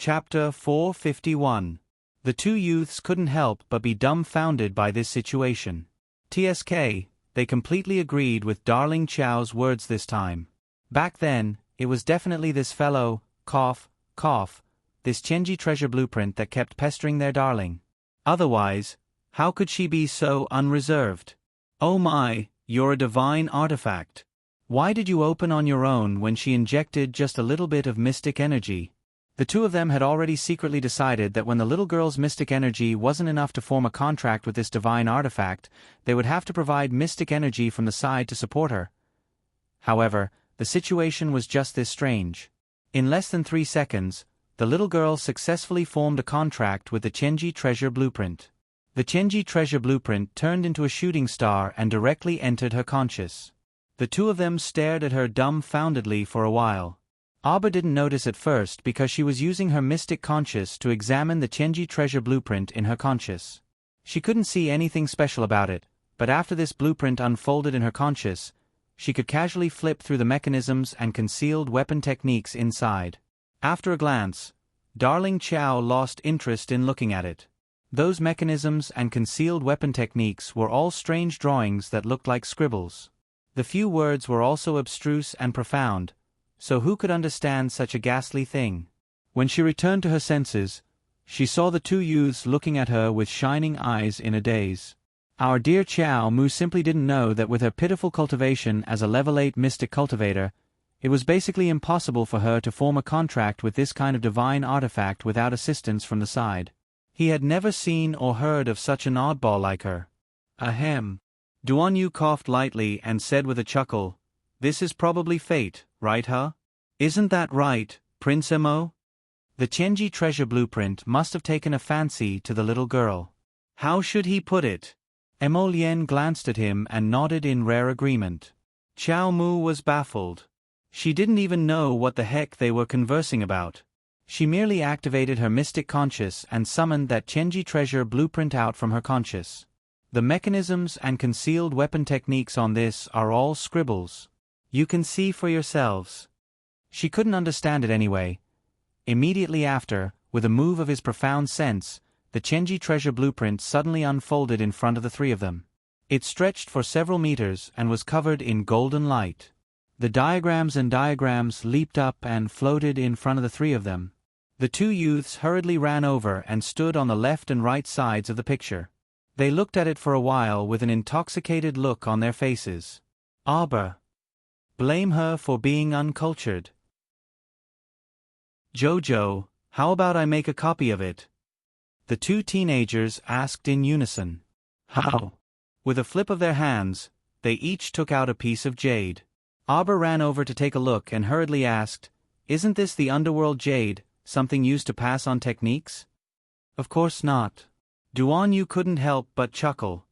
Chapter 451. The two youths couldn't help but be dumbfounded by this situation. TSK, they completely agreed with Darling Chow's words this time. Back then, it was definitely this fellow, cough, this Chenji treasure blueprint that kept pestering their darling. Otherwise, how could she be so unreserved? Oh my, you're a divine artifact. Why did you open on your own when she injected just a little bit of mystic energy? The two of them had already secretly decided that when the little girl's mystic energy wasn't enough to form a contract with this divine artifact, they would have to provide mystic energy from the side to support her. However, the situation was just this strange. In less than 3 seconds, the little girl successfully formed a contract with the Chenji treasure blueprint. The Chenji treasure blueprint turned into a shooting star and directly entered her conscious. The two of them stared at her dumbfoundedly for a while. Aba didn't notice at first because she was using her mystic conscious to examine the Chenji treasure blueprint in her conscious. She couldn't see anything special about it, but after this blueprint unfolded in her conscious, she could casually flip through the mechanisms and concealed weapon techniques inside. After a glance, Darling Chow lost interest in looking at it. Those mechanisms and concealed weapon techniques were all strange drawings that looked like scribbles. The few words were also abstruse and profound, so who could understand such a ghastly thing? When she returned to her senses, she saw the two youths looking at her with shining eyes in a daze. Our dear Chow Mu simply didn't know that with her pitiful cultivation as a level 8 mystic cultivator, it was basically impossible for her to form a contract with this kind of divine artifact without assistance from the side. He had never seen or heard of such an oddball like her. Ahem. Duan Yu coughed lightly and said with a chuckle, "This is probably fate, right huh? Isn't that right, Prince Mo?" The Chenji treasure blueprint must have taken a fancy to the little girl. How should he put it? Mo Lien glanced at him and nodded in rare agreement. Chow Mu was baffled. She didn't even know what the heck they were conversing about. She merely activated her mystic conscious and summoned that Chenji treasure blueprint out from her conscious. The mechanisms and concealed weapon techniques on this are all scribbles. You can see for yourselves. She couldn't understand it anyway. Immediately after, with a move of his profound sense, the Chenji treasure blueprint suddenly unfolded in front of the three of them. It stretched for several meters and was covered in golden light. The diagrams leaped up and floated in front of the three of them. The two youths hurriedly ran over and stood on the left and right sides of the picture. They looked at it for a while with an intoxicated look on their faces. Aba. Blame her for being uncultured. Jojo, how about I make a copy of it? The two teenagers asked in unison. How? With a flip of their hands, they each took out a piece of jade. Aba ran over to take a look and hurriedly asked, "Isn't this the underworld jade, something used to pass on techniques?" Of course not. Duan Yu couldn't help but chuckle.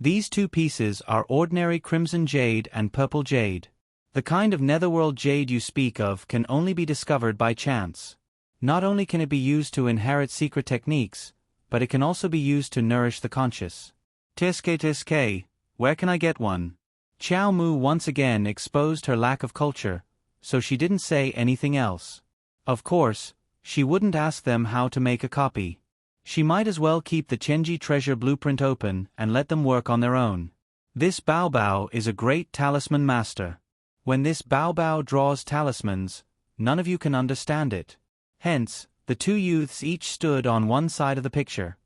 These two pieces are ordinary crimson jade and purple jade. The kind of netherworld jade you speak of can only be discovered by chance. Not only can it be used to inherit secret techniques, but it can also be used to nourish the conscious. TSK, where can I get one? Chow Mu once again exposed her lack of culture, so she didn't say anything else. Of course, she wouldn't ask them how to make a copy. She might as well keep the Chenji treasure blueprint open and let them work on their own. This Bao Bao is a great talisman master. When this Bao Bao draws talismans, none of you can understand it. Hence, the two youths each stood on one side of the picture.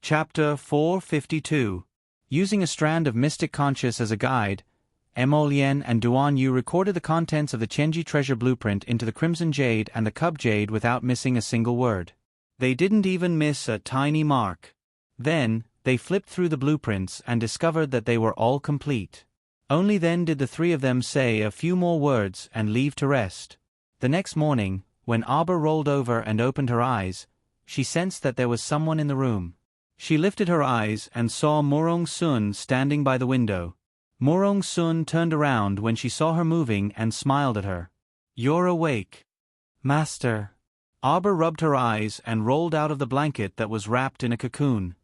Chapter 452. Using a strand of mystic conscious as a guide, Mo Lien and Duan Yu recorded the contents of the Chenji treasure blueprint into the crimson jade and the cub jade without missing a single word. They didn't even miss a tiny mark. Then, they flipped through the blueprints and discovered that they were all complete. Only then did the three of them say a few more words and leave to rest. The next morning, when Aba rolled over and opened her eyes, she sensed that there was someone in the room. She lifted her eyes and saw Morong Sun standing by the window. Morong Sun turned around when she saw her moving and smiled at her. "You're awake, Master." Aba rubbed her eyes and rolled out of the blanket that was wrapped in a cocoon.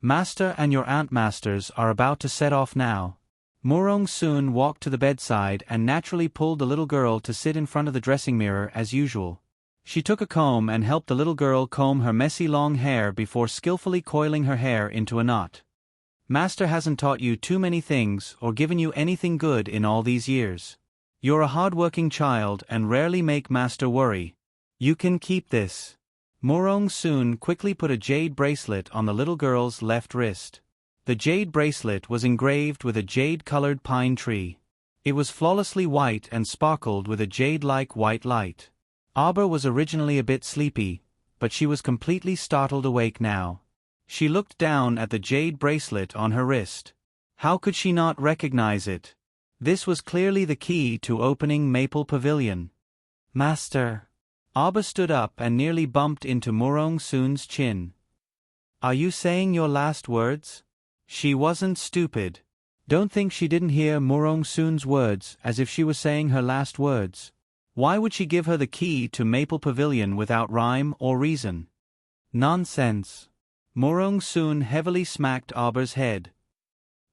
"Master and your Ant Masters are about to set off now. Murong soon walked to the bedside and naturally pulled the little girl to sit in front of the dressing mirror as usual. She took a comb and helped the little girl comb her messy long hair before skillfully coiling her hair into a knot. Master hasn't taught you too many things or given you anything good in all these years. You're a hard-working child and rarely make Master worry. You can keep this. Murong soon quickly put a jade bracelet on the little girl's left wrist. The jade bracelet was engraved with a jade-colored pine tree. It was flawlessly white and sparkled with a jade-like white light. Auber was originally a bit sleepy, but she was completely startled awake now. She looked down at the jade bracelet on her wrist. How could she not recognize it? This was clearly the key to opening Maple Pavilion. Master. Auber stood up and nearly bumped into Murong soon's chin. Are you saying your last words? She wasn't stupid. Don't think she didn't hear Murong soon's words as if she was saying her last words. Why would she give her the key to Maple Pavilion without rhyme or reason? Nonsense. Murong soon heavily smacked Auber's head.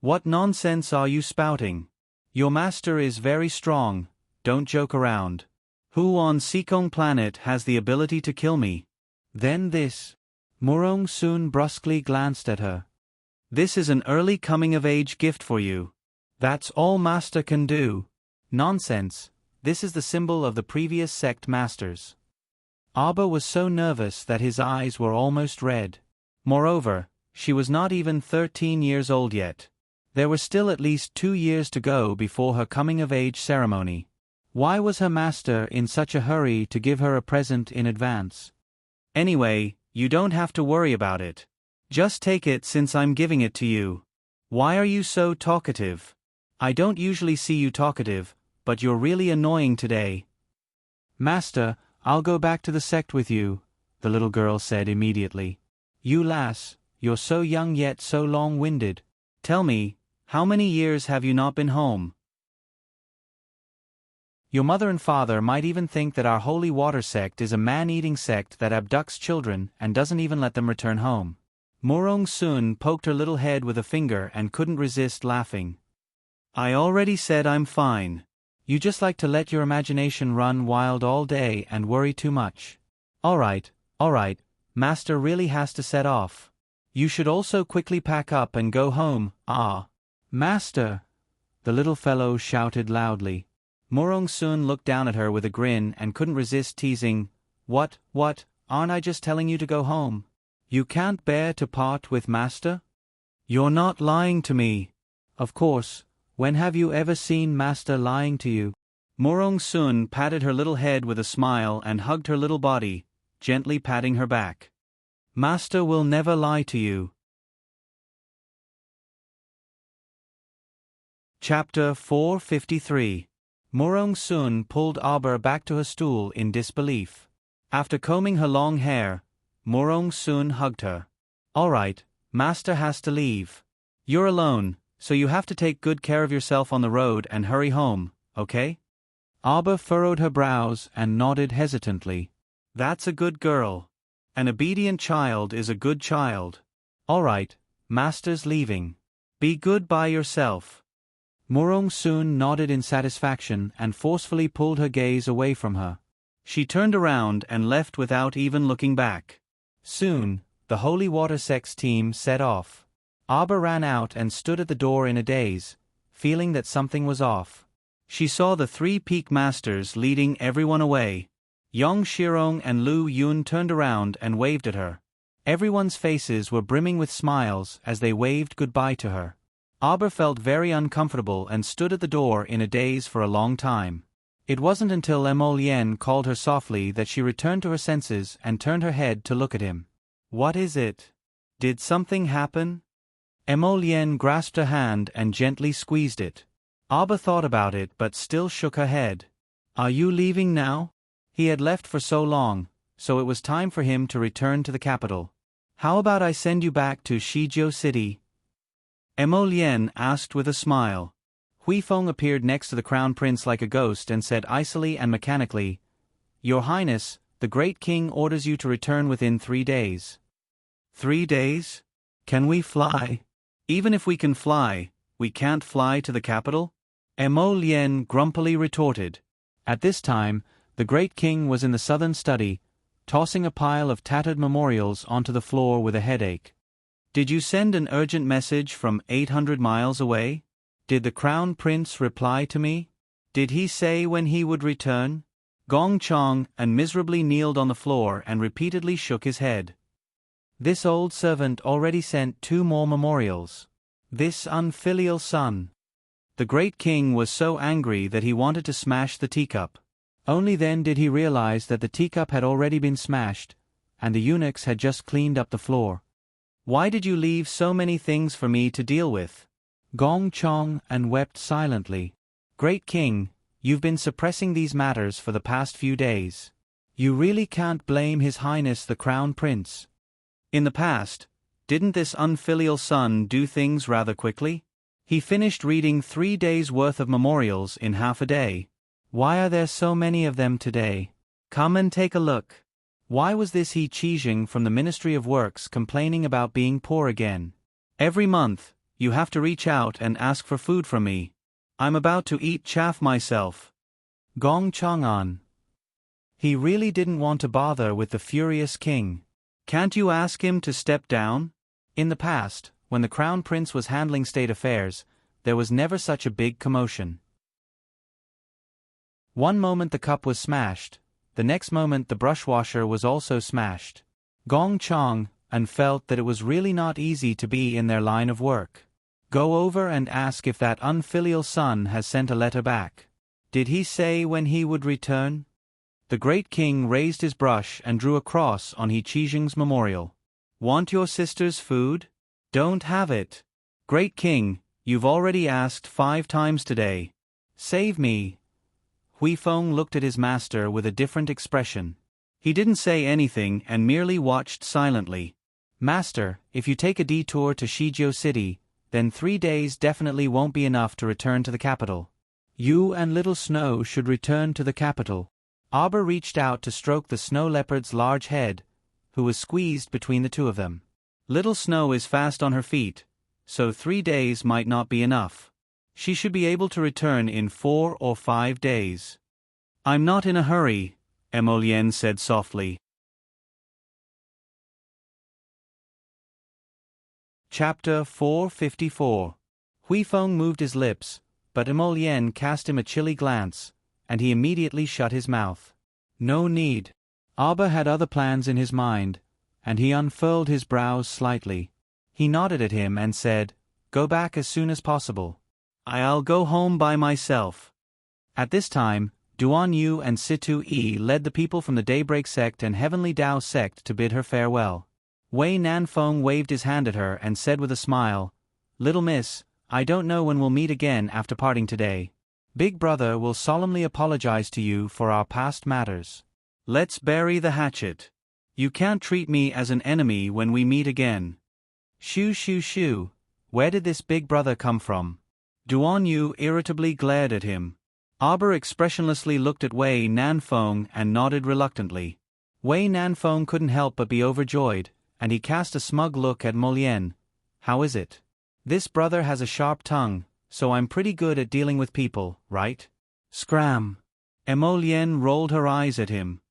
What nonsense are you spouting? Your master is very strong, don't joke around. Who on Seekong planet has the ability to kill me? Then this. Murong soon brusquely glanced at her. This is an early coming-of-age gift for you. That's all Master can do. Nonsense, this is the symbol of the previous sect masters. Auber was so nervous that his eyes were almost red. Moreover, she was not even 13 years old yet. There were still at least 2 years to go before her coming-of-age ceremony. Why was her master in such a hurry to give her a present in advance? Anyway, you don't have to worry about it. Just take it since I'm giving it to you. Why are you so talkative? I don't usually see you talkative, but you're really annoying today. Master, I'll go back to the sect with you, the little girl said immediately. You lass, you're so young yet so long-winded. Tell me, how many years have you not been home? Your mother and father might even think that our holy water sect is a man-eating sect that abducts children and doesn't even let them return home. Murong soon poked her little head with a finger and couldn't resist laughing. I already said I'm fine. You just like to let your imagination run wild all day and worry too much. Alright, Master really has to set off. You should also quickly pack up and go home. Master! The little fellow shouted loudly. Murong soon looked down at her with a grin and couldn't resist teasing. What, aren't I just telling you to go home? You can't bear to part with Master? You're not lying to me. Of course, when have you ever seen Master lying to you? Murong soon patted her little head with a smile and hugged her little body, gently patting her back. Master will never lie to you. Chapter 453. Murong soon pulled Auber back to her stool in disbelief. After combing her long hair, Murong soon hugged her. Alright, Master has to leave. You're alone, so you have to take good care of yourself on the road and hurry home, okay? Auber furrowed her brows and nodded hesitantly. That's a good girl. An obedient child is a good child. Alright, Master's leaving. Be good by yourself. Murong soon nodded in satisfaction and forcefully pulled her gaze away from her. She turned around and left without even looking back. Soon, the Holy Water Sect's team set off. Auber ran out and stood at the door in a daze, feeling that something was off. She saw the 3 peak masters leading everyone away. Yong Shirong and Lu Yun turned around and waved at her. Everyone's faces were brimming with smiles as they waved goodbye to her. Auber felt very uncomfortable and stood at the door in a daze for a long time. It wasn't until Emolien called her softly that she returned to her senses and turned her head to look at him. What is it? Did something happen? Emolien grasped her hand and gently squeezed it. Auber thought about it but still shook her head. Are you leaving now? He had left for so long, so it was time for him to return to the capital. How about I send you back to Shijiao City? Emolien asked with a smile. Huifeng appeared next to the crown prince like a ghost and said icily and mechanically, Your Highness, the great king orders you to return within 3 days. 3 days? Can we fly? Even if we can fly, we can't fly to the capital? Mo Lien grumpily retorted. At this time, the great king was in the southern study, tossing a pile of tattered memorials onto the floor with a headache. Did you send an urgent message from 800 miles away? Did the crown prince reply to me? Did he say when he would return? Gong Chong and miserably kneeled on the floor and repeatedly shook his head. This old servant already sent 2 more memorials. This unfilial son. The great king was so angry that he wanted to smash the teacup. Only then did he realize that the teacup had already been smashed, and the eunuchs had just cleaned up the floor. Why did you leave so many things for me to deal with? Gong Chong and wept silently. Great king, you've been suppressing these matters for the past few days. You really can't blame His Highness the Crown Prince. In the past, didn't this unfilial son do things rather quickly? He finished reading 3 days' worth of memorials in half a day. Why are there so many of them today? Come and take a look. Why was this He Qijing from the Ministry of Works complaining about being poor again? Every month, you have to reach out and ask for food from me. I'm about to eat chaff myself. Gong Chang'an. He really didn't want to bother with the furious king. Can't you ask him to step down? In the past, when the crown prince was handling state affairs, there was never such a big commotion. One moment the cup was smashed, the next moment the brushwasher was also smashed. Gong Chang and felt that it was really not easy to be in their line of work. Go over and ask if that unfilial son has sent a letter back. Did he say when he would return? The great king raised his brush and drew a cross on He Qijing's memorial. Want your sister's food? Don't have it. Great king, you've already asked 5 times today. Save me. Hui Feng looked at his master with a different expression. He didn't say anything and merely watched silently. Master, if you take a detour to Shijiao City, then 3 days definitely won't be enough to return to the capital. You and Little Snow should return to the capital. Arbor reached out to stroke the snow leopard's large head, who was squeezed between the 2 of them. Little Snow is fast on her feet, so 3 days might not be enough. She should be able to return in 4 or 5 days. I'm not in a hurry, Mo Lien said softly. Chapter 454. Hui Feng moved his lips, but Mo Lien cast him a chilly glance, and he immediately shut his mouth. No need. Arbor had other plans in his mind, and he unfurled his brows slightly. He nodded at him and said, Go back as soon as possible. I'll go home by myself. At this time, Duan Yu and Situ Yi led the people from the Daybreak sect and Heavenly Tao sect to bid her farewell. Wei Nanfeng waved his hand at her and said with a smile, Little miss, I don't know when we'll meet again after parting today. Big brother will solemnly apologize to you for our past matters. Let's bury the hatchet. You can't treat me as an enemy when we meet again. Shoo shoo shoo, where did this big brother come from? Duan Yu irritably glared at him. Arbor expressionlessly looked at Wei Nanfeng and nodded reluctantly. Wei Nanfeng couldn't help but be overjoyed, and he cast a smug look at Mo Lien. How is it? This brother has a sharp tongue, so I'm pretty good at dealing with people, right? Scram. Mo Lien rolled her eyes at him.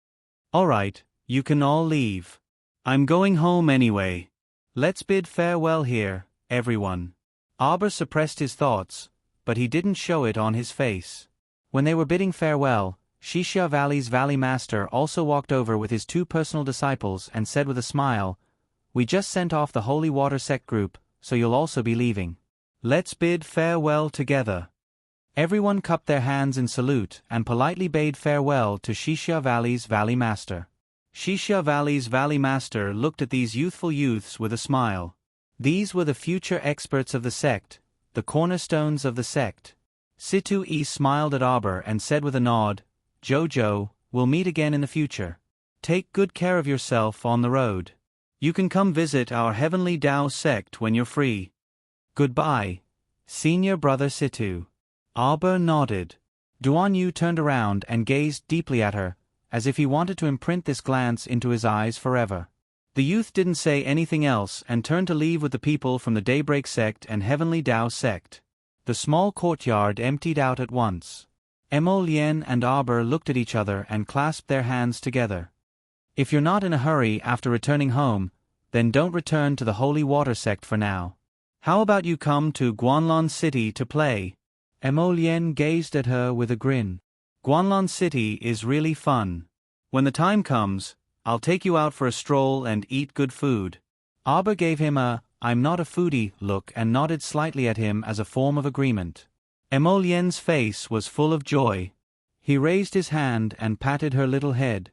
All right, you can all leave. I'm going home anyway. Let's bid farewell here, everyone. Arbor suppressed his thoughts, but he didn't show it on his face. When they were bidding farewell, Xixia Valley's Valley Master also walked over with his 2 personal disciples and said with a smile, We just sent off the Holy Water Sect group, so you'll also be leaving. Let's bid farewell together. Everyone cupped their hands in salute and politely bade farewell to Xixia Valley's Valley Master. Xixia Valley's Valley Master looked at these youthful youths with a smile. These were the future experts of the sect, the cornerstones of the sect. Situ Yi smiled at Arbor and said with a nod, Jojo, we'll meet again in the future. Take good care of yourself on the road. You can come visit our Heavenly Tao sect when you're free. Goodbye, Senior Brother Situ. Arbor nodded. Duan Yu turned around and gazed deeply at her, as if he wanted to imprint this glance into his eyes forever. The youth didn't say anything else and turned to leave with the people from the Daybreak sect and Heavenly Tao sect. The small courtyard emptied out at once. Emolien and Arbor looked at each other and clasped their hands together. If you're not in a hurry after returning home, then don't return to the Holy Water Sect for now. How about you come to Guanlon City to play? Emolien gazed at her with a grin. Guanlon City is really fun. When the time comes, I'll take you out for a stroll and eat good food. Arbor gave him a "I'm not a foodie" look and nodded slightly at him as a form of agreement. Emolien's face was full of joy. He raised his hand and patted her little head.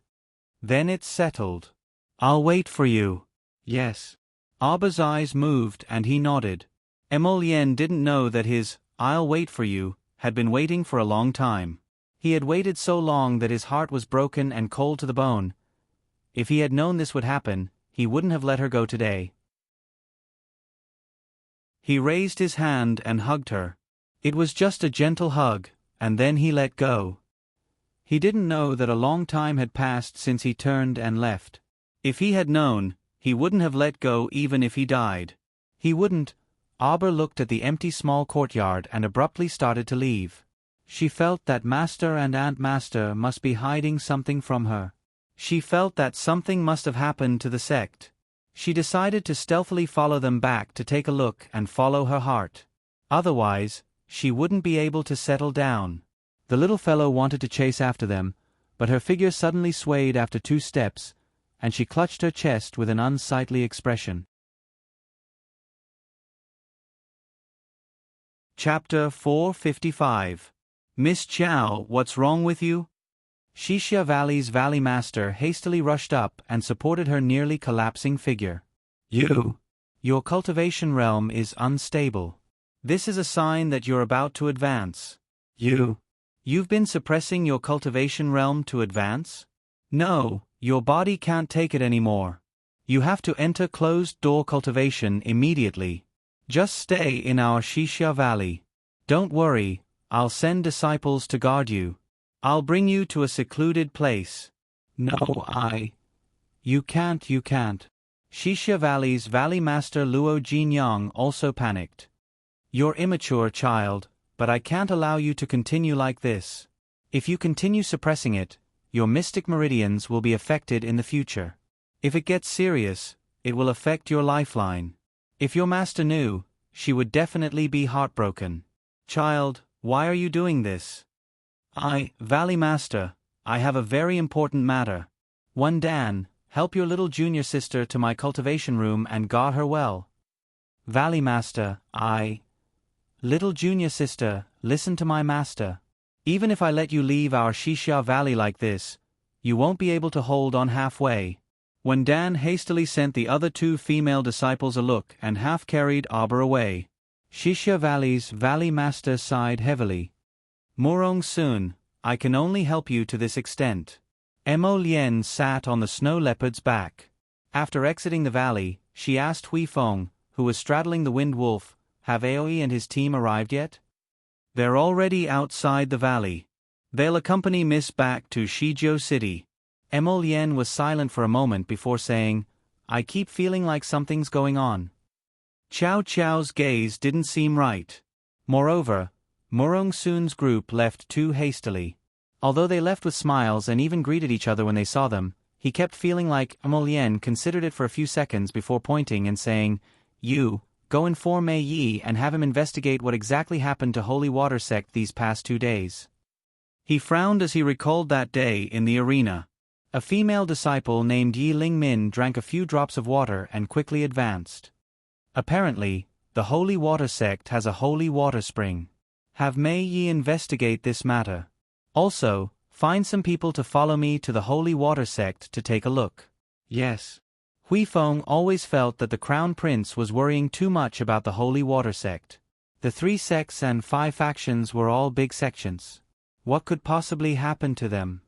Then it's settled. I'll wait for you. Yes. Arbor's eyes moved and he nodded. Emolien didn't know that his "I'll wait for you" had been waiting for a long time. He had waited so long that his heart was broken and cold to the bone. If he had known this would happen, he wouldn't have let her go today. He raised his hand and hugged her. It was just a gentle hug, and then he let go. He didn't know that a long time had passed since he turned and left. If he had known, he wouldn't have let go even if he died. He wouldn't. Arbor looked at the empty small courtyard and abruptly started to leave. She felt that Master and Aunt Master must be hiding something from her. She felt that something must have happened to the sect. She decided to stealthily follow them back to take a look and follow her heart. Otherwise, she wouldn't be able to settle down. The little fellow wanted to chase after them, but her figure suddenly swayed after 2 steps, and she clutched her chest with an unsightly expression. Chapter 455. Miss Chow, what's wrong with you? Shishia Valley's Valley Master hastily rushed up and supported her nearly collapsing figure. Your cultivation realm is unstable. This is a sign that you're about to advance. You've been suppressing your cultivation realm to advance? No, your body can't take it anymore. You have to enter closed-door cultivation immediately. Just stay in our Shishia Valley. Don't worry, I'll send disciples to guard you. I'll bring you to a secluded place. No, You can't. Shishia Valley's Valley Master Luo Jinyang also panicked. You're immature, child, but I can't allow you to continue like this. If you continue suppressing it, your mystic meridians will be affected in the future. If it gets serious, it will affect your lifeline. If your master knew, she would definitely be heartbroken. Child, why are you doing this? Valley Master, I have a very important matter. One Dan, help your little junior sister to my cultivation room and guard her well. Valley Master, Little junior sister, listen to my master. Even if I let you leave our Shishia Valley like this, you won't be able to hold on halfway. When Dan hastily sent the other 2 female disciples a look and half-carried Arbor away, Shishia Valley's Valley Master sighed heavily. Murong Sun, I can only help you to this extent. Emolien sat on the snow leopard's back. After exiting the valley, she asked Hui Feng, who was straddling the Wind Wolf, have Aoi and his team arrived yet? They're already outside the valley. They'll accompany Miss back to Shizhou City. Emolien was silent for a moment before saying, I keep feeling like something's going on. Chow Chow's gaze didn't seem right. Moreover, Murong Sun's group left too hastily. Although they left with smiles and even greeted each other when they saw them, he kept feeling like Emolien considered it for a few seconds before pointing and saying, You, go inform Mei Yi and have him investigate what exactly happened to Holy Water Sect these past 2 days. He frowned as he recalled that day in the arena. A female disciple named Yi Lingmin drank a few drops of water and quickly advanced. Apparently, the Holy Water Sect has a holy water spring. Have Mei Yi investigate this matter. Also, find some people to follow me to the Holy Water Sect to take a look. Yes. Hui Feng always felt that the Crown Prince was worrying too much about the Holy Water Sect. The 3 sects and 5 factions were all big sections. What could possibly happen to them?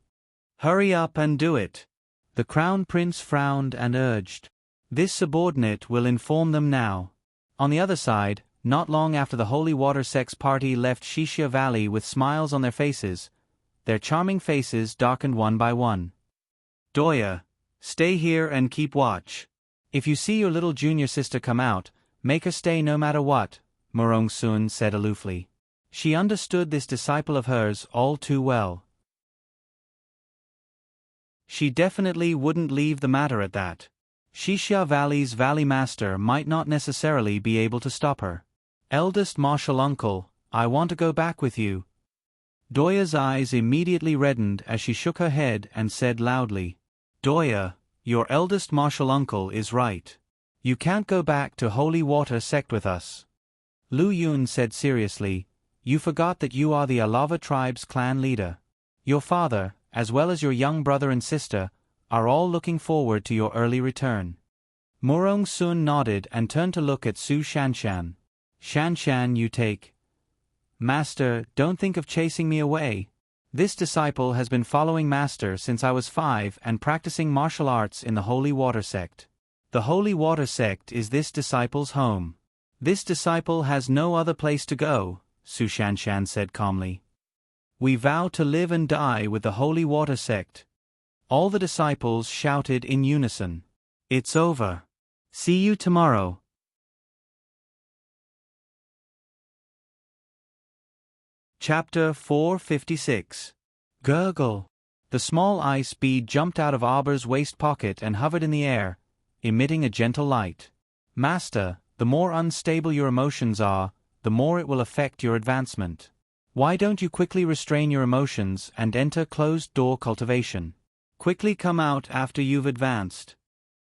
Hurry up and do it. The Crown Prince frowned and urged. This subordinate will inform them now. On the other side, not long after the Holy Water Sect's party left Shishia Valley with smiles on their faces, their charming faces darkened one by one. Doya, stay here and keep watch. If you see your little junior sister come out, make her stay no matter what, Murong Sun said aloofly. She understood this disciple of hers all too well. She definitely wouldn't leave the matter at that. Xixia Valley's Valley Master might not necessarily be able to stop her. Eldest martial uncle, I want to go back with you. Doya's eyes immediately reddened as she shook her head and said loudly, Doya, your eldest martial uncle is right. You can't go back to Holy Water Sect with us. Lu Yun said seriously, you forgot that you are the Alava tribe's clan leader. Your father, as well as your young brother and sister, are all looking forward to your early return. Murong Sun nodded and turned to look at Su Shanshan. Shanshan, you take. Master, don't think of chasing me away. This disciple has been following Master since I was 5 and practicing martial arts in the Holy Water Sect. The Holy Water Sect is this disciple's home. This disciple has no other place to go, Su Shanshan said calmly. We vow to live and die with the Holy Water Sect. All the disciples shouted in unison. It's over. See you tomorrow. Chapter 456. Gurgle. The small ice bead jumped out of Arbor's waist pocket and hovered in the air, emitting a gentle light. Master, the more unstable your emotions are, the more it will affect your advancement. Why don't you quickly restrain your emotions and enter closed-door cultivation? Quickly come out after you've advanced.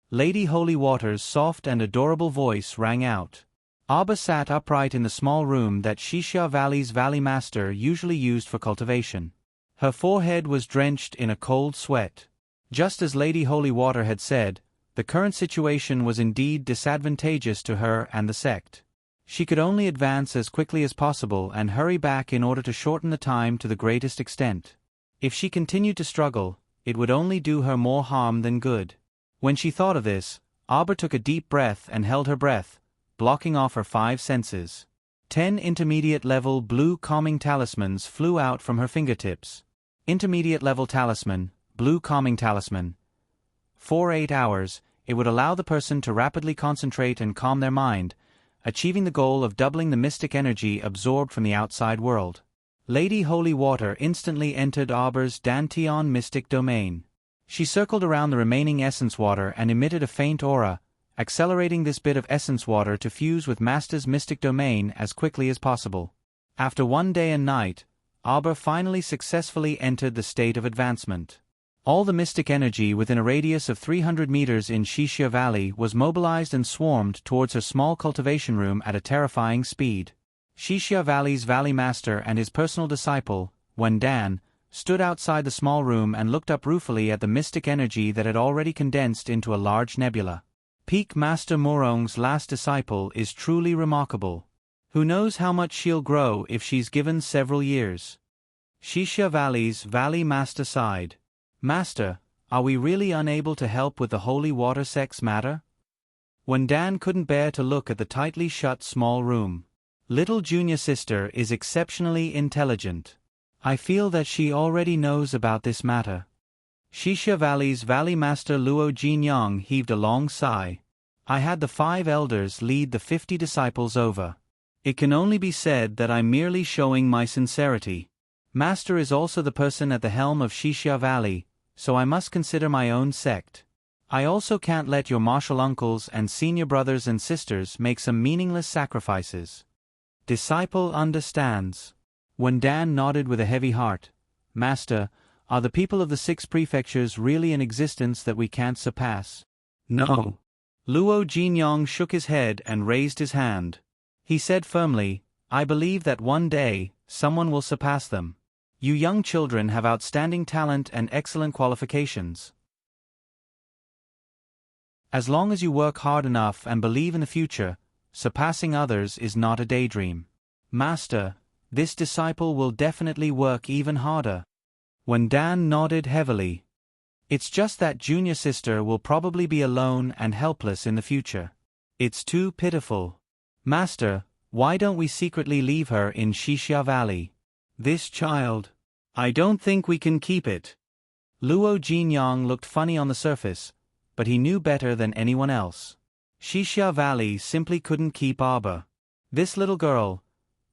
Lady Holy Water's soft and adorable voice rang out. Arbor sat upright in the small room that Xixia Valley's Valley Master usually used for cultivation. Her forehead was drenched in a cold sweat. Just as Lady Holy Water had said, the current situation was indeed disadvantageous to her and the sect. She could only advance as quickly as possible and hurry back in order to shorten the time to the greatest extent. If she continued to struggle, it would only do her more harm than good. When she thought of this, Arbor took a deep breath and held her breath, blocking off her 5 senses. 10 intermediate-level blue calming talismans flew out from her fingertips. Intermediate-level talisman, blue calming talisman. For 8 hours, it would allow the person to rapidly concentrate and calm their mind, achieving the goal of doubling the mystic energy absorbed from the outside world. Lady Holy Water instantly entered Arbor's Dantian mystic domain. She circled around the remaining essence water and emitted a faint aura, accelerating this bit of essence water to fuse with Master's mystic domain as quickly as possible. After 1 day and night, Arbor finally successfully entered the state of advancement. All the mystic energy within a radius of 300 meters in Xixia Valley was mobilized and swarmed towards her small cultivation room at a terrifying speed. Xixia Valley's Valley Master and his personal disciple, Wendan, stood outside the small room and looked up ruefully at the mystic energy that had already condensed into a large nebula. Peak Master Murong's last disciple is truly remarkable. Who knows how much she'll grow if she's given several years. Xixia Valley's Valley Master sighed. Master, are we really unable to help with the Holy Water Sect's matter? Wendan couldn't bear to look at the tightly shut small room. Little junior sister is exceptionally intelligent. I feel that she already knows about this matter. Xixia Valley's Valley Master Luo Jinyang heaved a long sigh. I had the 5 elders lead the 50 disciples over. It can only be said that I'm merely showing my sincerity. Master is also the person at the helm of Xixia Valley, so I must consider my own sect. I also can't let your martial uncles and senior brothers and sisters make some meaningless sacrifices. Disciple understands. Wendan nodded with a heavy heart. Master, are the people of the 6 prefectures really in existence that we can't surpass? No. Luo Jinyang shook his head and raised his hand. He said firmly, I believe that one day, someone will surpass them. You young children have outstanding talent and excellent qualifications. As long as you work hard enough and believe in the future, surpassing others is not a daydream. Master, this disciple will definitely work even harder. Wendan nodded heavily. It's just that junior sister will probably be alone and helpless in the future. It's too pitiful. Master, why don't we secretly leave her in Xixia Valley? This child. I don't think we can keep it. Luo Jinyang looked funny on the surface, but he knew better than anyone else. Xixia Valley simply couldn't keep Arbor. This little girl,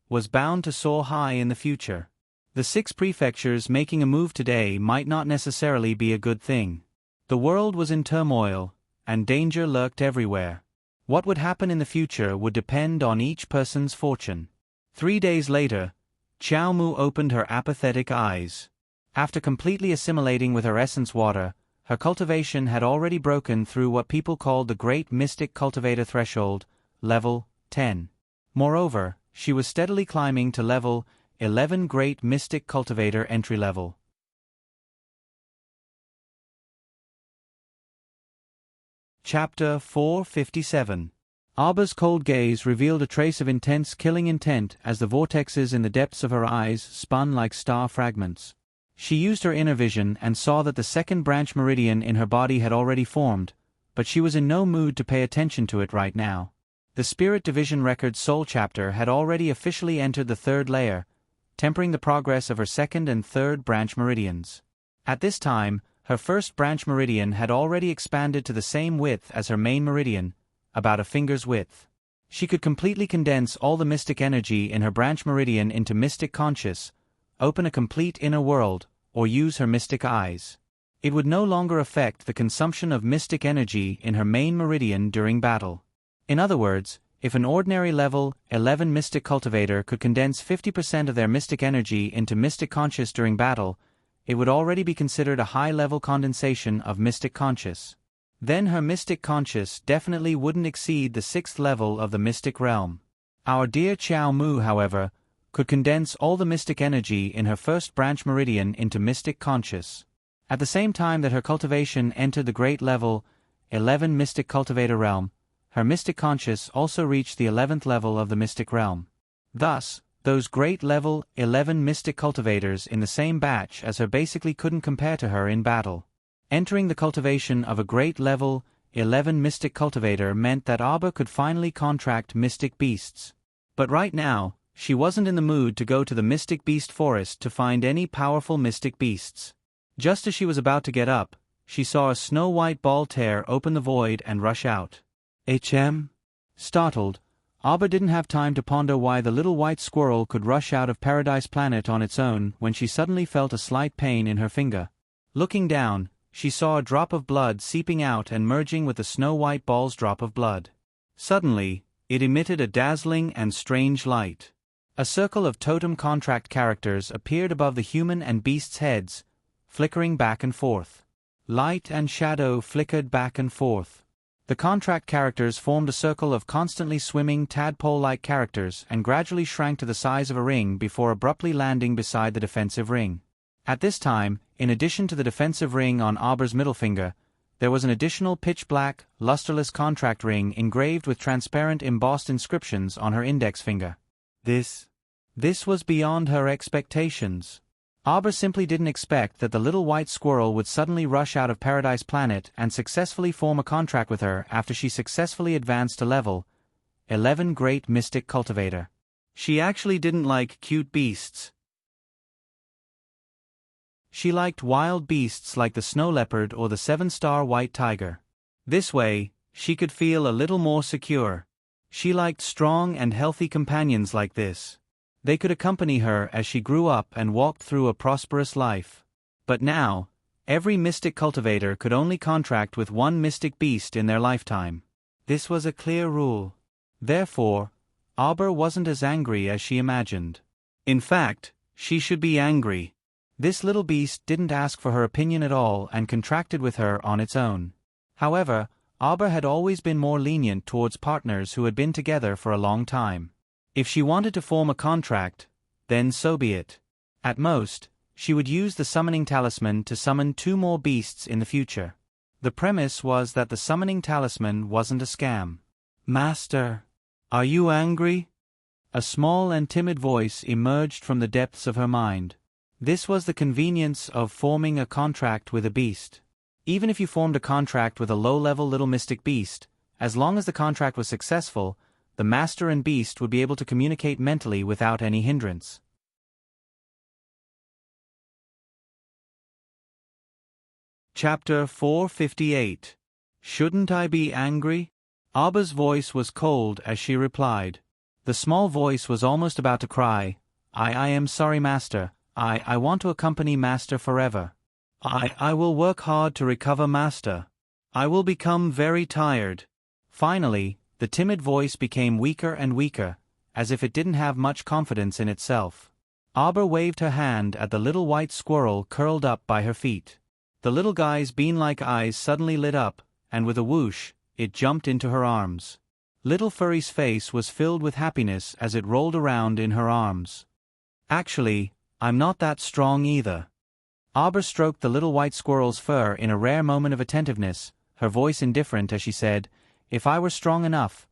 was bound to soar high in the future. The 6 prefectures making a move today might not necessarily be a good thing. The world was in turmoil, and danger lurked everywhere. What would happen in the future would depend on each person's fortune. 3 days later, Qiao Mu opened her apathetic eyes. After completely assimilating with her essence water, her cultivation had already broken through what people called the Great Mystic Cultivator threshold, level 10. Moreover, she was steadily climbing to level 11 Great Mystic Cultivator entry level. Chapter 457. Arba's cold gaze revealed a trace of intense killing intent as the vortexes in the depths of her eyes spun like star fragments. She used her inner vision and saw that the second branch meridian in her body had already formed, but she was in no mood to pay attention to it right now. The Spirit Division Record Soul Chapter had already officially entered the 3rd layer, tempering the progress of her 2nd and 3rd branch meridians. At this time, her 1st branch meridian had already expanded to the same width as her main meridian, about a finger's width. She could completely condense all the mystic energy in her branch meridian into mystic conscious, open a complete inner world, or use her mystic eyes. It would no longer affect the consumption of mystic energy in her main meridian during battle. In other words, if an ordinary level 11 mystic cultivator could condense 50% of their mystic energy into mystic conscious during battle, it would already be considered a high-level condensation of mystic conscious. Then her mystic conscious definitely wouldn't exceed the 6th level of the mystic realm. Our dear Qiao Mu, however, could condense all the mystic energy in her 1st branch meridian into mystic conscious. At the same time that her cultivation entered the great level 11 mystic cultivator realm, her mystic conscious also reached the 11th level of the mystic realm. Thus, those great level 11 mystic cultivators in the same batch as her basically couldn't compare to her in battle. Entering the cultivation of a great level 11 mystic cultivator meant that Arba could finally contract mystic beasts. But right now, she wasn't in the mood to go to the mystic beast forest to find any powerful mystic beasts. Just as she was about to get up, she saw a snow-white ball tear open the void and rush out. Startled, Arba didn't have time to ponder why the little white squirrel could rush out of Paradise Planet on its own when she suddenly felt a slight pain in her finger. Looking down, she saw a drop of blood seeping out and merging with the snow-white ball's drop of blood. Suddenly, it emitted a dazzling and strange light. A circle of totem contract characters appeared above the human and beast's heads, flickering back and forth. Light and shadow flickered back and forth. The contract characters formed a circle of constantly swimming tadpole-like characters and gradually shrank to the size of a ring before abruptly landing beside the defensive ring. At this time, in addition to the defensive ring on Arba's middle finger, there was an additional pitch-black, lusterless contract ring engraved with transparent embossed inscriptions on her index finger. This was beyond her expectations. Arba simply didn't expect that the little white squirrel would suddenly rush out of Paradise Planet and successfully form a contract with her after she successfully advanced to level 11 Great Mystic Cultivator. She actually didn't like cute beasts. She liked wild beasts like the snow leopard or the 7-star white tiger. This way, she could feel a little more secure. She liked strong and healthy companions like this. They could accompany her as she grew up and walked through a prosperous life. But now, every mystic cultivator could only contract with one mystic beast in their lifetime. This was a clear rule. Therefore, Arba wasn't as angry as she imagined. In fact, she should be angry. This little beast didn't ask for her opinion at all and contracted with her on its own. However, Arba had always been more lenient towards partners who had been together for a long time. If she wanted to form a contract, then so be it. At most, she would use the summoning talisman to summon 2 more beasts in the future. The premise was that the summoning talisman wasn't a scam. "Master, are you angry?" A small and timid voice emerged from the depths of her mind. This was the convenience of forming a contract with a beast. Even if you formed a contract with a low-level little mystic beast, as long as the contract was successful, the master and beast would be able to communicate mentally without any hindrance. Chapter 458. Shouldn't I be angry? Arba's voice was cold as she replied. The small voice was almost about to cry, I am sorry, Master. I want to accompany Master forever. I will work hard to recover, Master. I will become very tired. Finally, the timid voice became weaker and weaker, as if it didn't have much confidence in itself. Arbor waved her hand at the little white squirrel curled up by her feet. The little guy's bean-like eyes suddenly lit up, and with a whoosh, it jumped into her arms. Little Furry's face was filled with happiness as it rolled around in her arms. Actually, I'm not that strong either. Arbor stroked the little white squirrel's fur in a rare moment of attentiveness, her voice indifferent as she said, If I were strong enough,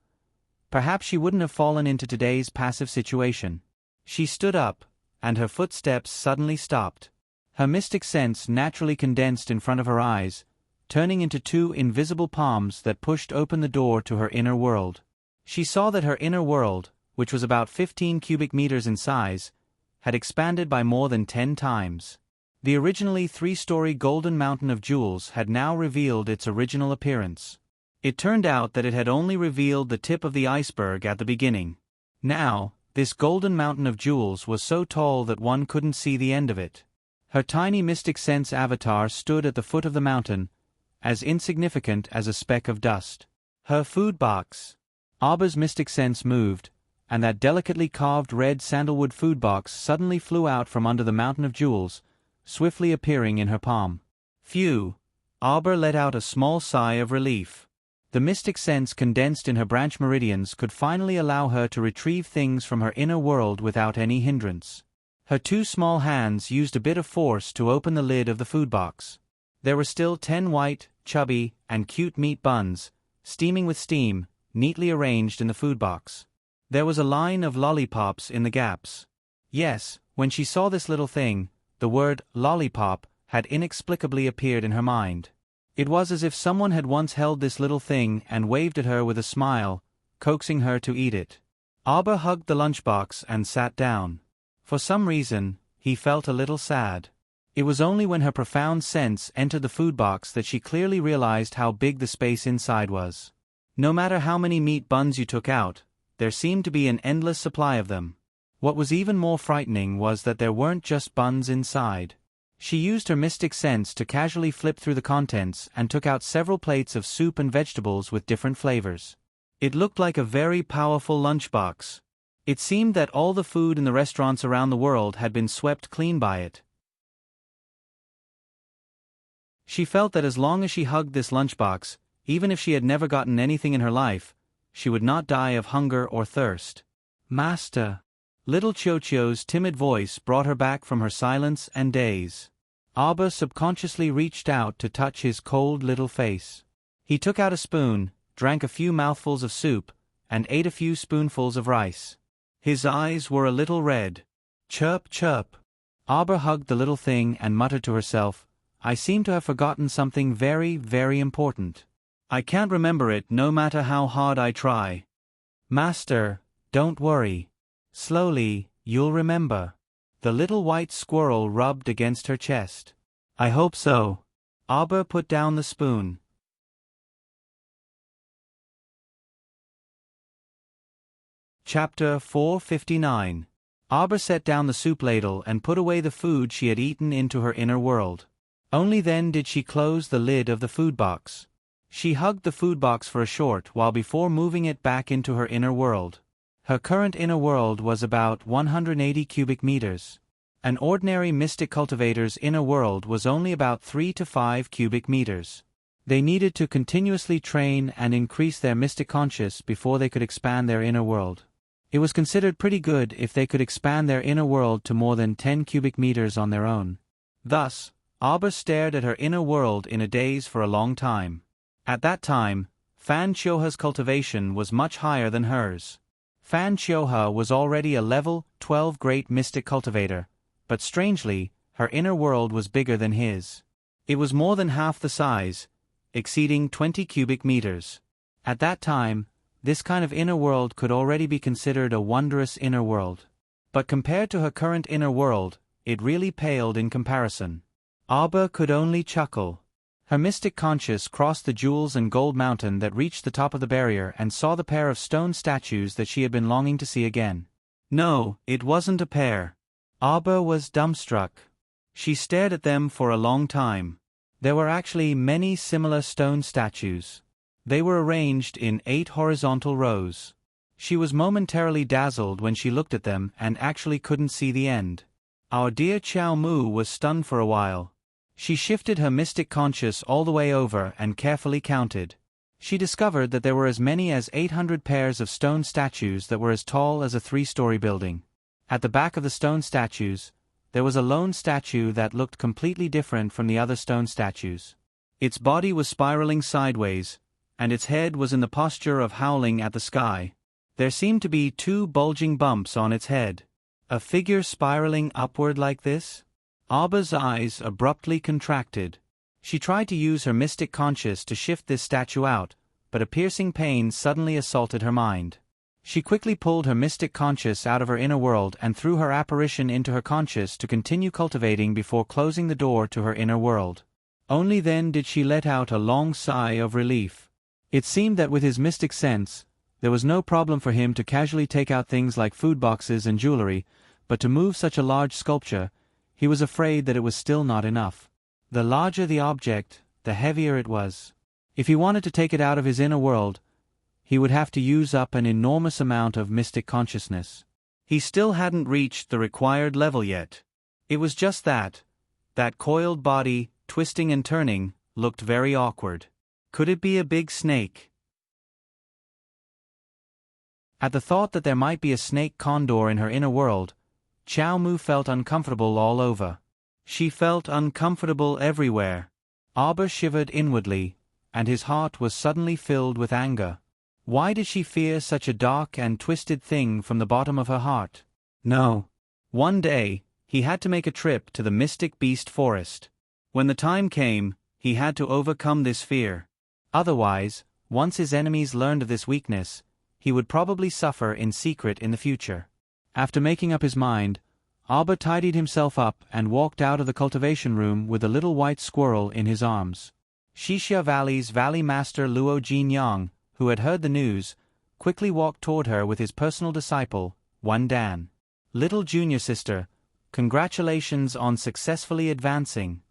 perhaps she wouldn't have fallen into today's passive situation. She stood up, and her footsteps suddenly stopped. Her mystic sense naturally condensed in front of her eyes, turning into two invisible palms that pushed open the door to her inner world. She saw that her inner world, which was about 15 cubic meters in size, had expanded by more than 10 times. The originally 3-story golden mountain of jewels had now revealed its original appearance. It turned out that it had only revealed the tip of the iceberg at the beginning. Now, this golden mountain of jewels was so tall that one couldn't see the end of it. Her tiny mystic sense avatar stood at the foot of the mountain, as insignificant as a speck of dust. Her food box. Arbor's mystic sense moved, and that delicately carved red sandalwood food box suddenly flew out from under the mountain of jewels, swiftly appearing in her palm. Phew! Arbor let out a small sigh of relief. The mystic sense condensed in her branch meridians could finally allow her to retrieve things from her inner world without any hindrance. Her two small hands used a bit of force to open the lid of the food box. There were still 10 white, chubby, and cute meat buns, steaming with steam, neatly arranged in the food box. There was a line of lollipops in the gaps. Yes, when she saw this little thing, the word lollipop had inexplicably appeared in her mind. It was as if someone had once held this little thing and waved at her with a smile, coaxing her to eat it. Arbor hugged the lunchbox and sat down. For some reason, he felt a little sad. It was only when her profound sense entered the food box that she clearly realized how big the space inside was. No matter how many meat buns you took out, there seemed to be an endless supply of them. What was even more frightening was that there weren't just buns inside. She used her mystic sense to casually flip through the contents and took out several plates of soup and vegetables with different flavors. It looked like a very powerful lunchbox. It seemed that all the food in the restaurants around the world had been swept clean by it. She felt that as long as she hugged this lunchbox, even if she had never gotten anything in her life, she would not die of hunger or thirst. Master! Little Chochio's timid voice brought her back from her silence and daze. Arbor subconsciously reached out to touch his cold little face. He took out a spoon, drank a few mouthfuls of soup, and ate a few spoonfuls of rice. His eyes were a little red. Chirp, chirp. Arbor hugged the little thing and muttered to herself, I seem to have forgotten something very, very important. I can't remember it no matter how hard I try. Master, don't worry. Slowly, you'll remember. The little white squirrel rubbed against her chest. I hope so. Arbor put down the spoon. Chapter 459. Arbor set down the soup ladle and put away the food she had eaten into her inner world. Only then did she close the lid of the food box. She hugged the food box for a short while before moving it back into her inner world. Her current inner world was about 180 cubic meters. An ordinary mystic cultivator's inner world was only about 3 to 5 cubic meters. They needed to continuously train and increase their mystic conscious before they could expand their inner world. It was considered pretty good if they could expand their inner world to more than 10 cubic meters on their own. Thus, Arbor stared at her inner world in a daze for a long time. At that time, Fan Chioha's cultivation was much higher than hers. Fan Chioha was already a level 12 great mystic cultivator, but strangely, her inner world was bigger than his. It was more than half the size, exceeding 20 cubic meters. At that time, this kind of inner world could already be considered a wondrous inner world. But compared to her current inner world, it really paled in comparison. Arbor could only chuckle. Her mystic conscience crossed the jewels and gold mountain that reached the top of the barrier and saw the pair of stone statues that she had been longing to see again. No, it wasn't a pair. Abba was dumbstruck. She stared at them for a long time. There were actually many similar stone statues. They were arranged in 8 horizontal rows. She was momentarily dazzled when she looked at them and actually couldn't see the end. Our dear Qiao Mu was stunned for a while. She shifted her mystic conscience all the way over and carefully counted. She discovered that there were as many as 800 pairs of stone statues that were as tall as a 3-story building. At the back of the stone statues, there was a lone statue that looked completely different from the other stone statues. Its body was spiraling sideways, and its head was in the posture of howling at the sky. There seemed to be 2 bulging bumps on its head. A figure spiraling upward like this? Abba's eyes abruptly contracted. She tried to use her mystic conscience to shift this statue out, but a piercing pain suddenly assaulted her mind. She quickly pulled her mystic conscience out of her inner world and threw her apparition into her conscience to continue cultivating before closing the door to her inner world. Only then did she let out a long sigh of relief. It seemed that with his mystic sense, there was no problem for him to casually take out things like food boxes and jewelry, but to move such a large sculpture, he was afraid that it was still not enough. The larger the object, the heavier it was. If he wanted to take it out of his inner world, he would have to use up an enormous amount of mystic consciousness. He still hadn't reached the required level yet. It was just that coiled body, twisting and turning, looked very awkward. Could it be a big snake? At the thought that there might be a snake condor in her inner world, Qiao Mu felt uncomfortable all over. She felt uncomfortable everywhere. Abba shivered inwardly, and his heart was suddenly filled with anger. Why did she fear such a dark and twisted thing from the bottom of her heart? No. One day, he had to make a trip to the mystic beast forest. When the time came, he had to overcome this fear. Otherwise, once his enemies learned of this weakness, he would probably suffer in secret in the future. After making up his mind, Abba tidied himself up and walked out of the cultivation room with a little white squirrel in his arms. Xixia Valley's Valley Master Luo Jinyang, who had heard the news, quickly walked toward her with his personal disciple, Wen Dan. Little junior sister, congratulations on successfully advancing.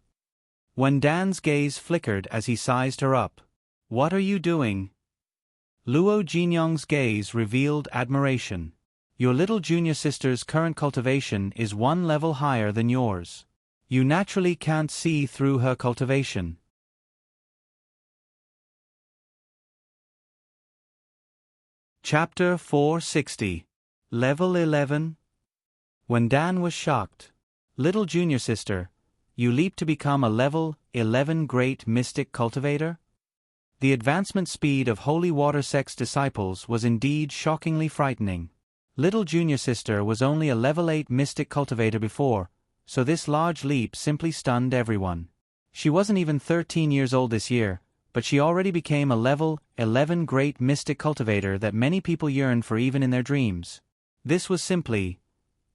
Wen Dan's gaze flickered as he sized her up. What are you doing? Luo Jinyang's gaze revealed admiration. Your little junior sister's current cultivation is 1 level higher than yours. You naturally can't see through her cultivation. Chapter 460. Level 11. When Dan was shocked. Little junior sister, you leap to become a level 11 great mystic cultivator? The advancement speed of Holy Water Sect's disciples was indeed shockingly frightening. Little junior sister was only a level 8 mystic cultivator before, so this large leap simply stunned everyone. She wasn't even 13 years old this year, but she already became a level 11 great mystic cultivator that many people yearned for even in their dreams. This was simply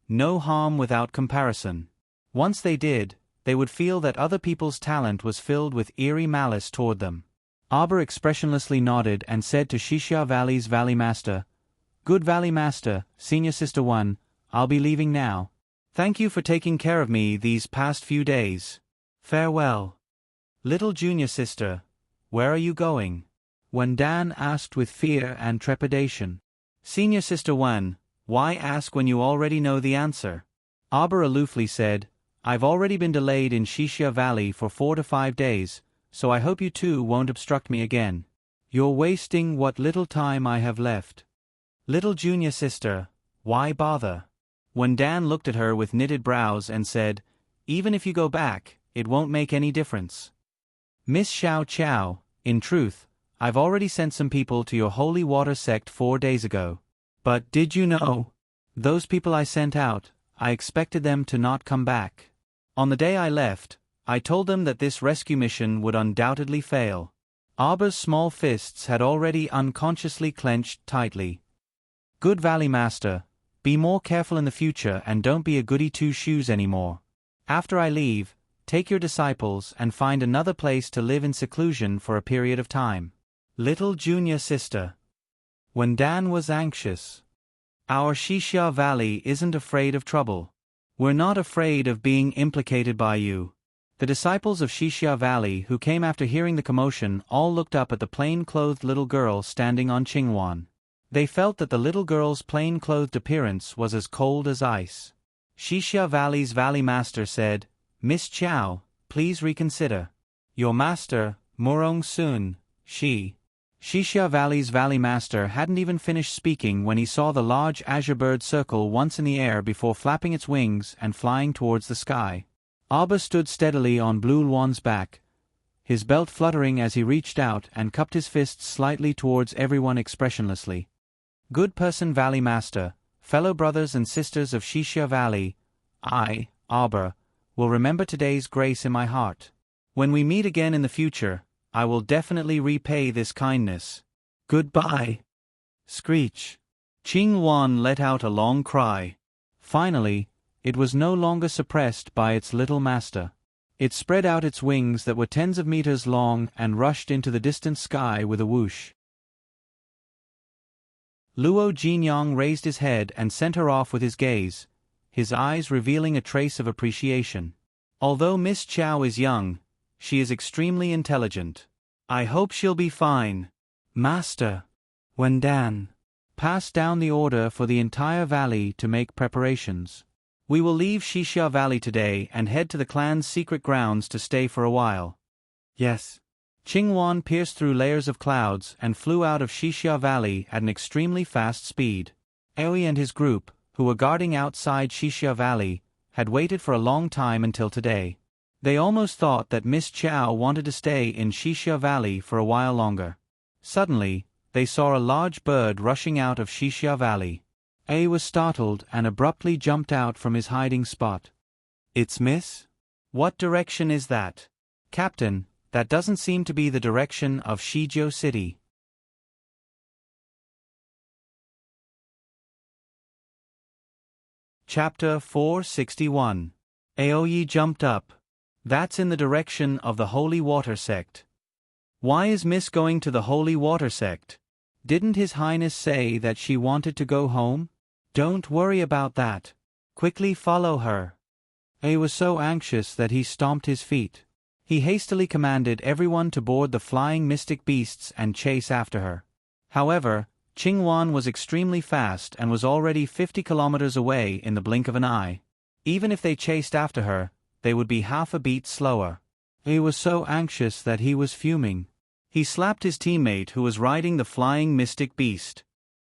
no harm without comparison. Once they did, they would feel that other people's talent was filled with eerie malice toward them. Abba expressionlessly nodded and said to Xixia Valley's Valley Master, Good Valley Master, Senior Sister 1, I'll be leaving now. Thank you for taking care of me these past few days. Farewell. Little junior sister, where are you going? Wen Dan asked with fear and trepidation. Senior Sister 1, why ask when you already know the answer? Abba aloofly said, I've already been delayed in Xixia Valley for 4 to 5 days, so I hope you two won't obstruct me again. You're wasting what little time I have left. Little junior sister, why bother? When Dan looked at her with knitted brows and said, Even if you go back, it won't make any difference. Miss Xiao Qiao, in truth, I've already sent some people to your holy water sect 4 days ago. But did you know? Those people I sent out, I expected them to not come back. On the day I left, I told them that this rescue mission would undoubtedly fail. Abba's small fists had already unconsciously clenched tightly. Good Valley Master, be more careful in the future and don't be a goody two-shoes anymore. After I leave, take your disciples and find another place to live in seclusion for a period of time. Little junior sister. When Dan was anxious. Our Shishya Valley isn't afraid of trouble. We're not afraid of being implicated by you. The disciples of Shishya Valley who came after hearing the commotion all looked up at the plain-clothed little girl standing on Chingwan. They felt that the little girl's plain-clothed appearance was as cold as ice. Shishya Valley's Valley Master said, "Miss Chow, please reconsider. Your master, Murong Sun, Shishya Valley's Valley Master hadn't even finished speaking when he saw the large azure bird circle once in the air before flapping its wings and flying towards the sky. Abba stood steadily on Blue Luan's back, his belt fluttering as he reached out and cupped his fists slightly towards everyone expressionlessly. Good person Valley Master, fellow brothers and sisters of Shishya Valley, I, Abba, will remember today's grace in my heart. When we meet again in the future, I will definitely repay this kindness. Goodbye." Screech. Chingwan let out a long cry. Finally, it was no longer suppressed by its little master. It spread out its wings that were tens of meters long and rushed into the distant sky with a whoosh. Luo Jinyang raised his head and sent her off with his gaze, his eyes revealing a trace of appreciation. Although Miss Chow is young, she is extremely intelligent. I hope she'll be fine. Master. When Dan passed down the order for the entire valley to make preparations. We will leave Shishya Valley today and head to the clan's secret grounds to stay for a while. Yes. Chingwan pierced through layers of clouds and flew out of Shishya Valley at an extremely fast speed. Aoi and his group, who were guarding outside Shishya Valley, had waited for a long time until today. They almost thought that Miss Chow wanted to stay in Shishya Valley for a while longer. Suddenly, they saw a large bird rushing out of Shishya Valley. A was startled and abruptly jumped out from his hiding spot. It's Miss? What direction is that? Captain, that doesn't seem to be the direction of Shizhou City. Chapter 461. Aoyi jumped up. That's in the direction of the Holy Water Sect. Why is Miss going to the Holy Water Sect? Didn't His Highness say that she wanted to go home? Don't worry about that. Quickly follow her. A was so anxious that he stomped his feet. He hastily commanded everyone to board the flying mystic beasts and chase after her. However, Chingwan was extremely fast and was already 50 kilometers away in the blink of an eye. Even if they chased after her, they would be half a beat slower. A was so anxious that he was fuming. He slapped his teammate who was riding the flying mystic beast.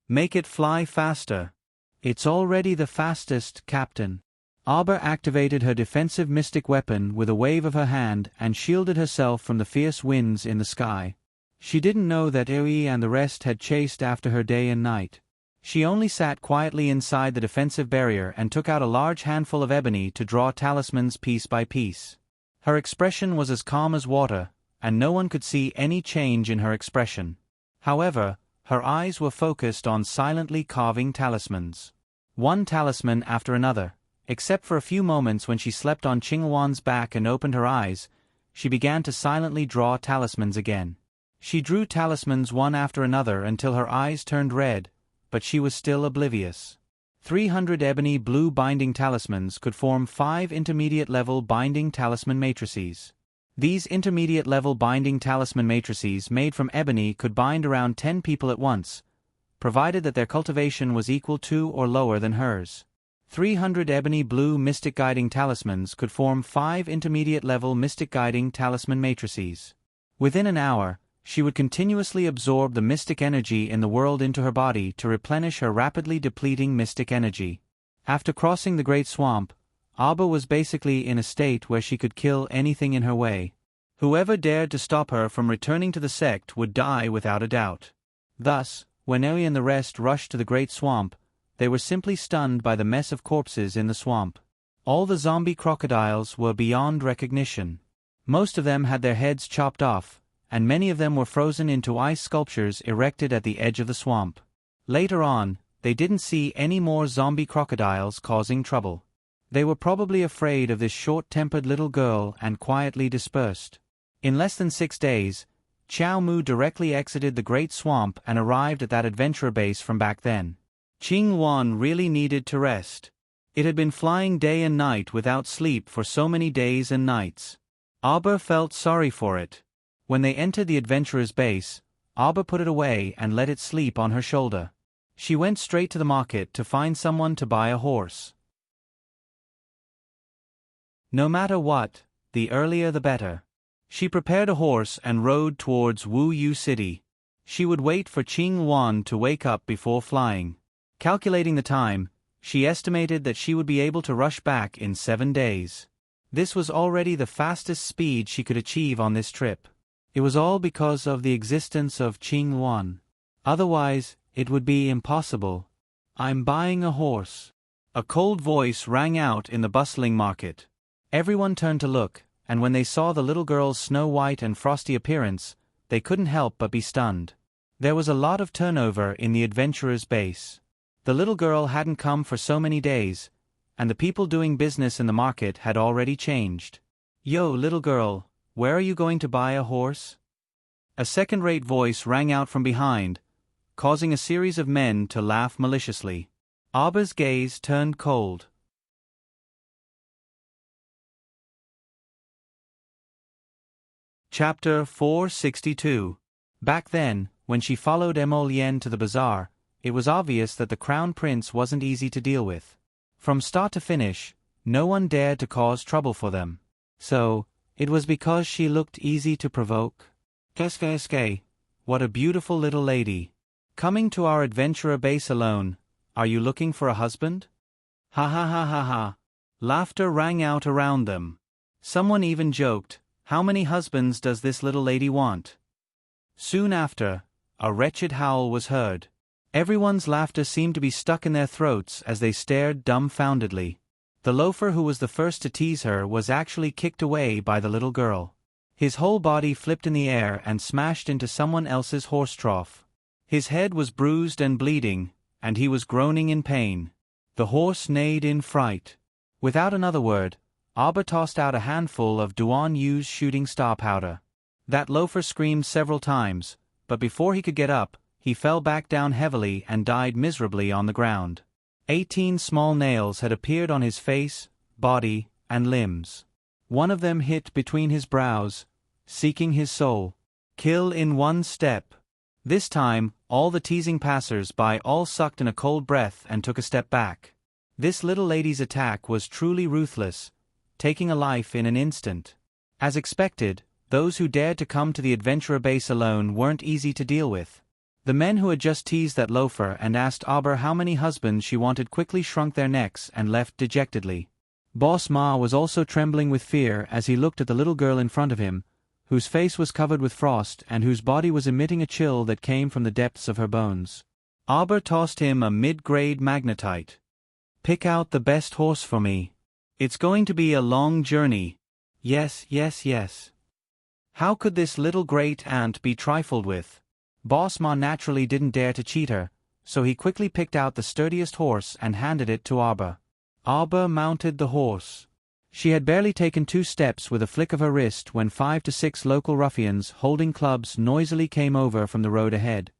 Make it fly faster. It's already the fastest, Captain. Abba activated her defensive mystic weapon with a wave of her hand and shielded herself from the fierce winds in the sky. She didn't know that Aoi and the rest had chased after her day and night. She only sat quietly inside the defensive barrier and took out a large handful of ebony to draw talismans piece by piece. Her expression was as calm as water, and no one could see any change in her expression. However, her eyes were focused on silently carving talismans. One talisman after another, except for a few moments when she slept on Chingwan's back and opened her eyes, she began to silently draw talismans again. She drew talismans one after another until her eyes turned red, but she was still oblivious. 300 ebony blue binding talismans could form 5 intermediate-level binding talisman matrices. These intermediate-level binding talisman matrices made from ebony could bind around 10 people at once, provided that their cultivation was equal to or lower than hers. 300 ebony blue mystic guiding talismans could form 5 intermediate-level mystic guiding talisman matrices. Within an hour, she would continuously absorb the mystic energy in the world into her body to replenish her rapidly depleting mystic energy. After crossing the Great Swamp, Abba was basically in a state where she could kill anything in her way. Whoever dared to stop her from returning to the sect would die without a doubt. Thus, when Aoi and the rest rushed to the Great Swamp, they were simply stunned by the mess of corpses in the swamp. All the zombie crocodiles were beyond recognition. Most of them had their heads chopped off, and many of them were frozen into ice sculptures erected at the edge of the swamp. Later on, they didn't see any more zombie crocodiles causing trouble. They were probably afraid of this short-tempered little girl and quietly dispersed. In less than 6 days, Qiao Mu directly exited the Great Swamp and arrived at that adventurer base from back then. Qing Wan really needed to rest. It had been flying day and night without sleep for so many days and nights. Aba felt sorry for it. When they entered the adventurer's base, Aba put it away and let it sleep on her shoulder. She went straight to the market to find someone to buy a horse. No matter what, the earlier the better. She prepared a horse and rode towards Wu Yu City. She would wait for Qing Wan to wake up before flying. Calculating the time, she estimated that she would be able to rush back in 7 days. This was already the fastest speed she could achieve on this trip. It was all because of the existence of Qing Wan. Otherwise, it would be impossible. "I'm buying a horse." A cold voice rang out in the bustling market. Everyone turned to look, and when they saw the little girl's snow-white and frosty appearance, they couldn't help but be stunned. There was a lot of turnover in the adventurer's base. The little girl hadn't come for so many days, and the people doing business in the market had already changed. "Yo, little girl, where are you going to buy a horse?" A second-rate voice rang out from behind, causing a series of men to laugh maliciously. Aba's gaze turned cold. Chapter 462. Back then, when she followed Emolien to the bazaar, it was obvious that the crown prince wasn't easy to deal with. From start to finish, no one dared to cause trouble for them. So, it was because she looked easy to provoke. Qu'est-ce, what a beautiful little lady. Coming to our adventurer base alone, are you looking for a husband? Ha ha ha ha ha. Laughter rang out around them. Someone even joked, "How many husbands does this little lady want?" Soon after, a wretched howl was heard. Everyone's laughter seemed to be stuck in their throats as they stared dumbfoundedly. The loafer who was the first to tease her was actually kicked away by the little girl. His whole body flipped in the air and smashed into someone else's horse trough. His head was bruised and bleeding, and he was groaning in pain. The horse neighed in fright. Without another word, Aba tossed out a handful of Duan Yu's shooting star powder. That loafer screamed several times, but before he could get up, he fell back down heavily and died miserably on the ground. 18 small nails had appeared on his face, body, and limbs. One of them hit between his brows, seeking his soul. Kill in one step. This time, all the teasing passers-by all sucked in a cold breath and took a step back. This little lady's attack was truly ruthless, taking a life in an instant. As expected, those who dared to come to the adventurer base alone weren't easy to deal with. The men who had just teased that loafer and asked Aba how many husbands she wanted quickly shrunk their necks and left dejectedly. Boss Ma was also trembling with fear as he looked at the little girl in front of him, whose face was covered with frost and whose body was emitting a chill that came from the depths of her bones. Aba tossed him a mid-grade magnetite. "Pick out the best horse for me. It's going to be a long journey." Yes, yes, yes. How could this little great aunt be trifled with? Boss Ma naturally didn't dare to cheat her, so he quickly picked out the sturdiest horse and handed it to Aba. Aba mounted the horse. She had barely taken 2 steps with a flick of her wrist when 5 to 6 local ruffians holding clubs noisily came over from the road ahead.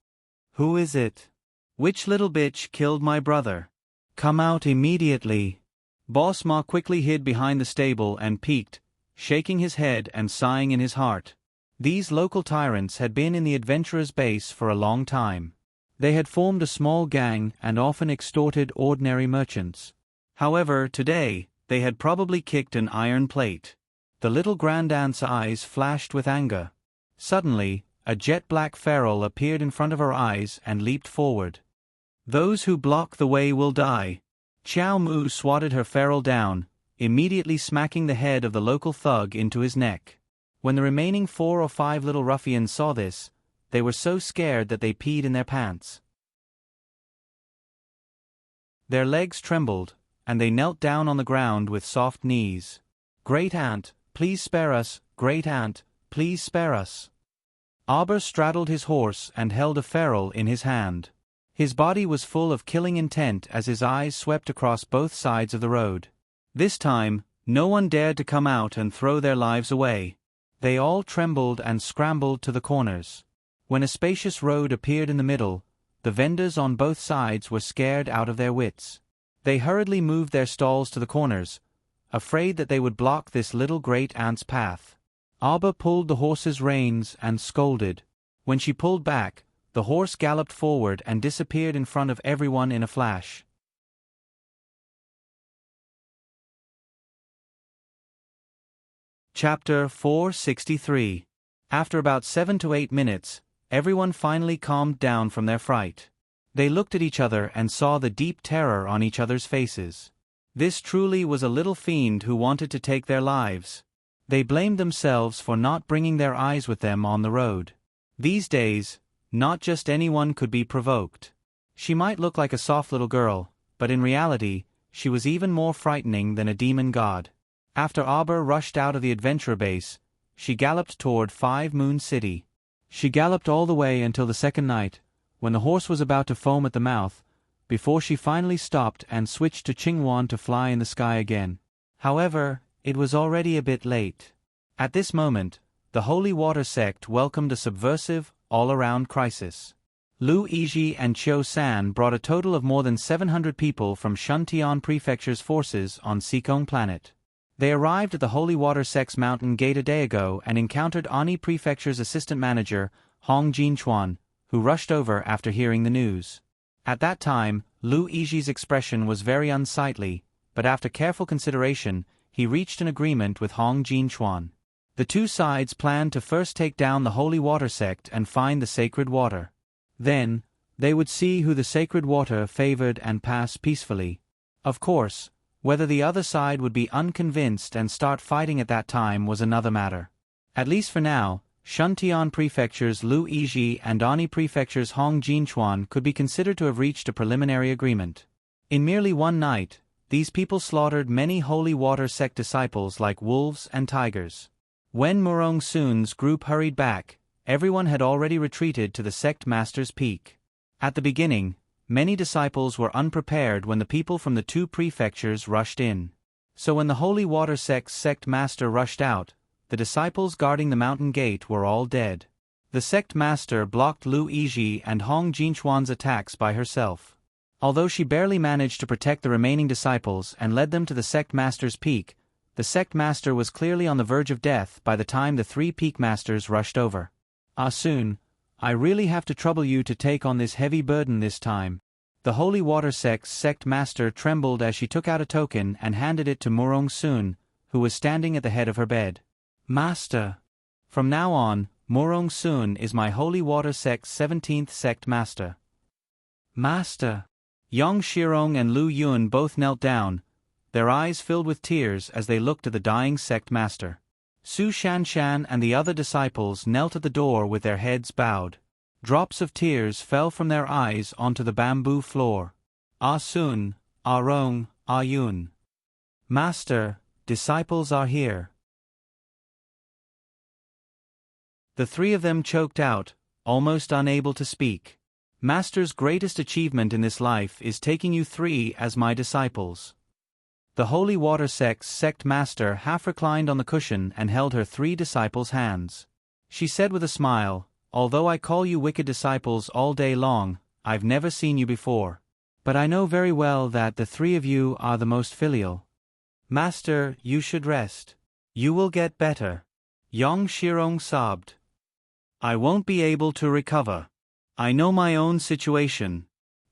"Who is it? Which little bitch killed my brother? Come out immediately." Boss Ma quickly hid behind the stable and peeked, shaking his head and sighing in his heart. These local tyrants had been in the adventurer's base for a long time. They had formed a small gang and often extorted ordinary merchants. However, today, they had probably kicked an iron plate. The little grand aunt's eyes flashed with anger. Suddenly, a jet-black feral appeared in front of her eyes and leaped forward. "Those who block the way will die." Qiao Mu swatted her feral down, immediately smacking the head of the local thug into his neck. When the remaining 4 or 5 little ruffians saw this, they were so scared that they peed in their pants. Their legs trembled, and they knelt down on the ground with soft knees. "Great aunt, please spare us, great aunt, please spare us." Aba straddled his horse and held a feral in his hand. His body was full of killing intent as his eyes swept across both sides of the road. This time, no one dared to come out and throw their lives away. They all trembled and scrambled to the corners. When a spacious road appeared in the middle, the vendors on both sides were scared out of their wits. They hurriedly moved their stalls to the corners, afraid that they would block this little great ant's path. Abba pulled the horse's reins and scolded. When she pulled back, the horse galloped forward and disappeared in front of everyone in a flash. Chapter 463. After about 7 to 8 minutes, everyone finally calmed down from their fright. They looked at each other and saw the deep terror on each other's faces. This truly was a little fiend who wanted to take their lives. They blamed themselves for not bringing their eyes with them on the road. These days, not just anyone could be provoked. She might look like a soft little girl, but in reality, she was even more frightening than a demon god. After Abba rushed out of the adventure base, she galloped toward 5 Moon City. She galloped all the way until the second night, when the horse was about to foam at the mouth, before she finally stopped and switched to Qingwan to fly in the sky again. However, it was already a bit late. At this moment, the Holy Water sect welcomed a subversive, all-around crisis. Lu Yizhi and Qiu San brought a total of more than 700 people from Shuntian Prefecture's forces on Sikong Planet. They arrived at the Holy Water sect's mountain gate a day ago and encountered Ani Prefecture's assistant manager, Hong Jinchuan, who rushed over after hearing the news. At that time, Lu Yizhi's expression was very unsightly, but after careful consideration, he reached an agreement with Hong Jinchuan. The two sides planned to first take down the Holy Water sect and find the sacred water. Then, they would see who the sacred water favored and pass peacefully. Of course, whether the other side would be unconvinced and start fighting at that time was another matter. At least for now, Shuntian Prefecture's Lu Yizhi and Ani Prefecture's Hong Jinchuan could be considered to have reached a preliminary agreement. In merely one night, these people slaughtered many Holy Water sect disciples like wolves and tigers. When Murong Sun's group hurried back, everyone had already retreated to the sect master's peak. At the beginning, many disciples were unprepared when the people from the 2 prefectures rushed in. So when the Holy Water sect's sect master rushed out, the disciples guarding the mountain gate were all dead. The sect master blocked Lu Yizhi and Hong Jinchuan's attacks by herself. Although she barely managed to protect the remaining disciples and led them to the sect master's peak, the sect master was clearly on the verge of death by the time the 3 peak masters rushed over. "Ah Sun, I really have to trouble you to take on this heavy burden this time." The Holy Water sect's sect master trembled as she took out a token and handed it to Murong Sun, who was standing at the head of her bed. "Master, from now on, Murong Sun is my Holy Water sect's 17th sect master." "Master." Yang Shirong and Lu Yun both knelt down, their eyes filled with tears as they looked at the dying sect master. Su Shanshan and the other disciples knelt at the door with their heads bowed. Drops of tears fell from their eyes onto the bamboo floor. "Ah Sun, Ah Rong, Ah Yun." "Master, disciples are here." The 3 of them choked out, almost unable to speak. "Master's greatest achievement in this life is taking you 3 as my disciples." The Holy Water sect's sect master half reclined on the cushion and held her 3 disciples' hands. She said with a smile, "Although I call you wicked disciples all day long, I've never seen you before. But I know very well that the 3 of you are the most filial. Master, you should rest. You will get better." Yang Shirong sobbed. "I won't be able to recover. I know my own situation."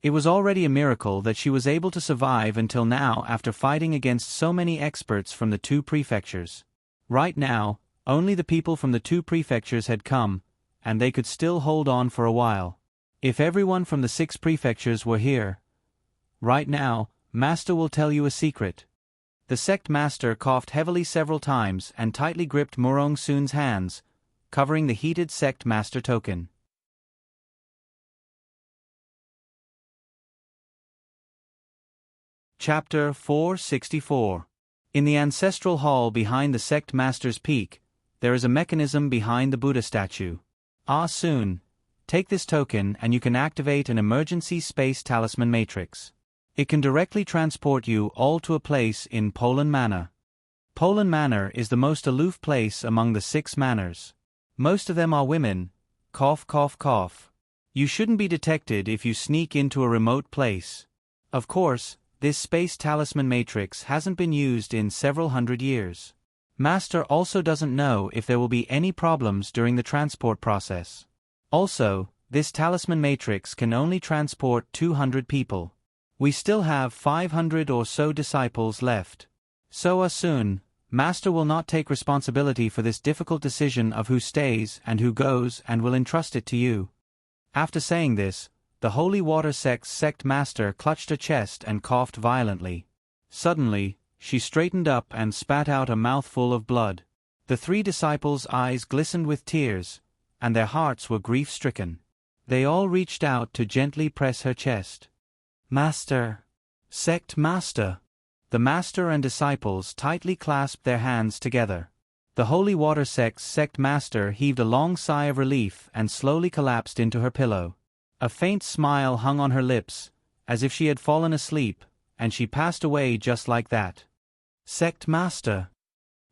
It was already a miracle that she was able to survive until now after fighting against so many experts from the 2 prefectures. Right now, only the people from the 2 prefectures had come, and they could still hold on for a while. If everyone from the 6 prefectures were here. Right now, Master will tell you a secret. The sect master coughed heavily several times and tightly gripped Murong Sun's hands, covering the heated sect master token. Chapter 464. In the ancestral hall behind the sect master's peak, there is a mechanism behind the Buddha statue. "Ah Sun, take this token and you can activate an emergency space talisman matrix. It can directly transport you all to a place in Polan Manor. Polan Manor is the most aloof place among the 6 manors. Most of them are women. Cough, cough, cough. You shouldn't be detected if you sneak into a remote place. Of course, this space talisman matrix hasn't been used in several hundred years. Master also doesn't know if there will be any problems during the transport process. Also, this talisman matrix can only transport 200 people. We still have 500 or so disciples left. So soon, Master will not take responsibility for this difficult decision of who stays and who goes and will entrust it to you. After saying this, the Holy Water sect Master clutched her chest and coughed violently. Suddenly, she straightened up and spat out a mouthful of blood. The 3 disciples' eyes glistened with tears, and their hearts were grief-stricken. They all reached out to gently press her chest. Master! Sect Master! The Master and disciples tightly clasped their hands together. The Holy Water sect Master heaved a long sigh of relief and slowly collapsed into her pillow. A faint smile hung on her lips, as if she had fallen asleep, and she passed away just like that. Sect Master!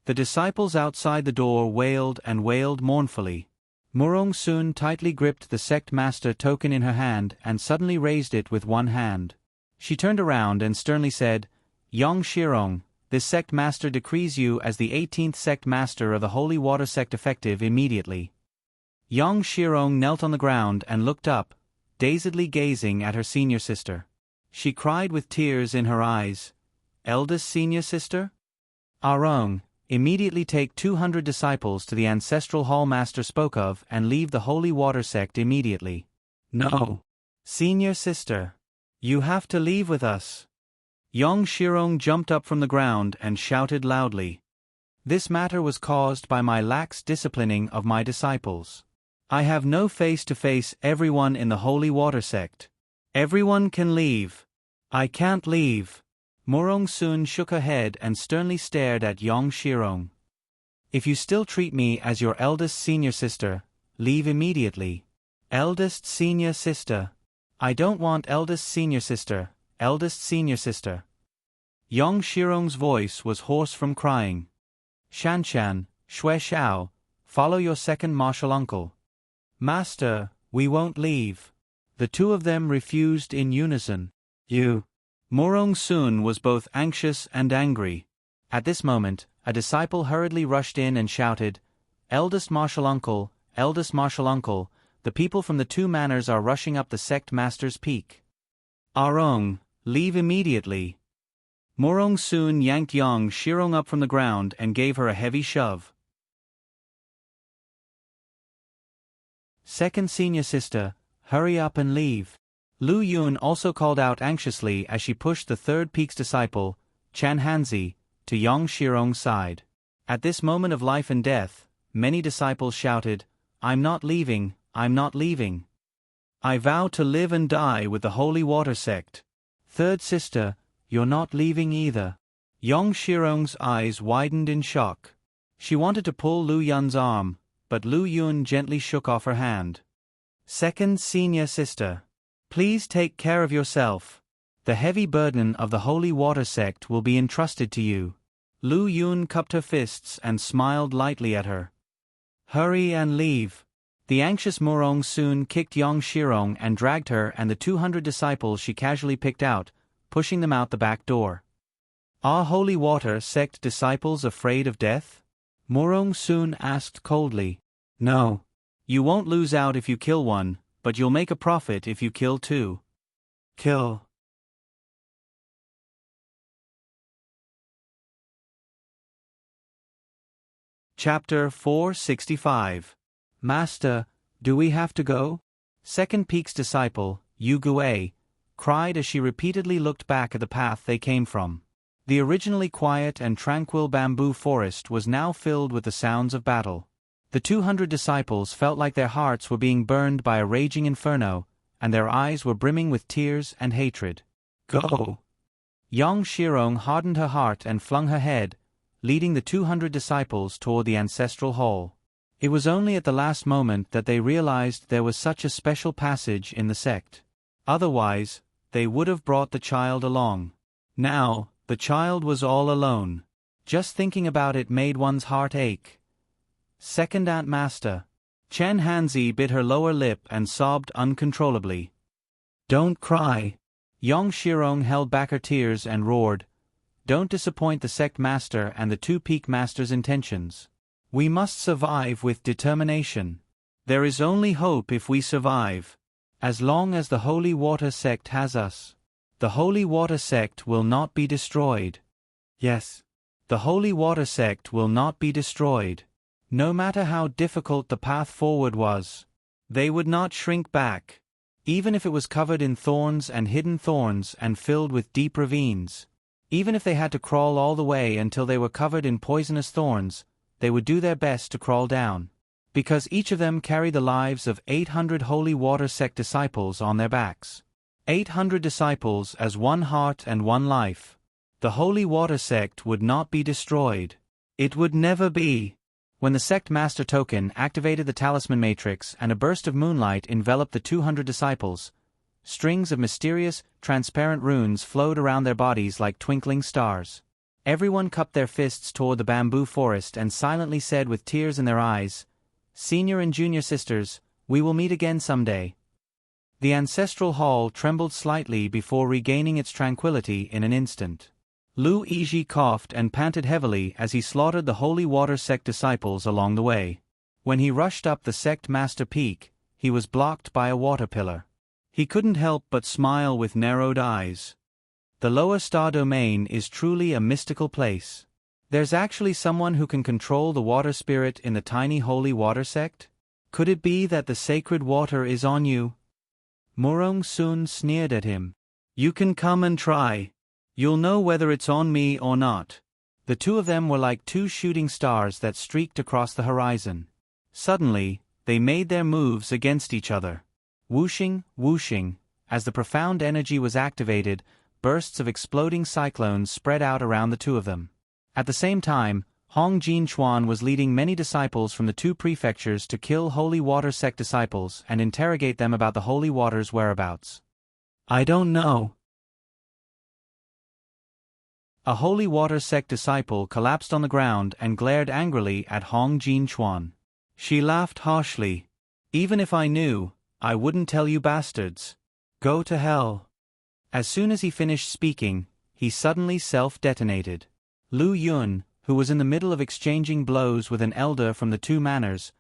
The disciples outside the door wailed and wailed mournfully. Murong soon tightly gripped the sect master token in her hand and suddenly raised it with one hand. She turned around and sternly said, Yong Shirong, this sect master decrees you as the 18th sect master of the Holy Water sect effective immediately. Yong Shirong knelt on the ground and looked up, dazedly gazing at her senior sister. She cried with tears in her eyes, Eldest senior sister? Arong, immediately take 200 disciples to the ancestral hall Master spoke of and leave the Holy Water sect immediately. No. Senior sister. You have to leave with us. Yong Shirong jumped up from the ground and shouted loudly. This matter was caused by my lax disciplining of my disciples. I have no face to face everyone in the Holy Water sect. Everyone can leave. I can't leave. Murong soon shook her head and sternly stared at Yong Shirong. If you still treat me as your eldest senior sister, leave immediately. Eldest senior sister. I don't want eldest senior sister, eldest senior sister. Yong Shirong's voice was hoarse from crying. Shanshan, Shui Shao, follow your second martial uncle. Master, we won't leave. The 2 of them refused in unison. You. Murong soon was both anxious and angry. At this moment, a disciple hurriedly rushed in and shouted, Eldest martial uncle, the people from the 2 manors are rushing up the sect master's peak. Arong, leave immediately. Murong soon yanked Yong Shirong up from the ground and gave her a heavy shove. Second senior sister, hurry up and leave. Lu Yun also called out anxiously as she pushed the 3rd peak's disciple, Chan Hanzi, to Yong Shirong's side. At this moment of life and death, many disciples shouted, I'm not leaving, I'm not leaving. I vow to live and die with the Holy Water sect. 3rd sister, you're not leaving either. Yong Shirong's eyes widened in shock. She wanted to pull Lu Yun's arm, but Lu Yun gently shook off her hand. 2nd senior sister. Please take care of yourself. The heavy burden of the Holy Water sect will be entrusted to you. Lu Yun cupped her fists and smiled lightly at her. Hurry and leave. The anxious Murong soon kicked Yong Shirong and dragged her and the 200 disciples she casually picked out, pushing them out the back door. Are Holy Water sect disciples afraid of death? Murong soon asked coldly. No. You won't lose out if you kill one, but you'll make a profit if you kill 2. Kill. Chapter 465. Master, do we have to go? 2nd Peak's disciple, Yu Gui, cried as she repeatedly looked back at the path they came from. The originally quiet and tranquil bamboo forest was now filled with the sounds of battle. The 200 disciples felt like their hearts were being burned by a raging inferno, and their eyes were brimming with tears and hatred. Go! Yong Shirong hardened her heart and flung her head, leading the 200 disciples toward the ancestral hall. It was only at the last moment that they realized there was such a special passage in the sect. Otherwise, they would have brought the child along. Now, the child was all alone. Just thinking about it made one's heart ache. Second Aunt Master. Chen Hanzi bit her lower lip and sobbed uncontrollably. Don't cry. Yong Shirong held back her tears and roared. Don't disappoint the sect master and the two peak masters' intentions. We must survive with determination. There is only hope if we survive. As long as the Holy Water Sect has us. The Holy Water Sect will not be destroyed. Yes. The Holy Water Sect will not be destroyed. No matter how difficult the path forward was. They would not shrink back. Even if it was covered in thorns and hidden thorns and filled with deep ravines. Even if they had to crawl all the way until they were covered in poisonous thorns, they would do their best to crawl down. Because each of them carried the lives of 800 Holy Water Sect disciples on their backs. 800 disciples as one heart and one life. The Holy Water Sect would not be destroyed. It would never be. When the Sect Master Token activated the Talisman Matrix and a burst of moonlight enveloped the 200 disciples, strings of mysterious, transparent runes flowed around their bodies like twinkling stars. Everyone cupped their fists toward the bamboo forest and silently said with tears in their eyes, Senior and Junior Sisters, we will meet again someday. The ancestral hall trembled slightly before regaining its tranquility in an instant. Lu Yizhi coughed and panted heavily as he slaughtered the Holy Water Sect disciples along the way. When he rushed up the Sect Master Peak, he was blocked by a water pillar. He couldn't help but smile with narrowed eyes. The lower star domain is truly a mystical place. There's actually someone who can control the water spirit in the tiny Holy Water Sect? Could it be that the sacred water is on you? Murong Sun sneered at him. You can come and try. You'll know whether it's on me or not. The two of them were like two shooting stars that streaked across the horizon. Suddenly, they made their moves against each other. Whooshing, whooshing, as the profound energy was activated, bursts of exploding cyclones spread out around the two of them. At the same time, Hong Jinchuan was leading many disciples from the two prefectures to kill Holy Water Sect disciples and interrogate them about the Holy Water's whereabouts. I don't know. A Holy Water Sect disciple collapsed on the ground and glared angrily at Hong Jinchuan. She laughed harshly. Even if I knew, I wouldn't tell you bastards. Go to hell. As soon as he finished speaking, he suddenly self-detonated. Lu Yun, who was in the middle of exchanging blows with an elder from the two manors,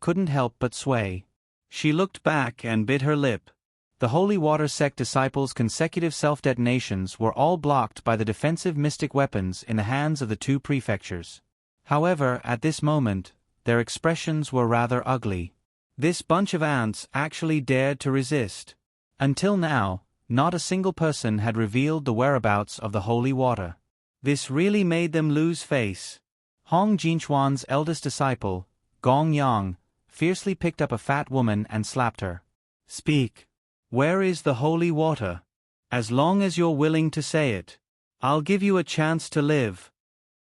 couldn't help but sway. She looked back and bit her lip. The Holy Water Sect disciples' consecutive self-detonations were all blocked by the defensive mystic weapons in the hands of the two prefectures. However, at this moment, their expressions were rather ugly. This bunch of ants actually dared to resist. Until now, not a single person had revealed the whereabouts of the holy water. This really made them lose face. Hong Jinchuan's eldest disciple, Gong Yang, fiercely picked up a fat woman and slapped her. Speak. Where is the holy water? As long as you're willing to say it, I'll give you a chance to live.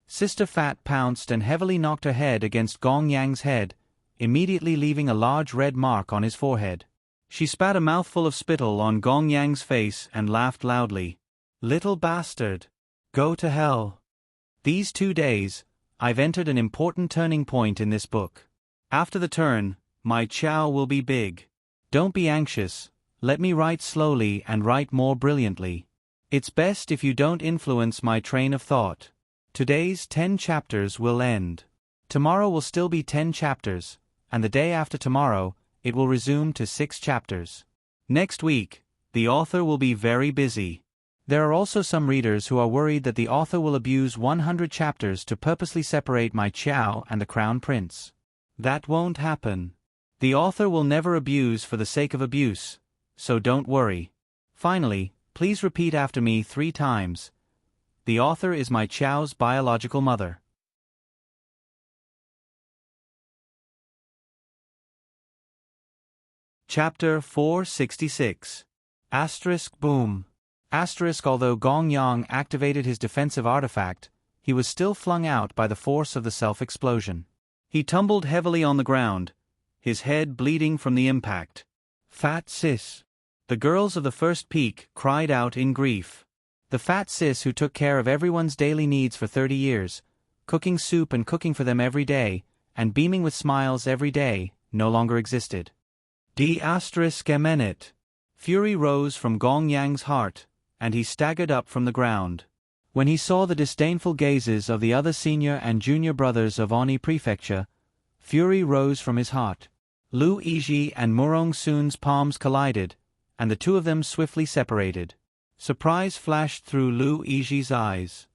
Sister Fat pounced and heavily knocked her head against Gong Yang's head, immediately leaving a large red mark on his forehead. She spat a mouthful of spittle on Gong Yang's face and laughed loudly. Little bastard. Go to hell. These 2 days, I've entered an important turning point in this book. After the turn, my chow will be big. Don't be anxious. Let me write slowly and write more brilliantly. It's best if you don't influence my train of thought. Today's 10 chapters will end. Tomorrow will still be 10 chapters, and the day after tomorrow, it will resume to 6 chapters. Next week, the author will be very busy. There are also some readers who are worried that the author will abuse 100 chapters to purposely separate my Chow and the Crown Prince. That won't happen. The author will never abuse for the sake of abuse, so don't worry. Finally, please repeat after me 3 times. The author is my Chow's biological mother. Chapter 466. Asterisk boom. Asterisk although Gong Yang activated his defensive artifact, he was still flung out by the force of the self-explosion. He tumbled heavily on the ground, his head bleeding from the impact. Fat sis. The girls of the first peak cried out in grief. The fat sis who took care of everyone's daily needs for 30 years, cooking soup and cooking for them every day, and beaming with smiles every day, no longer existed. D***emenet. Fury rose from Gong Yang's heart, and he staggered up from the ground. When he saw the disdainful gazes of the other senior and junior brothers of Oni Prefecture, fury rose from his heart. Lu Yizhi and Murong Sun's palms collided, and the two of them swiftly separated. Surprise flashed through Lu Yizhi's eyes.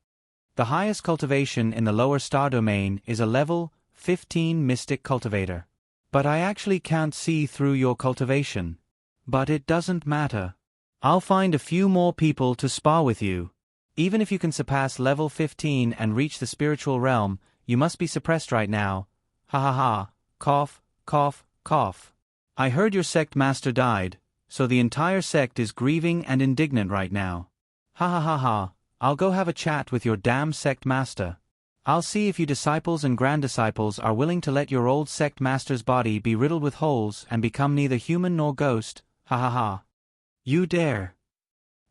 The highest cultivation in the lower star domain is a level 15 mystic cultivator. But I actually can't see through your cultivation. But it doesn't matter. I'll find a few more people to spar with you. Even if you can surpass level 15 and reach the spiritual realm, you must be suppressed right now. Ha ha ha, cough, cough, cough. I heard your sect master died, so the entire sect is grieving and indignant right now. Ha ha ha ha, I'll go have a chat with your damn sect master. I'll see if you disciples and grand disciples are willing to let your old sect master's body be riddled with holes and become neither human nor ghost, ha ha ha. You dare.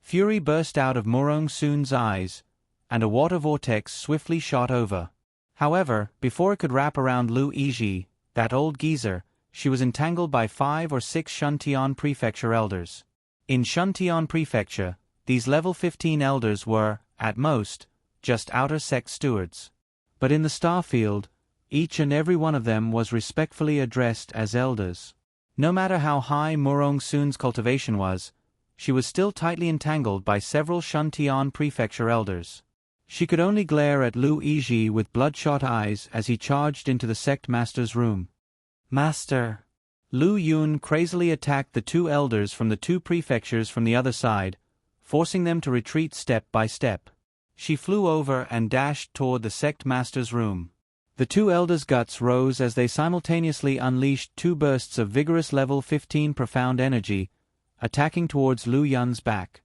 Fury burst out of Murong Sun's eyes, and a water vortex swiftly shot over. However, before it could wrap around Lu Yizhi, that old geezer, she was entangled by 5 or 6 Shuntian Prefecture elders. In Shuntian Prefecture, these level 15 elders were, at most, just outer sect stewards. But in the Starfield, each and every one of them was respectfully addressed as elders. No matter how high Murong Sun's cultivation was, she was still tightly entangled by several Shuntian Prefecture elders. She could only glare at Lu Yizhi with bloodshot eyes as he charged into the sect master's room. Master! Lu Yun crazily attacked the 2 elders from the 2 prefectures from the other side, forcing them to retreat step by step. She flew over and dashed toward the sect master's room. The 2 elders' guts rose as they simultaneously unleashed 2 bursts of vigorous level 15 profound energy, attacking towards Lu Yun's back.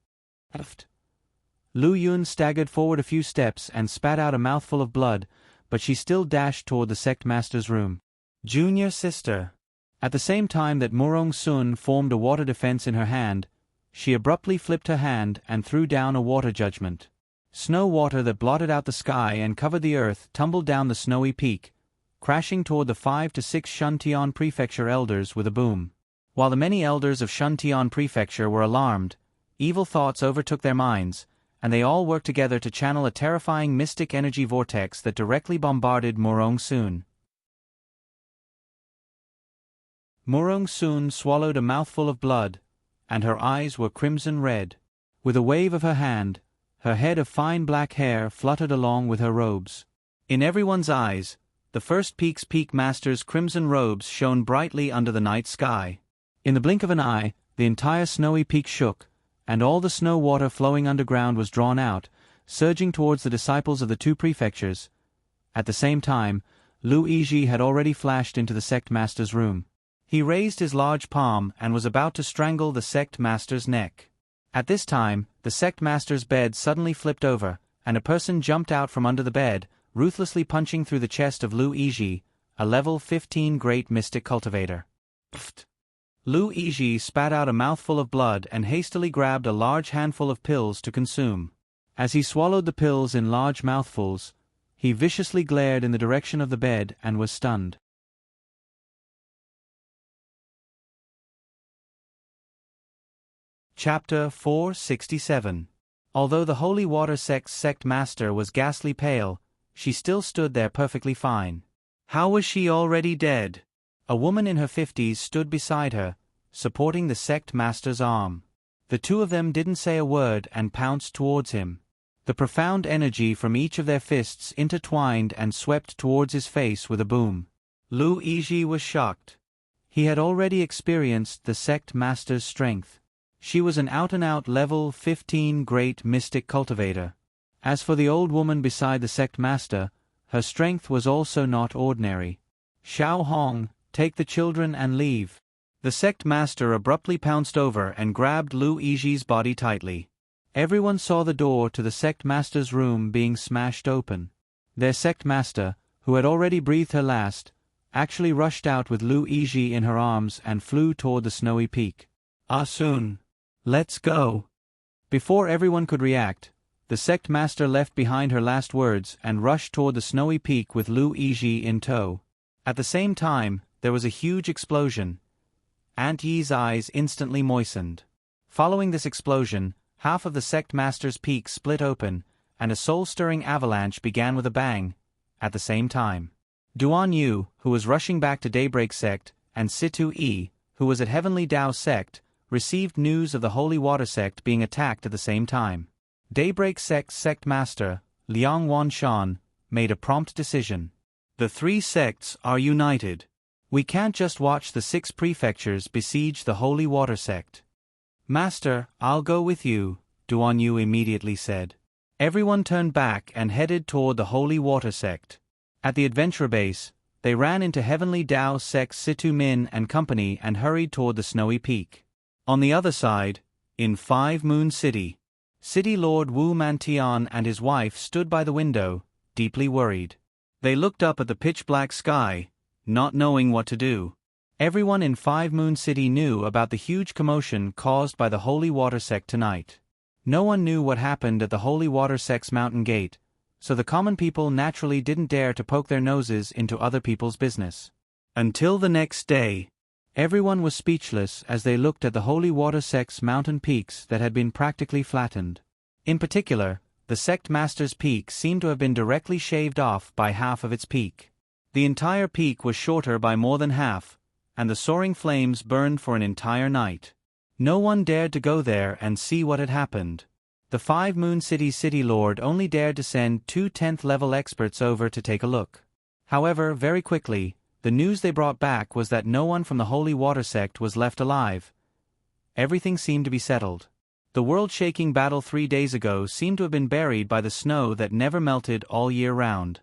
Lu Yun staggered forward a few steps and spat out a mouthful of blood, but she still dashed toward the sect master's room. Junior sister. At the same time that Murong Sun formed a water defense in her hand, she abruptly flipped her hand and threw down a water judgment. Snow water that blotted out the sky and covered the earth tumbled down the snowy peak, crashing toward the 5 to 6 Shuntian Prefecture elders with a boom. While the many elders of Shuntian Prefecture were alarmed, evil thoughts overtook their minds, and they all worked together to channel a terrifying mystic energy vortex that directly bombarded Murong Sun. Murong Sun swallowed a mouthful of blood, and her eyes were crimson red. With a wave of her hand, her head of fine black hair fluttered along with her robes. In everyone's eyes, the first peak's peak master's crimson robes shone brightly under the night sky. In the blink of an eye, the entire snowy peak shook, and all the snow water flowing underground was drawn out, surging towards the disciples of the 2 prefectures. At the same time, Lu Yizhi had already flashed into the sect master's room. He raised his large palm and was about to strangle the sect master's neck. At this time, the sect master's bed suddenly flipped over, and a person jumped out from under the bed, ruthlessly punching through the chest of Lu Yizhi, a level 15 great mystic cultivator. Pfft. Lu Yizhi spat out a mouthful of blood and hastily grabbed a large handful of pills to consume. As he swallowed the pills in large mouthfuls, he viciously glared in the direction of the bed and was stunned. Chapter 467. Although the Holy Water Sect's sect master was ghastly pale, she still stood there perfectly fine. How was she already dead? A woman in her 50s stood beside her, supporting the sect master's arm. The 2 of them didn't say a word and pounced towards him. The profound energy from each of their fists intertwined and swept towards his face with a boom. Lu Yizhi was shocked. He had already experienced the sect master's strength. She was an out-and-out level 15 great mystic cultivator. As for the old woman beside the sect master, her strength was also not ordinary. Xiao Hong, take the children and leave. The sect master abruptly pounced over and grabbed Lu Yizhi's body tightly. Everyone saw the door to the sect master's room being smashed open. Their sect master, who had already breathed her last, actually rushed out with Lu Yizhi in her arms and flew toward the snowy peak. Ah Sun. Let's go. Before everyone could react, the sect master left behind her last words and rushed toward the snowy peak with Lu Yizhi in tow. At the same time, there was a huge explosion. Aunt Yi's eyes instantly moistened. Following this explosion, half of the sect master's peak split open, and a soul-stirring avalanche began with a bang. At the same time, Duan Yu, who was rushing back to Daybreak Sect, and Situ Yi, who was at Heavenly Tao Sect, received news of the Holy Water Sect being attacked at the same time. Daybreak Sect's sect master, Liang Wanshan, made a prompt decision. The three sects are united. We can't just watch the 6 prefectures besiege the Holy Water Sect. Master, I'll go with you, Duan Yu immediately said. Everyone turned back and headed toward the Holy Water Sect. At the adventure base, they ran into Heavenly Tao Sect's Situ Min and company and hurried toward the snowy peak. On the other side, in 5 Moon City, City Lord Wu Mantian and his wife stood by the window, deeply worried. They looked up at the pitch-black sky, not knowing what to do. Everyone in 5 Moon City knew about the huge commotion caused by the Holy Water Sect tonight. No one knew what happened at the Holy Water Sect's mountain gate, so the common people naturally didn't dare to poke their noses into other people's business. Until the next day, everyone was speechless as they looked at the Holy Water Sect's mountain peaks that had been practically flattened. In particular, the sect master's peak seemed to have been directly shaved off by half of its peak. The entire peak was shorter by more than half, and the soaring flames burned for an entire night. No one dared to go there and see what had happened. The 5 Moon City's city lord only dared to send 2 10th-level experts over to take a look. However, very quickly, the news they brought back was that no one from the Holy Water Sect was left alive. Everything seemed to be settled. The world-shaking battle 3 days ago seemed to have been buried by the snow that never melted all year round.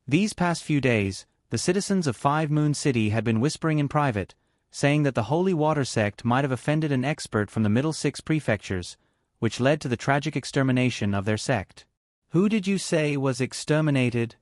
These past few days, the citizens of 5 Moon City had been whispering in private, saying that the Holy Water Sect might have offended an expert from the middle 6 prefectures, which led to the tragic extermination of their sect. Who did you say was exterminated?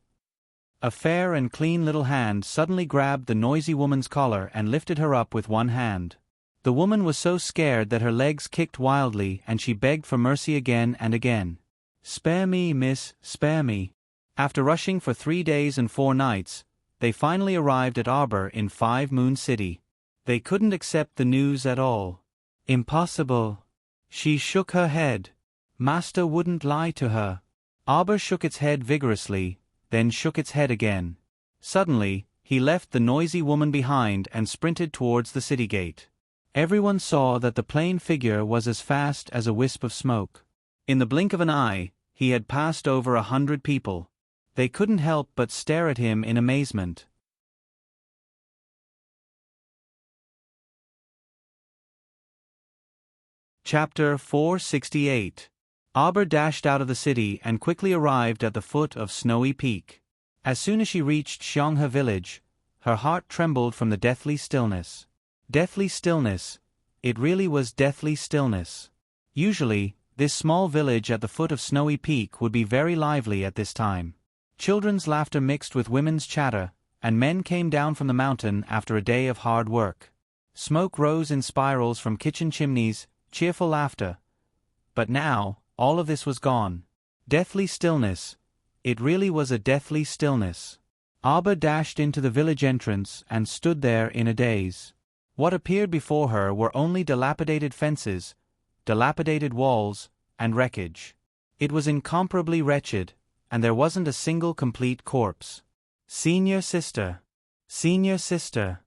A fair and clean little hand suddenly grabbed the noisy woman's collar and lifted her up with one hand. The woman was so scared that her legs kicked wildly and she begged for mercy again and again. "Spare me, miss, spare me." After rushing for 3 days and 4 nights, they finally arrived at Arbor in 5 Moon City. They couldn't accept the news at all. Impossible. She shook her head. Master wouldn't lie to her. Arbor shook its head vigorously, then shook its head again. Suddenly, he left the noisy woman behind and sprinted towards the city gate. Everyone saw that the plain figure was as fast as a wisp of smoke. In the blink of an eye, he had passed over 100 people. They couldn't help but stare at him in amazement. Chapter 468. Arbor dashed out of the city and quickly arrived at the foot of Snowy Peak. As soon as she reached Xionghe village, her heart trembled from the deathly stillness. Deathly stillness. It really was deathly stillness. Usually, this small village at the foot of Snowy Peak would be very lively at this time. Children's laughter mixed with women's chatter, and men came down from the mountain after a day of hard work. Smoke rose in spirals from kitchen chimneys, cheerful laughter. But now, all of this was gone. Deathly stillness. It really was a deathly stillness. Arbor dashed into the village entrance and stood there in a daze. What appeared before her were only dilapidated fences, dilapidated walls, and wreckage. It was incomparably wretched, and there wasn't a single complete corpse. Senior sister. Senior sister.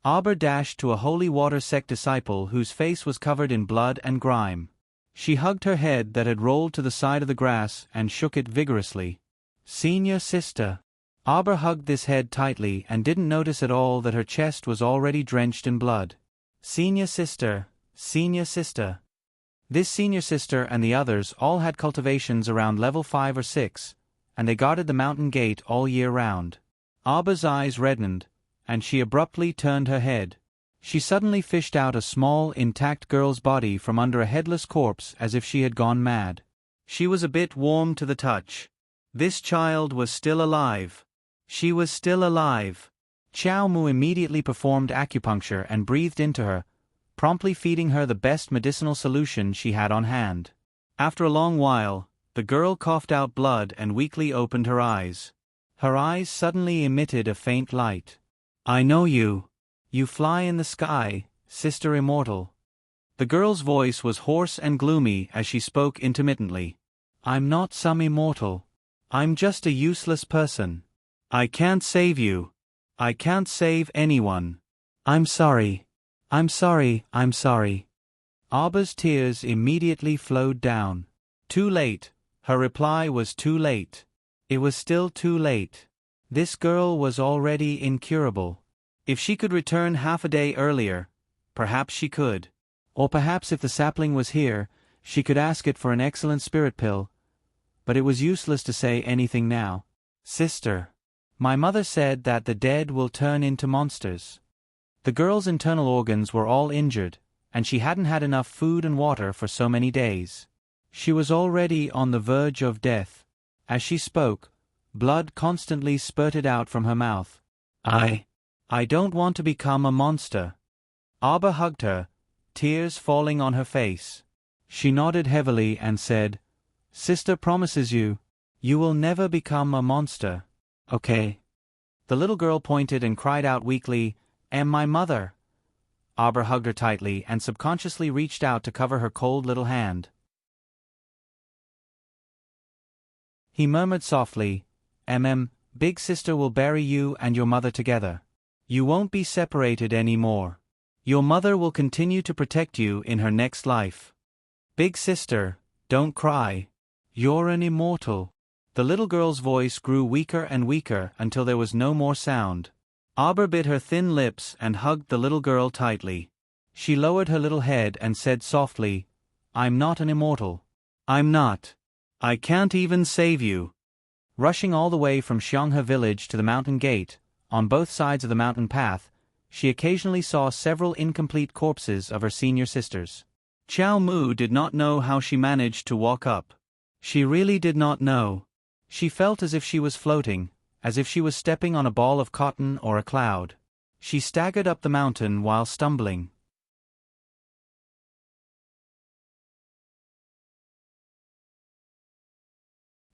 Arbor dashed to a Holy Water Sect disciple whose face was covered in blood and grime. She hugged her head that had rolled to the side of the grass and shook it vigorously. Senior sister. Arbor hugged this head tightly and didn't notice at all that her chest was already drenched in blood. Senior sister, senior sister. This senior sister and the others all had cultivations around level 5 or 6, and they guarded the mountain gate all year round. Arbor's eyes reddened, and she abruptly turned her head. She suddenly fished out a small, intact girl's body from under a headless corpse as if she had gone mad. She was a bit warm to the touch. This child was still alive. She was still alive. Xiao Mu immediately performed acupuncture and breathed into her, promptly feeding her the best medicinal solution she had on hand. After a long while, the girl coughed out blood and weakly opened her eyes. Her eyes suddenly emitted a faint light. "I know you. You fly in the sky, Sister Immortal." The girl's voice was hoarse and gloomy as she spoke intermittently. "I'm not some immortal. I'm just a useless person. I can't save you. I can't save anyone. I'm sorry. I'm sorry, I'm sorry." Arba's tears immediately flowed down. Too late. Her reply was too late. It was still too late. This girl was already incurable. If she could return half a day earlier, perhaps she could. Or perhaps if the sapling was here, she could ask it for an excellent spirit pill. But it was useless to say anything now. "Sister, my mother said that the dead will turn into monsters." The girl's internal organs were all injured, and she hadn't had enough food and water for so many days. She was already on the verge of death. As she spoke, blood constantly spurted out from her mouth. I don't want to become a monster." Arba hugged her, tears falling on her face. She nodded heavily and said, "Sister promises you, you will never become a monster. Okay?" The little girl pointed and cried out weakly, "Am my mother?" Arba hugged her tightly and subconsciously reached out to cover her cold little hand. He murmured softly, Big Sister will bury you and your mother together. You won't be separated anymore. Your mother will continue to protect you in her next life. Big Sister, don't cry. You're an immortal." The little girl's voice grew weaker and weaker until there was no more sound. Arba bit her thin lips and hugged the little girl tightly. She lowered her little head and said softly, "I'm not an immortal. I'm not. I can't even save you." Rushing all the way from Xianghe village to the mountain gate, on both sides of the mountain path, she occasionally saw several incomplete corpses of her senior sisters. Qiao Mu did not know how she managed to walk up. She really did not know. She felt as if she was floating, as if she was stepping on a ball of cotton or a cloud. She staggered up the mountain while stumbling.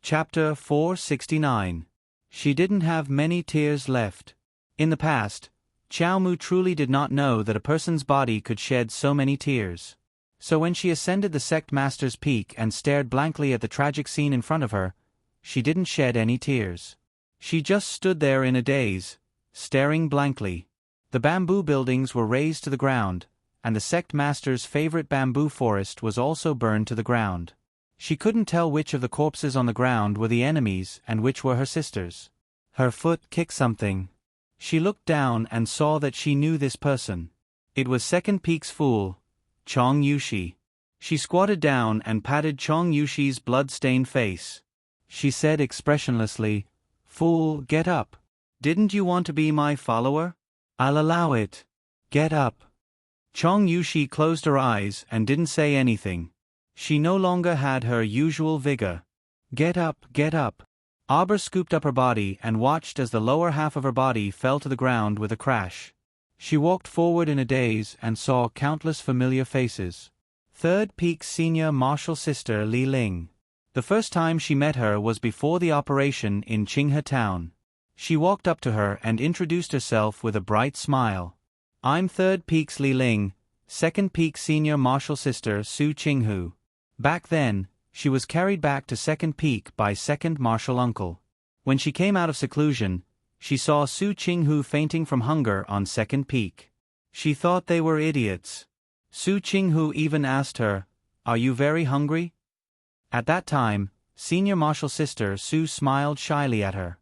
Chapter 469. She didn't have many tears left. In the past, Qiao Mu truly did not know that a person's body could shed so many tears. So when she ascended the sect master's peak and stared blankly at the tragic scene in front of her, she didn't shed any tears. She just stood there in a daze, staring blankly. The bamboo buildings were razed to the ground, and the sect master's favorite bamboo forest was also burned to the ground. She couldn't tell which of the corpses on the ground were the enemies and which were her sisters. Her foot kicked something. She looked down and saw that she knew this person. It was Second Peak's fool, Chong Yushi. She squatted down and patted Chong Yushi's blood-stained face. She said expressionlessly, "Fool, get up. Didn't you want to be my follower? I'll allow it. Get up." Chong Yushi closed her eyes and didn't say anything. She no longer had her usual vigor. "Get up, get up." Arba scooped up her body and watched as the lower half of her body fell to the ground with a crash. She walked forward in a daze and saw countless familiar faces. Third Peak's senior martial sister Li Ling. The first time she met her was before the operation in Qinghe town. She walked up to her and introduced herself with a bright smile. "I'm Third Peak's Li Ling, Second Peak's senior martial sister Su Qinghu." Back then, she was carried back to Second Peak by Second Martial Uncle. When she came out of seclusion, she saw Su Qinghu fainting from hunger on Second Peak. She thought they were idiots. Su Qinghu even asked her, "Are you very hungry?" At that time, senior martial sister Su smiled shyly at her.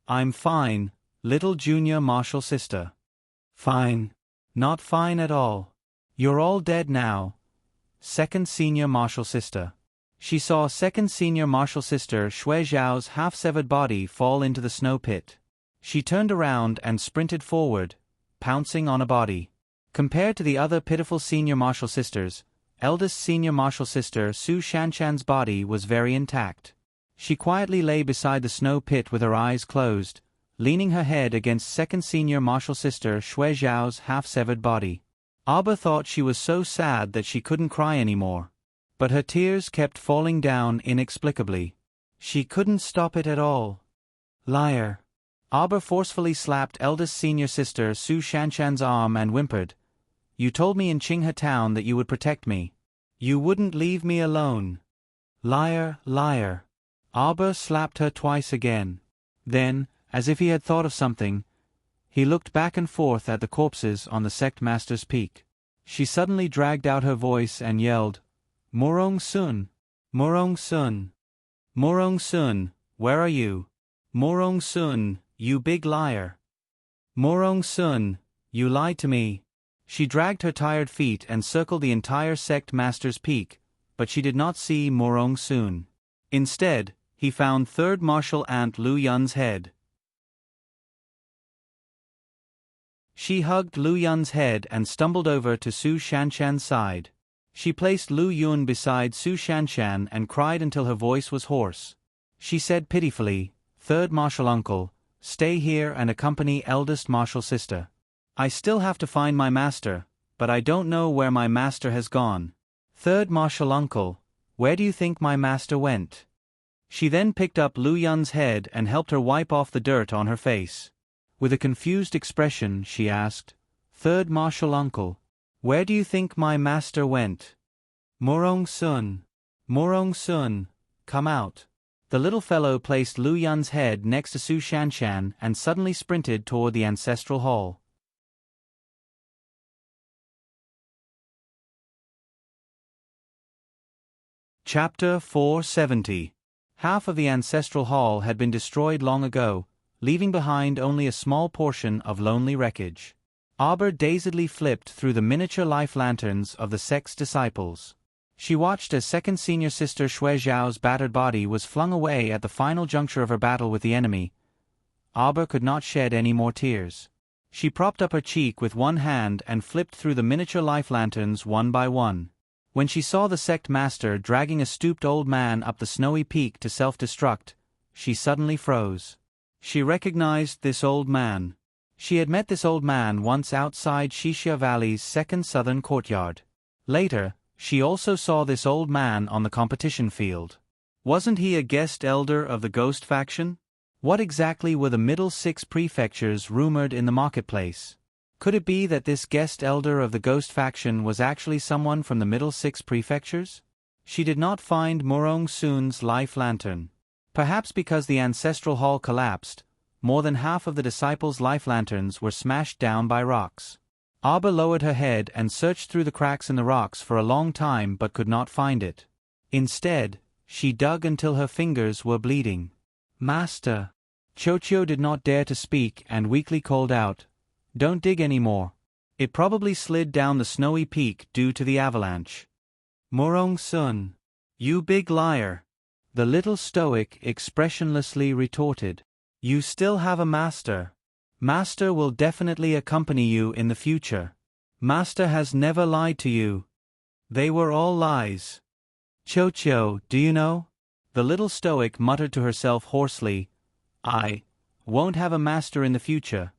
"I'm fine, little junior martial sister." "Fine. Not fine at all. You're all dead now." Second senior martial sister. She saw second senior martial sister Shui Zhao's half-severed body fall into the snow pit. She turned around and sprinted forward, pouncing on a body. Compared to the other pitiful senior martial sisters, eldest senior martial sister Su Shanshan's body was very intact. She quietly lay beside the snow pit with her eyes closed, leaning her head against second senior martial sister Shui Zhao's half-severed body. Abba thought she was so sad that she couldn't cry anymore. But her tears kept falling down inexplicably. She couldn't stop it at all. Liar. Abba forcefully slapped eldest senior sister Su Shanshan's arm and whimpered, "You told me in Qinghe town that you would protect me. You wouldn't leave me alone. Liar, liar." Abba slapped her twice again. Then, as if he had thought of something, he looked back and forth at the corpses on the sect master's peak. She suddenly dragged out her voice and yelled, "Morong Sun! Morong Sun! Morong Sun, where are you? Morong Sun, you big liar! Morong Sun, you lied to me!" She dragged her tired feet and circled the entire sect master's peak, but she did not see Morong Sun. Instead, he found Third Martial Aunt Lu Yun's head. She hugged Lu Yun's head and stumbled over to Su Shanshan's side. She placed Lu Yun beside Su Shanshan and cried until her voice was hoarse. She said pitifully, "Third Martial Uncle, stay here and accompany eldest Martial Sister. I still have to find my master, but I don't know where my master has gone. Third Martial Uncle, where do you think my master went?" She then picked up Lu Yun's head and helped her wipe off the dirt on her face. With a confused expression, she asked, "Third Martial Uncle, where do you think my master went?" "Morong Sun. Morong Sun, come out." The little fellow placed Lu Yun's head next to Su Shanshan and suddenly sprinted toward the ancestral hall. Chapter 470. Half of the ancestral hall had been destroyed long ago, leaving behind only a small portion of lonely wreckage. Abba dazedly flipped through the miniature life lanterns of the sect's disciples. She watched as second senior sister Shui Zhao's battered body was flung away at the final juncture of her battle with the enemy. Abba could not shed any more tears. She propped up her cheek with one hand and flipped through the miniature life lanterns one by one. When she saw the sect master dragging a stooped old man up the snowy peak to self-destruct, she suddenly froze. She recognized this old man. She had met this old man once outside Shixia Valley's second southern courtyard. Later, she also saw this old man on the competition field. Wasn't he a guest elder of the Ghost faction? What exactly were the middle 6 prefectures rumored in the marketplace? Could it be that this guest elder of the Ghost faction was actually someone from the middle 6 prefectures? She did not find Morong Sun's life lantern. Perhaps because the ancestral hall collapsed, more than half of the disciples' life lanterns were smashed down by rocks. Abba lowered her head and searched through the cracks in the rocks for a long time but could not find it. Instead, she dug until her fingers were bleeding. "Master!" Chocho did not dare to speak and weakly called out, "Don't dig anymore. It probably slid down the snowy peak due to the avalanche." "Morong Sun, you big liar!" the little stoic expressionlessly retorted. "You still have a master. Master will definitely accompany you in the future. Master has never lied to you. They were all lies." "Chocho, do you know?" the little stoic muttered to herself hoarsely, "I won't have a master in the future.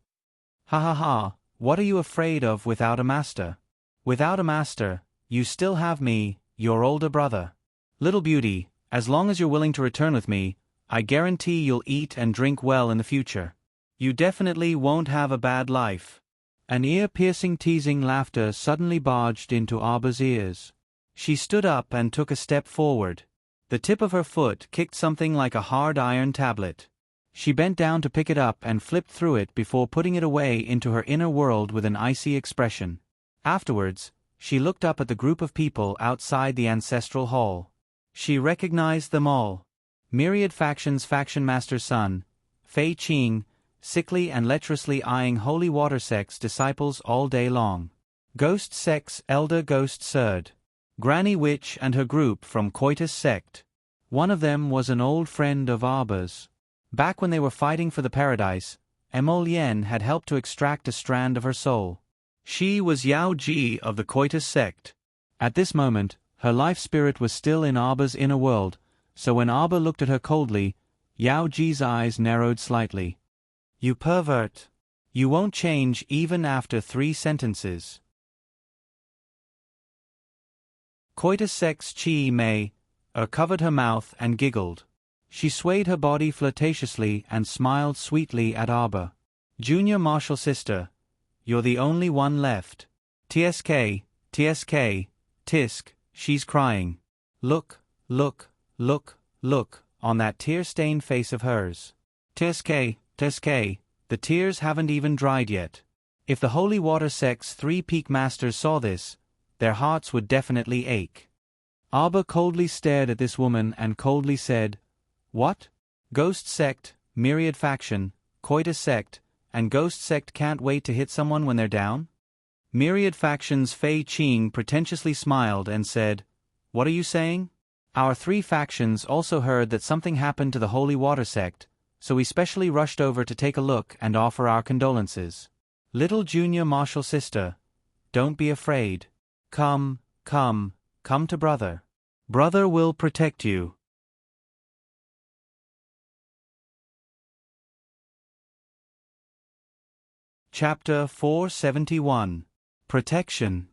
Ha ha ha, what are you afraid of without a master? Without a master, you still have me, your older brother. Little beauty, as long as you're willing to return with me, I guarantee you'll eat and drink well in the future. You definitely won't have a bad life." An ear-piercing teasing laughter suddenly barged into Abba's ears. She stood up and took a step forward. The tip of her foot kicked something like a hard iron tablet. She bent down to pick it up and flipped through it before putting it away into her inner world with an icy expression. Afterwards, she looked up at the group of people outside the ancestral hall. She recognized them all. Myriad Factions Faction Master Sun, Fei Qing, sickly and lecherously eyeing Holy Water Sect's disciples all day long. Ghost Sect's Elder Ghost Surd. Granny Witch and her group from Coitus Sect. One of them was an old friend of Abba's. Back when they were fighting for the paradise, Emolien had helped to extract a strand of her soul. She was Yao Ji of the Coitus Sect. At this moment, her life spirit was still in Abba's inner world, so when Abba looked at her coldly, Yao Ji's eyes narrowed slightly. "You pervert. You won't change even after 3 sentences." Coitus sex Chi Mei covered her mouth and giggled. She swayed her body flirtatiously and smiled sweetly at Arbor. Junior Marshal Sister, you're the only one left. TSK, TSK, Tisk, she's crying. Look, look, look, look, on that tear-stained face of hers. TSK, TSK, the tears haven't even dried yet. If the Holy Water Sect's 3 peak masters saw this, their hearts would definitely ache. Arbor coldly stared at this woman and coldly said, "What? Ghost Sect, Myriad Faction, Coitus Sect, and Ghost Sect can't wait to hit someone when they're down?" Myriad Faction's Fei Qing pretentiously smiled and said, "What are you saying? Our 3 factions also heard that something happened to the Holy Water Sect, so we specially rushed over to take a look and offer our condolences. Little Junior Marshal Sister, don't be afraid. Come, come, come to Brother. Brother will protect you." Chapter 471. Protection.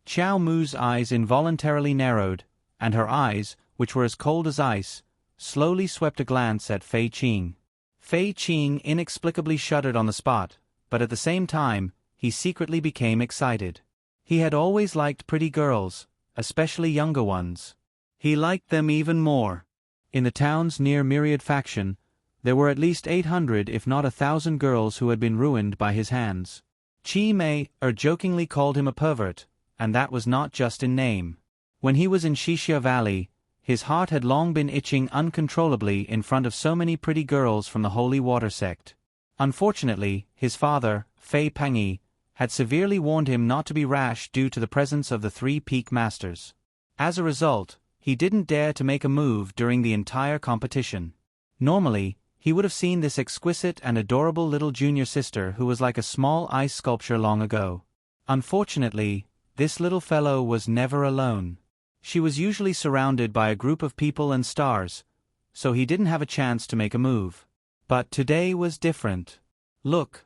Xiao Mu's eyes involuntarily narrowed, and her eyes, which were as cold as ice, slowly swept a glance at Fei Qing. Fei Qing inexplicably shuddered on the spot, but at the same time, he secretly became excited. He had always liked pretty girls, especially younger ones. He liked them even more. In the towns near Myriad Faction, there were at least 800 if not 1,000 girls who had been ruined by his hands. Chi Mei jokingly called him a pervert, and that was not just in name. When he was in Xixia Valley, his heart had long been itching uncontrollably in front of so many pretty girls from the Holy Water Sect. Unfortunately, his father, Fei Pangyi, had severely warned him not to be rash due to the presence of the 3 peak masters. As a result, he didn't dare to make a move during the entire competition. Normally, he would have seen this exquisite and adorable little junior sister who was like a small ice sculpture long ago. Unfortunately, this little fellow was never alone. She was usually surrounded by a group of people and stars, so he didn't have a chance to make a move. But today was different. Look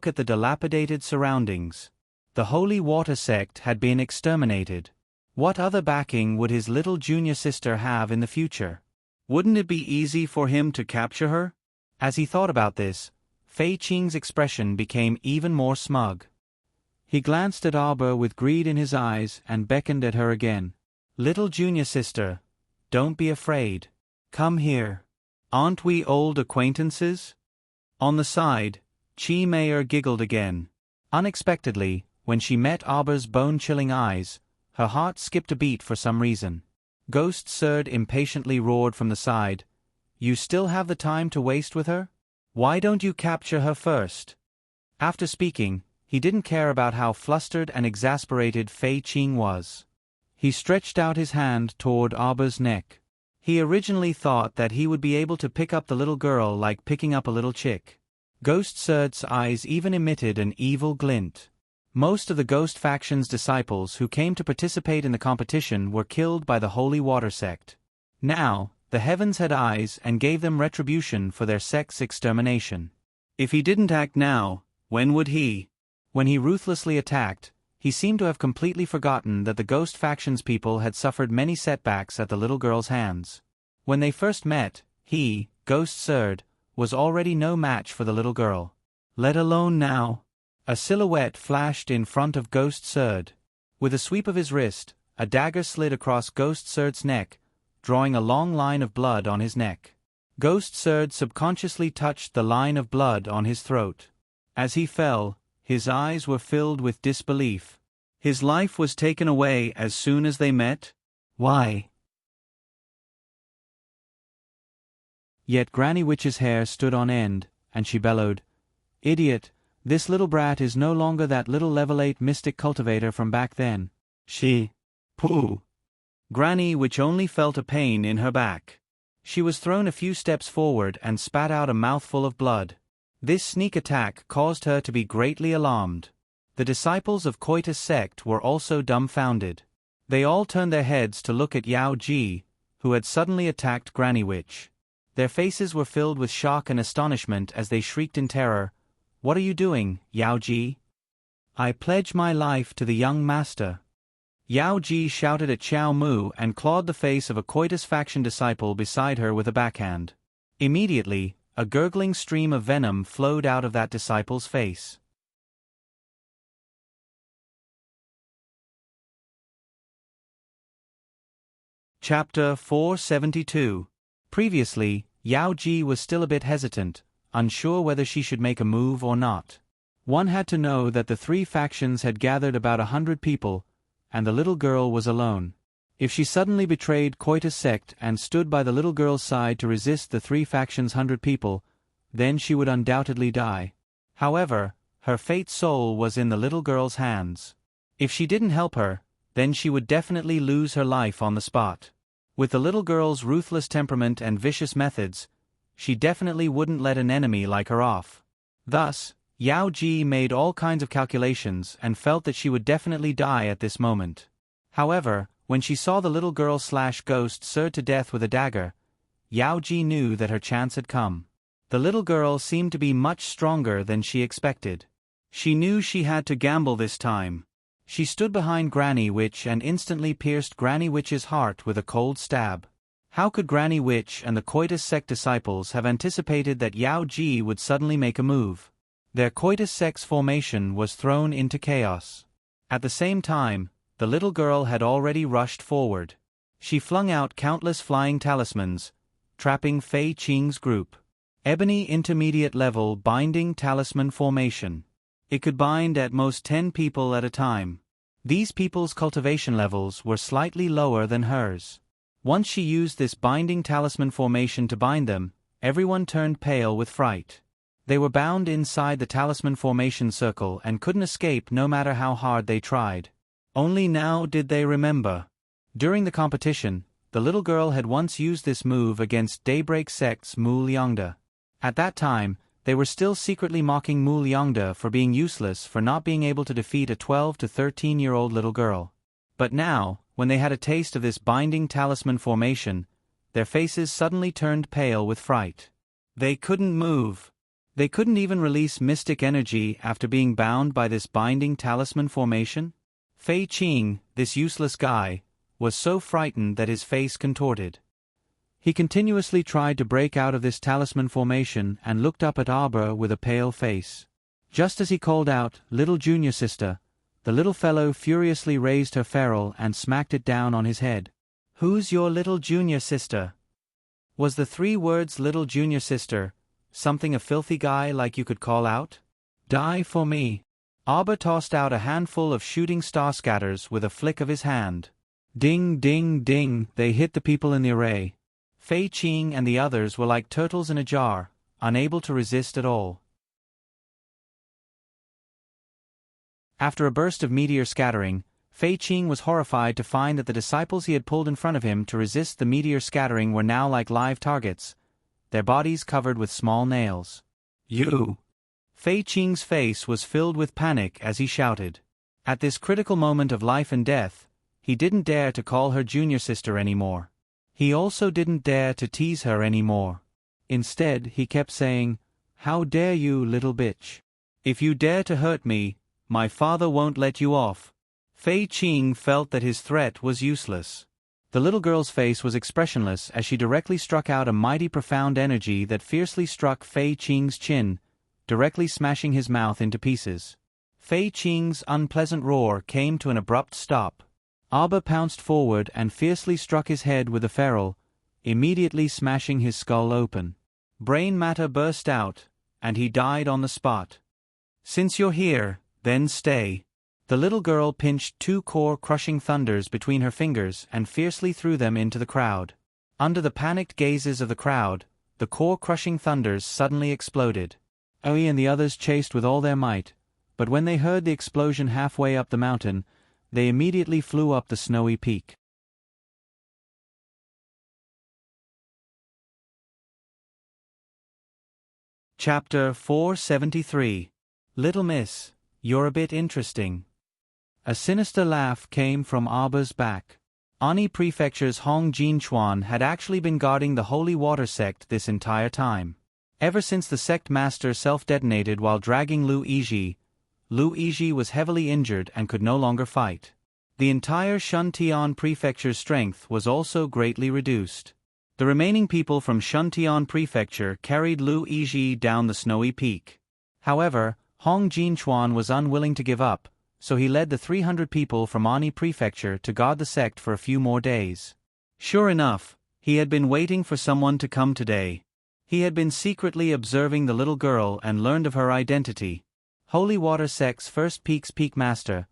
at the dilapidated surroundings. The Holy Water Sect had been exterminated. What other backing would his little junior sister have in the future? Wouldn't it be easy for him to capture her? As he thought about this, Fei Qing's expression became even more smug. He glanced at Arbor with greed in his eyes and beckoned at her again. "Little junior sister, don't be afraid. Come here. Aren't we old acquaintances?" On the side, Chi Mei giggled again. Unexpectedly, when she met Arbor's bone-chilling eyes, her heart skipped a beat for some reason. Ghost Surd impatiently roared from the side, "You still have the time to waste with her? Why don't you capture her first?" After speaking, he didn't care about how flustered and exasperated Fei Qing was. He stretched out his hand toward Arbor's neck. He originally thought that he would be able to pick up the little girl like picking up a little chick. Ghost Surd's eyes even emitted an evil glint. Most of the Ghost Faction's disciples who came to participate in the competition were killed by the Holy Water Sect. Now, the heavens had eyes and gave them retribution for their sect's extermination. If he didn't act now, when would he? When he ruthlessly attacked, he seemed to have completely forgotten that the Ghost Faction's people had suffered many setbacks at the little girl's hands. When they first met, he, Ghost Surd, was already no match for the little girl. Let alone now. A silhouette flashed in front of Ghost Surd. With a sweep of his wrist, a dagger slid across Ghost Surd's neck, drawing a long line of blood on his neck. Ghost Surd subconsciously touched the line of blood on his throat. As he fell, his eyes were filled with disbelief. His life was taken away as soon as they met? Why? Yet Granny Witch's hair stood on end, and she bellowed, "Idiot, this little brat is no longer that little level 8 mystic cultivator from back then. Pooh." Granny Witch only felt a pain in her back. She was thrown a few steps forward and spat out a mouthful of blood. This sneak attack caused her to be greatly alarmed. The disciples of Coitus Sect were also dumbfounded. They all turned their heads to look at Yao Ji, who had suddenly attacked Granny Witch. Their faces were filled with shock and astonishment as they shrieked in terror, "What are you doing, Yao Ji?" "I pledge my life to the young master." Yao Ji shouted at Xiao Mu and clawed the face of a Coitus faction disciple beside her with a backhand. Immediately, a gurgling stream of venom flowed out of that disciple's face. Chapter 472. Previously, Yao Ji was still a bit hesitant, unsure whether she should make a move or not. One had to know that the three factions had gathered about 100 people, and the little girl was alone. If she suddenly betrayed Coitus sect and stood by the little girl's side to resist the three factions' 100 people, then she would undoubtedly die. However, her fate soul was in the little girl's hands. If she didn't help her, then she would definitely lose her life on the spot. With the little girl's ruthless temperament and vicious methods, she definitely wouldn't let an enemy like her off. Thus, Yao Ji made all kinds of calculations and felt that she would definitely die at this moment. However, when she saw the little girl/ghost surge to death with a dagger, Yao Ji knew that her chance had come. The little girl seemed to be much stronger than she expected. She knew she had to gamble this time. She stood behind Granny Witch and instantly pierced Granny Witch's heart with a cold stab. How could Granny Witch and the Coitus sect disciples have anticipated that Yao Ji would suddenly make a move? Their Coitus sect's formation was thrown into chaos. At the same time, the little girl had already rushed forward. She flung out countless flying talismans, trapping Fei Qing's group. Ebony Intermediate Level Binding Talisman Formation. It could bind at most 10 people at a time. These people's cultivation levels were slightly lower than hers. Once she used this binding talisman formation to bind them, everyone turned pale with fright. They were bound inside the talisman formation circle and couldn't escape no matter how hard they tried. Only now did they remember. During the competition, the little girl had once used this move against Daybreak Sect's Mu Liangde. At that time, they were still secretly mocking Mu Liangde for being useless for not being able to defeat a 12 to 13-year-old little girl. But now, when they had a taste of this binding talisman formation, their faces suddenly turned pale with fright. They couldn't move. They couldn't even release mystic energy after being bound by this binding talisman formation? Fei Qing, this useless guy, was so frightened that his face contorted. He continuously tried to break out of this talisman formation and looked up at Arbor with a pale face. Just as he called out, "Little junior sister," the little fellow furiously raised her ferule and smacked it down on his head. "Who's your little junior sister?" Was the 3 words "little junior sister" something a filthy guy like you could call out? "Die for me." Arbor tossed out a handful of shooting star scatters with a flick of his hand. Ding ding ding, they hit the people in the array. Fei Qing and the others were like turtles in a jar, unable to resist at all. After a burst of meteor scattering, Fei Qing was horrified to find that the disciples he had pulled in front of him to resist the meteor scattering were now like live targets, their bodies covered with small nails. "You!" Fei Qing's face was filled with panic as he shouted. At this critical moment of life and death, he didn't dare to call her junior sister anymore. He also didn't dare to tease her anymore. Instead, he kept saying, "How dare you, little bitch? If you dare to hurt me, my father won't let you off." Fei Qing felt that his threat was useless. The little girl's face was expressionless as she directly struck out a mighty profound energy that fiercely struck Fei Qing's chin, directly smashing his mouth into pieces. Fei Qing's unpleasant roar came to an abrupt stop. Arbor pounced forward and fiercely struck his head with a ferule, immediately smashing his skull open. Brain matter burst out, and he died on the spot. "Since you're here, then stay." The little girl pinched 2 core-crushing thunders between her fingers and fiercely threw them into the crowd. Under the panicked gazes of the crowd, the core-crushing thunders suddenly exploded. Oe and the others chased with all their might, but when they heard the explosion halfway up the mountain, they immediately flew up the snowy peak. Chapter 473. Little Miss, you're a bit interesting. A sinister laugh came from Arbor's back. Ani Prefecture's Hong Jinchuan had actually been guarding the Holy Water sect this entire time. Ever since the sect master self-detonated while dragging Lu Yizhi was heavily injured and could no longer fight. The entire Shuntian prefecture's strength was also greatly reduced. The remaining people from Shuntian prefecture carried Lu Yizhi down the snowy peak. However, Hong Jinchuan was unwilling to give up, so he led the 300 people from Ani prefecture to guard the sect for a few more days. Sure enough, he had been waiting for someone to come today. He had been secretly observing the little girl and learned of her identity. Holy Water Sect's first peak master,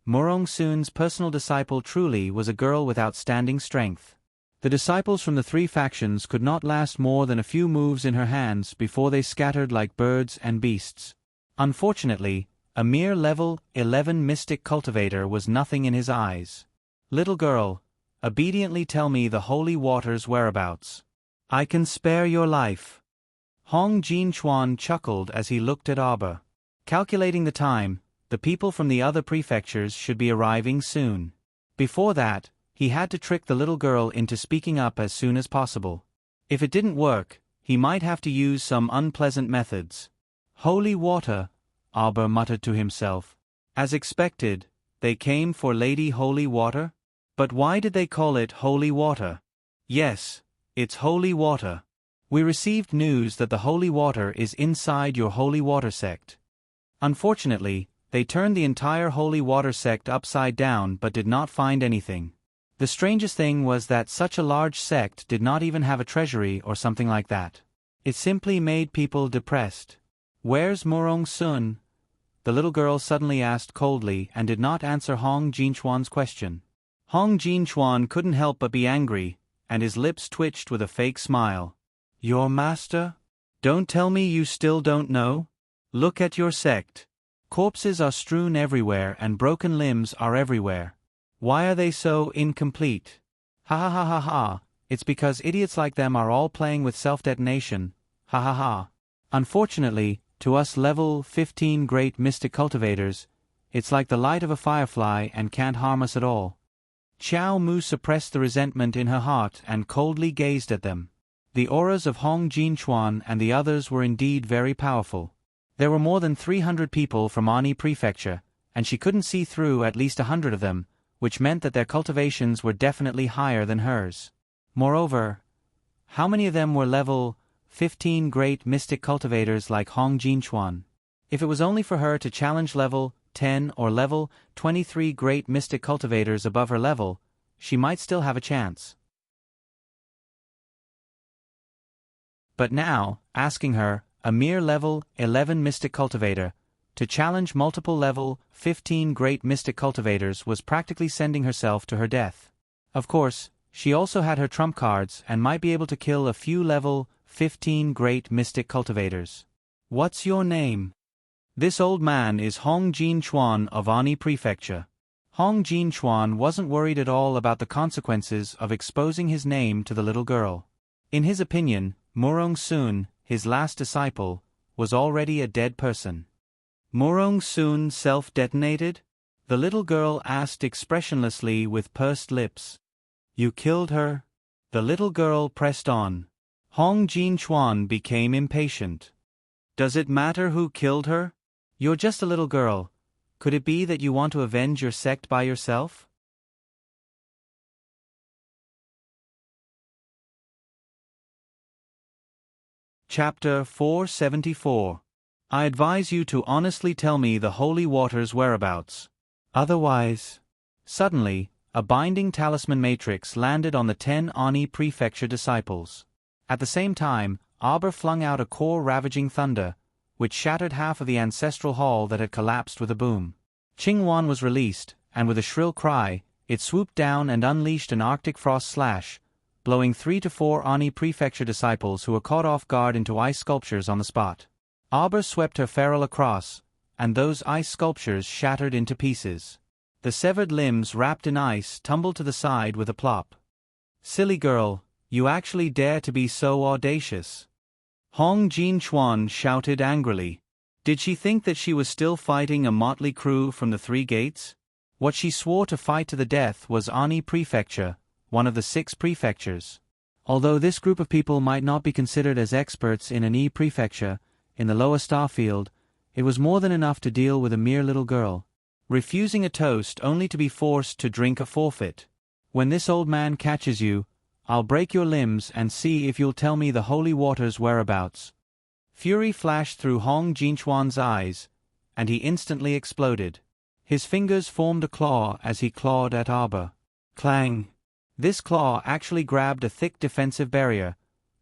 Murong Sun's personal disciple truly was a girl with outstanding strength. The disciples from the three factions could not last more than a few moves in her hands before they scattered like birds and beasts. Unfortunately, a mere level 11 mystic cultivator was nothing in his eyes. Little girl, obediently tell me the holy water's whereabouts. I can spare your life. Hong Jinchuan chuckled as he looked at Arbor. Calculating the time, the people from the other prefectures should be arriving soon. Before that, he had to trick the little girl into speaking up as soon as possible. If it didn't work, he might have to use some unpleasant methods. Holy water, Arbor muttered to himself. As expected, they came for Lady Holy Water? But why did they call it holy water? Yes, it's holy water. We received news that the holy water is inside your holy water sect. Unfortunately, they turned the entire holy water sect upside down but did not find anything. The strangest thing was that such a large sect did not even have a treasury or something like that. It simply made people depressed. Where's Murong Sun? The little girl suddenly asked coldly and did not answer Hong Jinchuan's question. Hong Jinchuan couldn't help but be angry, and his lips twitched with a fake smile. Your master? Don't tell me you still don't know? Look at your sect. Corpses are strewn everywhere and broken limbs are everywhere. Why are they so incomplete? Ha ha ha ha ha, it's because idiots like them are all playing with self-detonation, ha ha ha. Unfortunately, to us level 15 great mystic cultivators, it's like the light of a firefly and can't harm us at all. Xiao Mu suppressed the resentment in her heart and coldly gazed at them. The auras of Hong Jinchuan and the others were indeed very powerful. There were more than 300 people from Ani prefecture, and she couldn't see through at least 100 of them, which meant that their cultivations were definitely higher than hers. Moreover, how many of them were level 15 great mystic cultivators like Hong Jinchuan? If it was only for her to challenge level 10 or level 23 great mystic cultivators above her level, she might still have a chance. But now, asking her, a mere level 11 mystic cultivator, to challenge multiple level 15 great mystic cultivators was practically sending herself to her death. Of course, she also had her trump cards and might be able to kill a few level 15 great mystic cultivators. What's your name? This old man is Hong Jinchuan of Ani prefecture. Hong Jinchuan wasn't worried at all about the consequences of exposing his name to the little girl. In his opinion, Murong Sun, his last disciple, was already a dead person. Murong Sun self-detonated? The little girl asked expressionlessly with pursed lips. You killed her? The little girl pressed on. Hong Jinchuan became impatient. Does it matter who killed her? You're just a little girl. Could it be that you want to avenge your sect by yourself? Chapter 474. I advise you to honestly tell me the holy water's whereabouts. Otherwise... Suddenly, a binding talisman matrix landed on the 10 Ani prefecture disciples. At the same time, Arbor flung out a core-ravaging thunder, which shattered half of the ancestral hall that had collapsed with a boom. Qingwan was released, and with a shrill cry, it swooped down and unleashed an Arctic frost slash, blowing 3 to 4 Ani prefecture disciples who were caught off guard into ice sculptures on the spot. Arbor swept her ferrule across, and those ice sculptures shattered into pieces. The severed limbs wrapped in ice tumbled to the side with a plop. Silly girl, you actually dare to be so audacious? Hong Jinchuan shouted angrily. Did she think that she was still fighting a motley crew from the three gates? What she swore to fight to the death was Ani prefecture, one of the 6 prefectures. Although this group of people might not be considered as experts in Ani prefecture, in the lower star field, it was more than enough to deal with a mere little girl. refusing a toast only to be forced to drink a forfeit. When this old man catches you, I'll break your limbs and see if you'll tell me the holy water's whereabouts. Fury flashed through Hong Jinchuan's eyes, and he instantly exploded. His fingers formed a claw as he clawed at Arba. Clang! This claw actually grabbed a thick defensive barrier,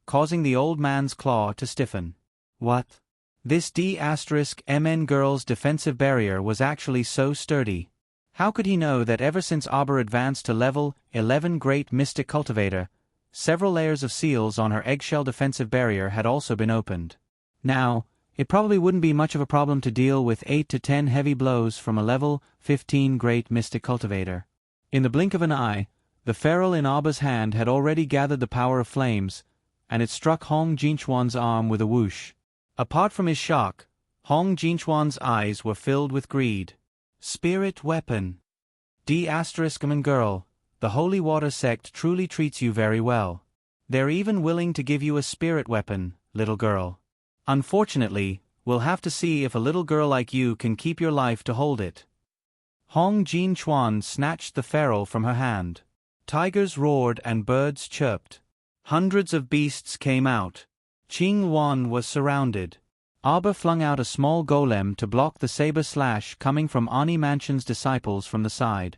causing the old man's claw to stiffen. What? This D*MN girl's defensive barrier was actually so sturdy. How could he know that ever since Arba advanced to level 11 Great Mystic Cultivator, several layers of seals on her eggshell defensive barrier had also been opened? Now, it probably wouldn't be much of a problem to deal with 8 to 10 heavy blows from a level 15 Great Mystic Cultivator. In the blink of an eye, the ferrule in Arba's hand had already gathered the power of flames, and it struck Hong Jinchuan's arm with a whoosh. Apart from his shock, Hong Jinchuan's eyes were filled with greed. Spirit weapon. D*MN girl, the Holy Water sect truly treats you very well. They're even willing to give you a spirit weapon, little girl. Unfortunately, we'll have to see if a little girl like you can keep your life to hold it. Hong Jinchuan snatched the ferrule from her hand. Tigers roared and birds chirped. Hundreds of beasts came out. Qing Wan was surrounded. Arba flung out a small golem to block the saber slash coming from Ani Mansion's disciples from the side.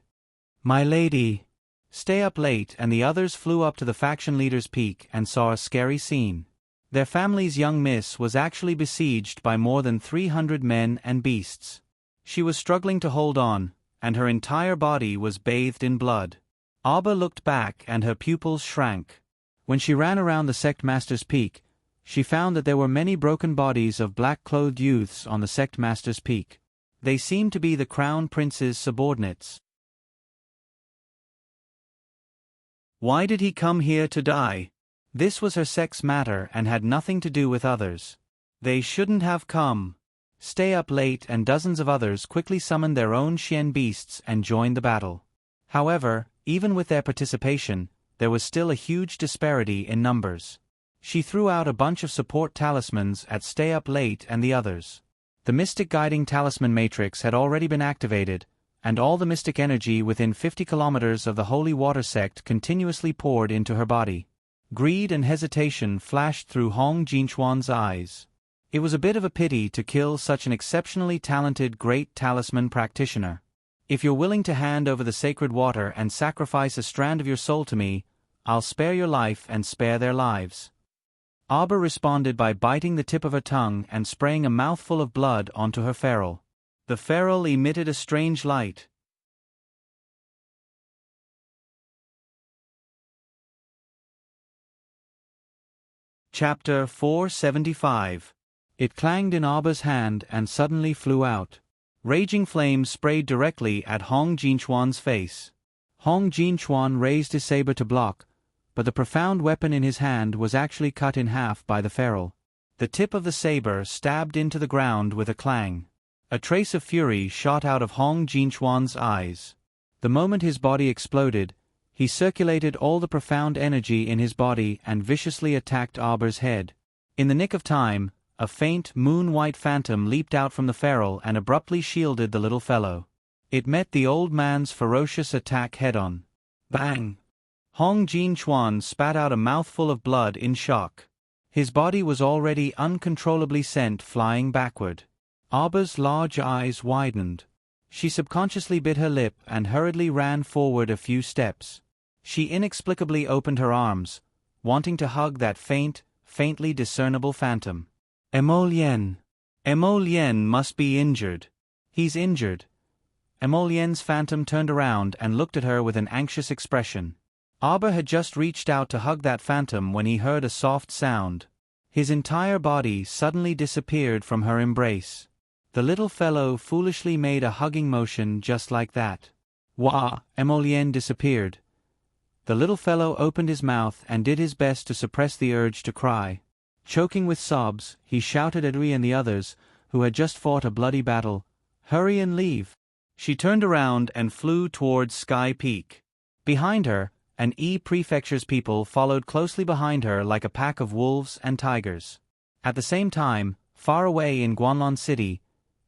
My lady! Stay up late, and the others flew up to the faction leader's peak and saw a scary scene. Their family's young miss was actually besieged by more than 300 men and beasts. She was struggling to hold on, and her entire body was bathed in blood. Arba looked back and her pupils shrank. When she ran around the sect master's peak, she found that there were many broken bodies of black-clothed youths on the sect master's peak. They seemed to be the crown prince's subordinates. Why did he come here to die? This was her sect's matter and had nothing to do with others. They shouldn't have come. Stay up late, and dozens of others quickly summoned their own Xian beasts and joined the battle. However, even with their participation, there was still a huge disparity in numbers. She threw out a bunch of support talismans at Stay Up Late and the others. The Mystic Guiding Talisman Matrix had already been activated, and all the mystic energy within 50 kilometers of the Holy Water Sect continuously poured into her body. Greed and hesitation flashed through Hong Jinchuan's eyes. It was a bit of a pity to kill such an exceptionally talented great talisman practitioner. If you're willing to hand over the sacred water and sacrifice a strand of your soul to me, I'll spare your life and spare their lives. Arba responded by biting the tip of her tongue and spraying a mouthful of blood onto her ferrule. The ferrule emitted a strange light. Chapter 475. It clanged in Arba's hand and suddenly flew out. Raging flames sprayed directly at Hong Jinchuan's face. Hong Jinchuan raised his saber to block, but the profound weapon in his hand was actually cut in half by the ferrule. The tip of the saber stabbed into the ground with a clang. A trace of fury shot out of Hong Jinchuan's eyes. The moment his body exploded, he circulated all the profound energy in his body and viciously attacked Arba's head. In the nick of time, a faint, moon-white phantom leaped out from the ferrule and abruptly shielded the little fellow. It met the old man's ferocious attack head-on. Bang! Hong Jinchuan spat out a mouthful of blood in shock. His body was already uncontrollably sent flying backward. Arba's large eyes widened. She subconsciously bit her lip and hurriedly ran forward a few steps. She inexplicably opened her arms, wanting to hug that faintly discernible phantom. Emolien. Emolien must be injured. He's injured. Emolien's phantom turned around and looked at her with an anxious expression. Arba had just reached out to hug that phantom when he heard a soft sound. His entire body suddenly disappeared from her embrace. The little fellow foolishly made a hugging motion just like that. Wah! Emolien disappeared. The little fellow opened his mouth and did his best to suppress the urge to cry. Choking with sobs, he shouted at Rui and the others, who had just fought a bloody battle, "Hurry and leave!" She turned around and flew towards Sky Peak. Behind her, an Prefecture's people followed closely behind her like a pack of wolves and tigers. At the same time, far away in Guanlon City,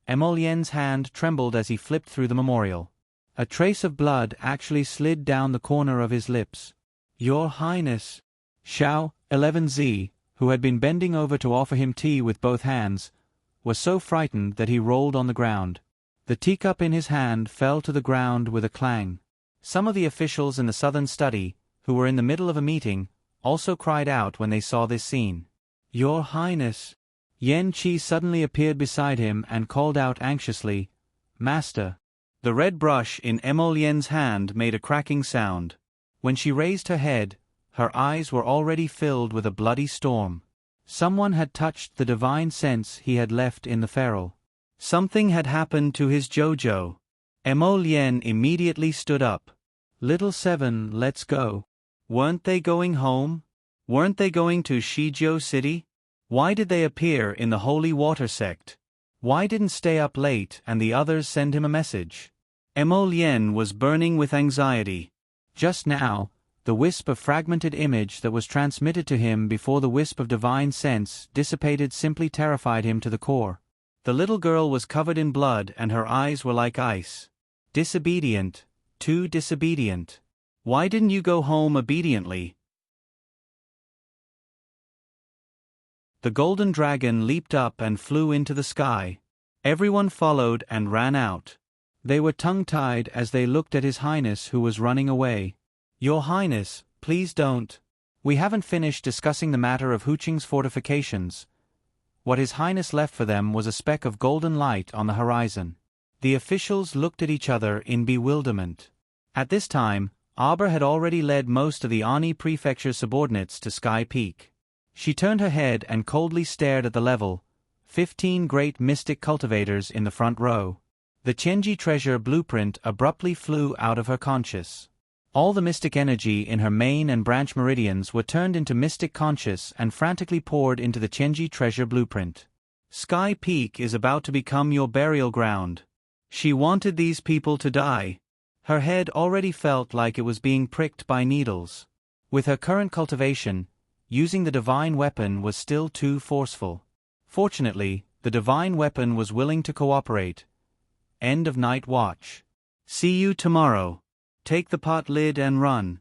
Emolien's hand trembled as he flipped through the memorial. A trace of blood actually slid down the corner of his lips. "Your Highness." Xiao 11Z, who had been bending over to offer him tea with both hands, was so frightened that he rolled on the ground. The teacup in his hand fell to the ground with a clang. Some of the officials in the southern study, who were in the middle of a meeting, also cried out when they saw this scene. "Your Highness." Yan Qi suddenly appeared beside him and called out anxiously, "Master." The red brush in Emolien's hand made a cracking sound. When she raised her head, her eyes were already filled with a bloody storm. Someone had touched the divine sense he had left in the feral. Something had happened to his Jojo. Emolien immediately stood up. "Little Seven, let's go." Weren't they going home? Weren't they going to Shijiu City? Why did they appear in the Holy Water Sect? Why didn't stay up late and the others send him a message? Emolien was burning with anxiety. Just now, the wisp of fragmented image that was transmitted to him before the wisp of divine sense dissipated simply terrified him to the core. The little girl was covered in blood and her eyes were like ice. Disobedient, too disobedient. Why didn't you go home obediently? The golden dragon leaped up and flew into the sky. Everyone followed and ran out. They were tongue-tied as they looked at His Highness who was running away. "Your Highness, please don't. We haven't finished discussing the matter of Huqing's fortifications." What His Highness left for them was a speck of golden light on the horizon. The officials looked at each other in bewilderment. At this time, Arbor had already led most of the Ani Prefecture subordinates to Sky Peak. She turned her head and coldly stared at the level, 15 great mystic cultivators in the front row. The Chenji treasure blueprint abruptly flew out of her conscious. All the mystic energy in her main and branch meridians were turned into mystic conscious and frantically poured into the Chenji treasure blueprint. Sky Peak is about to become your burial ground. She wanted these people to die. Her head already felt like it was being pricked by needles. With her current cultivation, using the divine weapon was still too forceful. Fortunately, the divine weapon was willing to cooperate. End of night watch. See you tomorrow. Take the pot lid and run.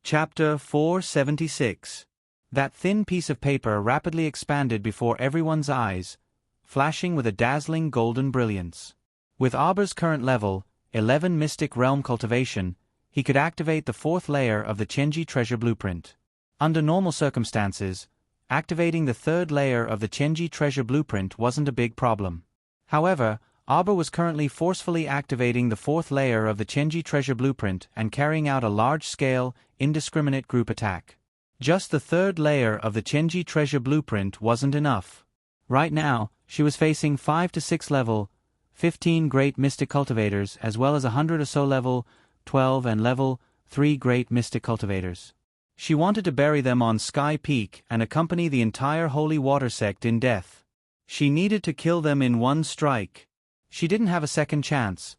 Chapter 476. That thin piece of paper rapidly expanded before everyone's eyes, flashing with a dazzling golden brilliance. With Arbor's current level, 11 Mystic Realm cultivation, he could activate the 4th layer of the Chenji treasure blueprint. Under normal circumstances, activating the 3rd layer of the Chenji treasure blueprint wasn't a big problem. However, Arbor was currently forcefully activating the 4th layer of the Chenji treasure blueprint and carrying out a large-scale, indiscriminate group attack. Just the 3rd layer of the Chenji treasure blueprint wasn't enough. Right now, she was facing 5 to 6 level 15 great mystic cultivators as well as 100 or so level 12 and level 3 great mystic cultivators. She wanted to bury them on Sky Peak and accompany the entire Holy Water Sect in death. She needed to kill them in one strike. She didn't have a second chance.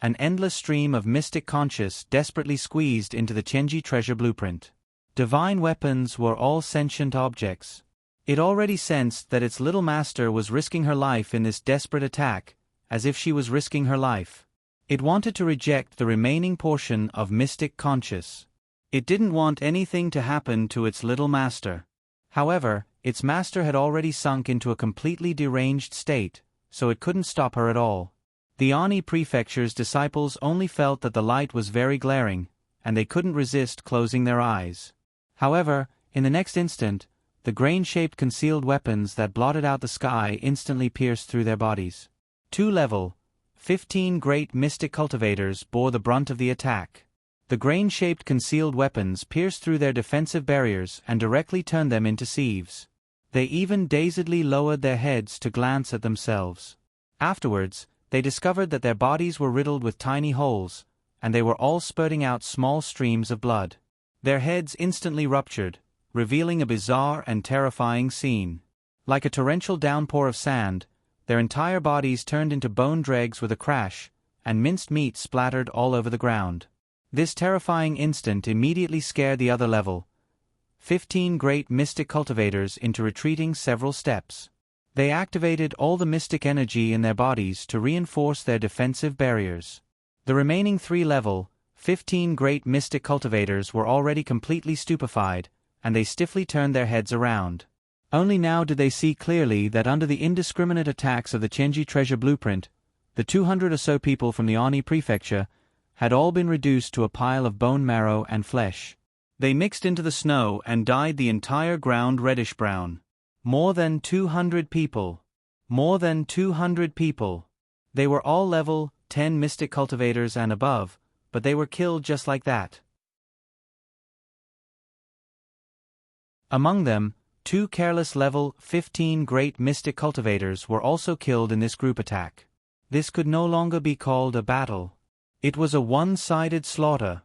An endless stream of mystic conscious desperately squeezed into the Chenji treasure blueprint. Divine weapons were all sentient objects. It already sensed that its little master was risking her life in this desperate attack, as if she was risking her life. It wanted to reject the remaining portion of mystic conscious. It didn't want anything to happen to its little master. However, its master had already sunk into a completely deranged state, so it couldn't stop her at all. The Ani Prefecture's disciples only felt that the light was very glaring, and they couldn't resist closing their eyes. However, in the next instant, the grain-shaped concealed weapons that blotted out the sky instantly pierced through their bodies. 2 level 15 great mystic cultivators bore the brunt of the attack. The grain-shaped concealed weapons pierced through their defensive barriers and directly turned them into sieves. They even dazedly lowered their heads to glance at themselves. Afterwards, they discovered that their bodies were riddled with tiny holes, and they were all spurting out small streams of blood. Their heads instantly ruptured, revealing a bizarre and terrifying scene. Like a torrential downpour of sand, their entire bodies turned into bone dregs with a crash, and minced meat splattered all over the ground. This terrifying instant immediately scared the other level 15 great mystic cultivators into retreating several steps. They activated all the mystic energy in their bodies to reinforce their defensive barriers. The remaining 3 level 15 great mystic cultivators were already completely stupefied, and they stiffly turned their heads around. Only now did they see clearly that under the indiscriminate attacks of the Chenji treasure blueprint, the 200 or so people from the Ani prefecture had all been reduced to a pile of bone marrow and flesh. They mixed into the snow and dyed the entire ground reddish-brown. More than 200 people. More than 200 people. They were all level 10 mystic cultivators and above, but they were killed just like that. Among them, 2 careless level 15 great mystic cultivators were also killed in this group attack. This could no longer be called a battle. It was a one-sided slaughter.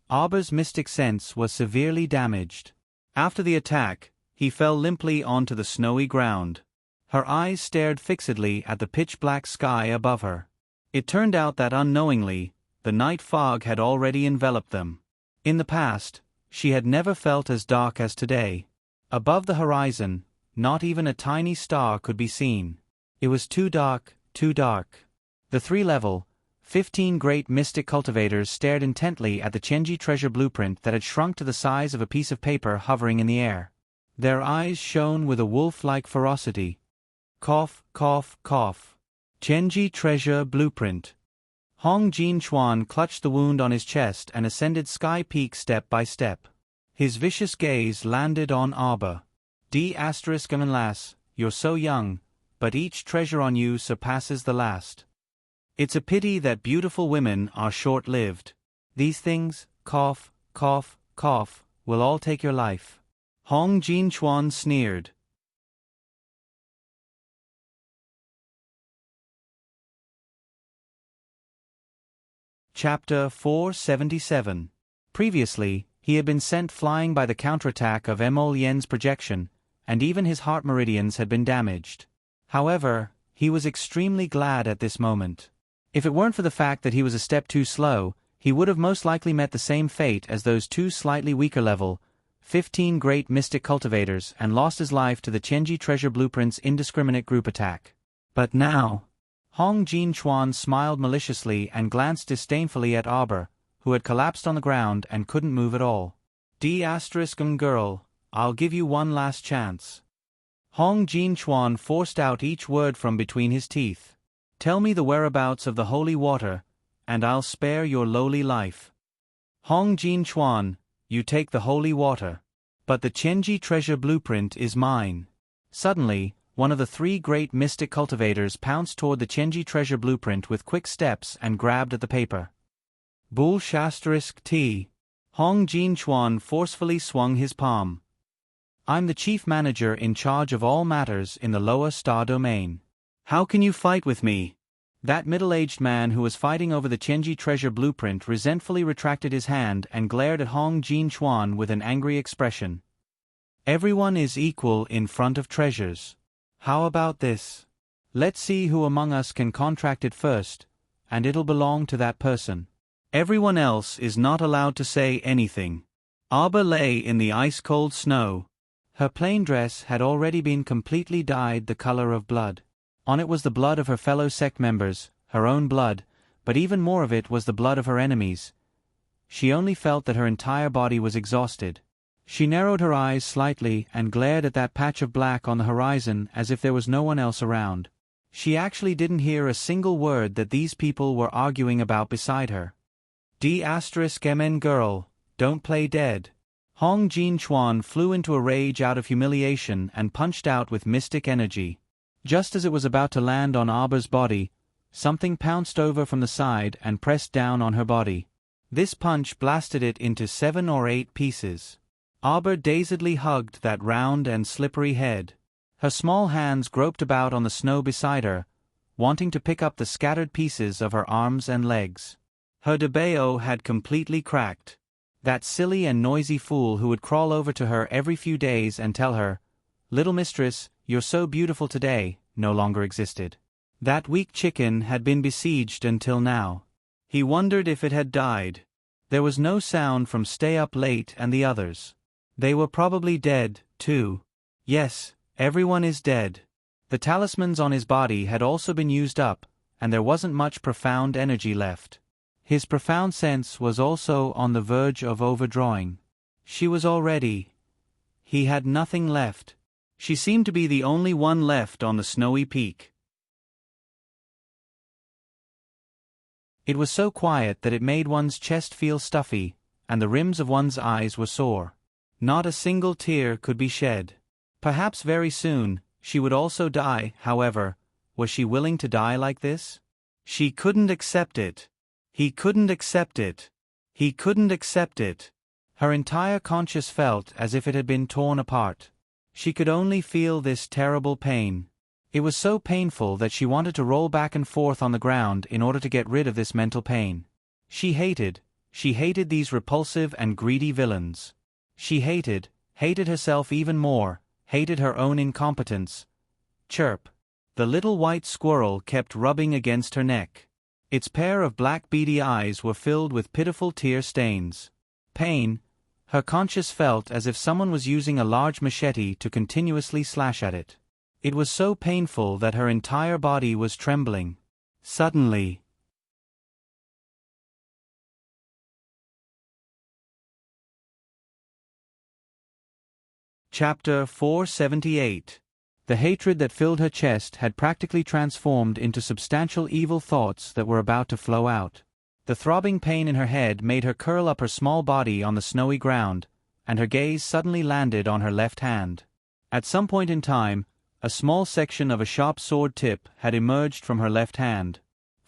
Arber's mystic sense was severely damaged. After the attack, he fell limply onto the snowy ground. Her eyes stared fixedly at the pitch-black sky above her. It turned out that unknowingly, the night fog had already enveloped them. In the past, she had never felt as dark as today. Above the horizon, not even a tiny star could be seen. It was too dark, too dark. The 3 level 15 great mystic cultivators stared intently at the Chenji treasure blueprint that had shrunk to the size of a piece of paper hovering in the air. Their eyes shone with a wolf-like ferocity. Cough, cough, cough. Chenji treasure blueprint. Hong Jin-chuan clutched the wound on his chest and ascended Sky Peak step by step. His vicious gaze landed on Arber. Lass, you're so young, but each treasure on you surpasses the last. It's a pity that beautiful women are short-lived. These things, cough, cough, cough, will all take your life. Hong Jin-chuan sneered. Chapter 477. Previously, he had been sent flying by the counterattack of Emol Yen's projection, and even his heart meridians had been damaged. However, he was extremely glad at this moment. If it weren't for the fact that he was a step too slow, he would have most likely met the same fate as those 2 slightly weaker level 15 great mystic cultivators and lost his life to the Chenji treasure blueprint's indiscriminate group attack. But now, Hong Jin-chuan smiled maliciously and glanced disdainfully at Arber, who had collapsed on the ground and couldn't move at all. Girl, I'll give you one last chance. Hong Jin-chuan forced out each word from between his teeth. Tell me the whereabouts of the holy water, and I'll spare your lowly life. Hong Jin-chuan, you take the holy water. But the Chenji treasure blueprint is mine. Suddenly, one of the 3 great mystic cultivators pounced toward the Chenji treasure blueprint with quick steps and grabbed at the paper. Bull T. Hong Jin-chuan forcefully swung his palm. I'm the chief manager in charge of all matters in the lower star domain. How can you fight with me? That middle-aged man who was fighting over the Chenji treasure blueprint resentfully retracted his hand and glared at Hong Jin-chuan with an angry expression. Everyone is equal in front of treasures. How about this? Let's see who among us can contract it first, and it'll belong to that person. Everyone else is not allowed to say anything. Arber lay in the ice-cold snow. Her plain dress had already been completely dyed the color of blood. On it was the blood of her fellow sect members, her own blood, but even more of it was the blood of her enemies. She only felt that her entire body was exhausted. She narrowed her eyes slightly and glared at that patch of black on the horizon as if there was no one else around. She actually didn't hear a single word that these people were arguing about beside her. Girl, don't play dead. Hong Jin-chuan flew into a rage out of humiliation and punched out with mystic energy. Just as it was about to land on Arber's body, something pounced over from the side and pressed down on her body. This punch blasted it into 7 or 8 pieces. Arber dazedly hugged that round and slippery head. Her small hands groped about on the snow beside her, wanting to pick up the scattered pieces of her arms and legs. Her debeo had completely cracked. That silly and noisy fool who would crawl over to her every few days and tell her, "Little mistress, you're so beautiful today," no longer existed. That weak chicken had been besieged until now. He wondered if it had died. There was no sound from Stay Up Late and the others. They were probably dead, too. Yes, everyone is dead. The talismans on his body had also been used up, and there wasn't much profound energy left. His profound sense was also on the verge of overdrawing. She was already. He had nothing left. She seemed to be the only one left on the snowy peak. It was so quiet that it made one's chest feel stuffy, and the rims of one's eyes were sore. Not a single tear could be shed. Perhaps very soon, she would also die. However, was she willing to die like this? She couldn't accept it. He couldn't accept it. He couldn't accept it. Her entire conscience felt as if it had been torn apart. She could only feel this terrible pain. It was so painful that she wanted to roll back and forth on the ground in order to get rid of this mental pain. She hated these repulsive and greedy villains. She hated herself even more, hated her own incompetence. Chirp. The little white squirrel kept rubbing against her neck. Its pair of black beady eyes were filled with pitiful tear stains. Pain. Her conscience felt as if someone was using a large machete to continuously slash at it. It was so painful that her entire body was trembling. Suddenly. Chapter 478. The hatred that filled her chest had practically transformed into substantial evil thoughts that were about to flow out. The throbbing pain in her head made her curl up her small body on the snowy ground, and her gaze suddenly landed on her left hand. At some point in time, a small section of a sharp sword tip had emerged from her left hand.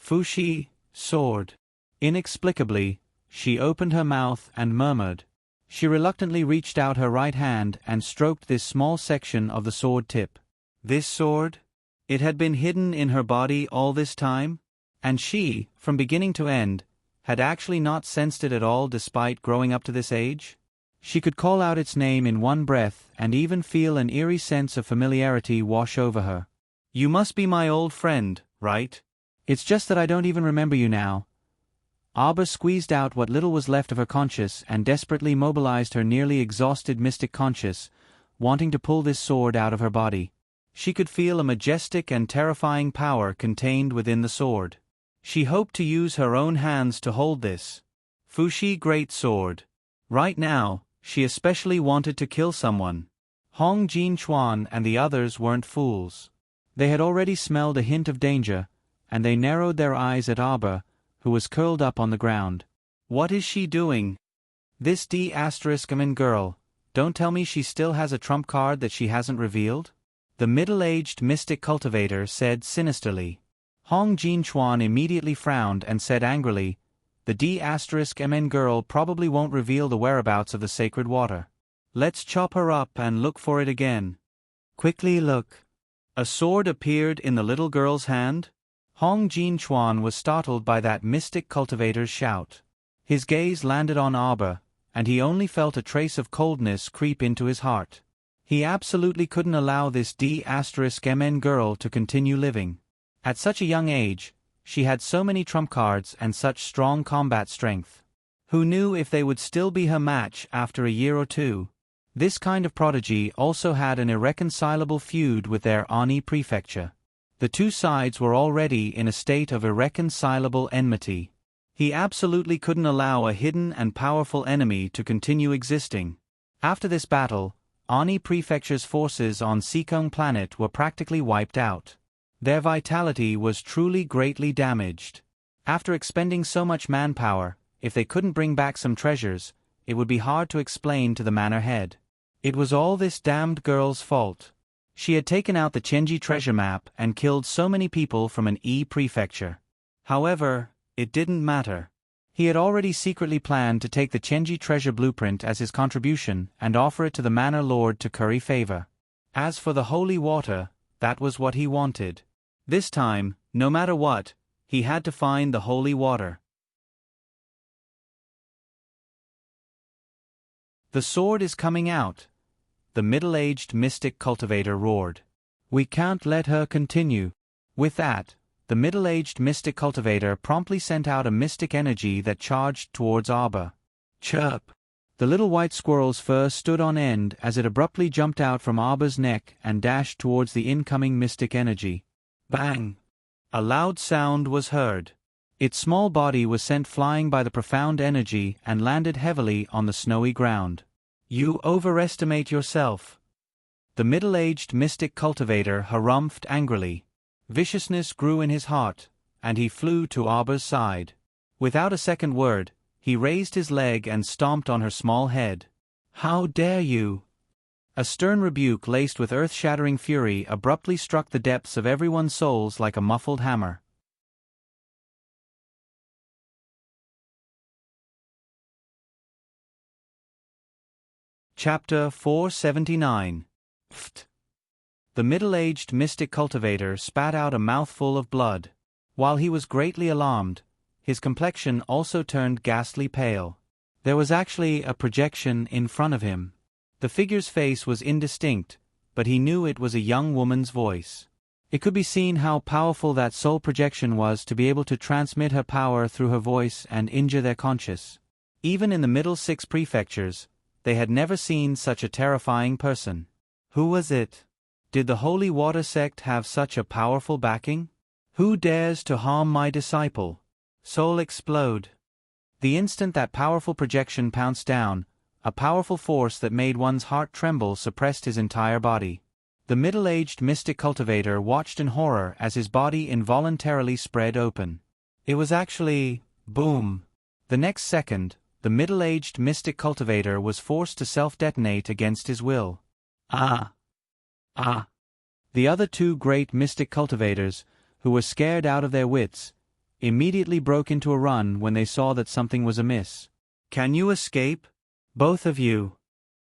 Fushi, sword. Inexplicably, she opened her mouth and murmured. She reluctantly reached out her right hand and stroked this small section of the sword tip. This sword? It had been hidden in her body all this time? And she, from beginning to end, had actually not sensed it at all despite growing up to this age? She could call out its name in one breath and even feel an eerie sense of familiarity wash over her. You must be my old friend, right? It's just that I don't even remember you now. Arba squeezed out what little was left of her conscience and desperately mobilized her nearly exhausted mystic conscience, wanting to pull this sword out of her body. She could feel a majestic and terrifying power contained within the sword. She hoped to use her own hands to hold this Fushi great sword. Right now, she especially wanted to kill someone. Hong Jin-chuan and the others weren't fools. They had already smelled a hint of danger, and they narrowed their eyes at Arba, who was curled up on the ground. What is she doing? This D***man girl, don't tell me she still has a trump card that she hasn't revealed? The middle-aged mystic cultivator said sinisterly. Hong Jin-chuan immediately frowned and said angrily, the D***man girl probably won't reveal the whereabouts of the sacred water. Let's chop her up and look for it again. Quickly look. A sword appeared in the little girl's hand? Hong Jin-chuan was startled by that mystic cultivator's shout. His gaze landed on Arba, and he only felt a trace of coldness creep into his heart. He absolutely couldn't allow this D***man girl to continue living. At such a young age, she had so many trump cards and such strong combat strength. Who knew if they would still be her match after a year or two? This kind of prodigy also had an irreconcilable feud with their Ani prefecture. The two sides were already in a state of irreconcilable enmity. He absolutely couldn't allow a hidden and powerful enemy to continue existing. After this battle, Ani Prefecture's forces on Seikung Planet were practically wiped out. Their vitality was truly greatly damaged. After expending so much manpower, if they couldn't bring back some treasures, it would be hard to explain to the manor head. It was all this damned girl's fault. She had taken out the Chenji treasure map and killed so many people from an E prefecture. However, it didn't matter. He had already secretly planned to take the Chenji treasure blueprint as his contribution and offer it to the manor lord to curry favor. As for the holy water, that was what he wanted. This time, no matter what, he had to find the holy water. The sword is coming out, the middle-aged mystic cultivator roared. We can't let her continue. With that, the middle-aged mystic cultivator promptly sent out a mystic energy that charged towards Arbor. Chirp! The little white squirrel's fur stood on end as it abruptly jumped out from Arbor's neck and dashed towards the incoming mystic energy. Bang! A loud sound was heard. Its small body was sent flying by the profound energy and landed heavily on the snowy ground. You overestimate yourself. The middle-aged mystic cultivator harumphed angrily. Viciousness grew in his heart, and he flew to Arbor's side. Without a second word, he raised his leg and stomped on her small head. How dare you! A stern rebuke laced with earth-shattering fury abruptly struck the depths of everyone's souls like a muffled hammer. Chapter 479. Pft! The middle-aged mystic cultivator spat out a mouthful of blood. While he was greatly alarmed, his complexion also turned ghastly pale. There was actually a projection in front of him. The figure's face was indistinct, but he knew it was a young woman's voice. It could be seen how powerful that soul projection was to be able to transmit her power through her voice and injure their conscience. Even in the middle 6 prefectures, they had never seen such a terrifying person. Who was it? Did the Holy Water Sect have such a powerful backing? Who dares to harm my disciple? Soul explode. The instant that powerful projection pounced down, a powerful force that made one's heart tremble suppressed his entire body. The middle-aged mystic cultivator watched in horror as his body involuntarily spread open. It was actually... boom! The next second, the middle-aged mystic cultivator was forced to self-detonate against his will. Ah! Ah! The other 2 great mystic cultivators, who were scared out of their wits, immediately broke into a run when they saw that something was amiss. Can you escape? Both of you.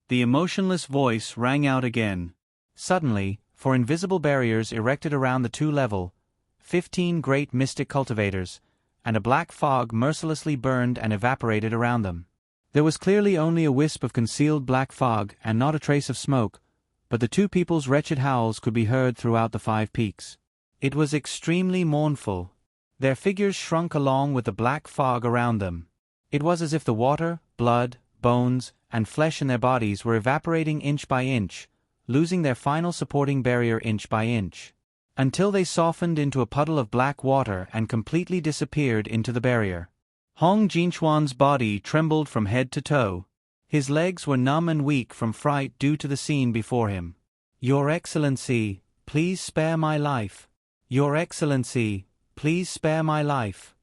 The emotionless voice rang out again. Suddenly, for invisible barriers erected around the 2 level, 15 great mystic cultivators, and a black fog mercilessly burned and evaporated around them. There was clearly only a wisp of concealed black fog and not a trace of smoke, but the 2 people's wretched howls could be heard throughout the 5 peaks. It was extremely mournful. Their figures shrunk along with the black fog around them. It was as if the water, blood, bones, and flesh in their bodies were evaporating inch by inch, losing their final supporting barrier inch by inch, until they softened into a puddle of black water and completely disappeared into the barrier. Hong Jinchuan's body trembled from head to toe. His legs were numb and weak from fright due to the scene before him. Your Excellency, please spare my life. Your Excellency, please spare my life.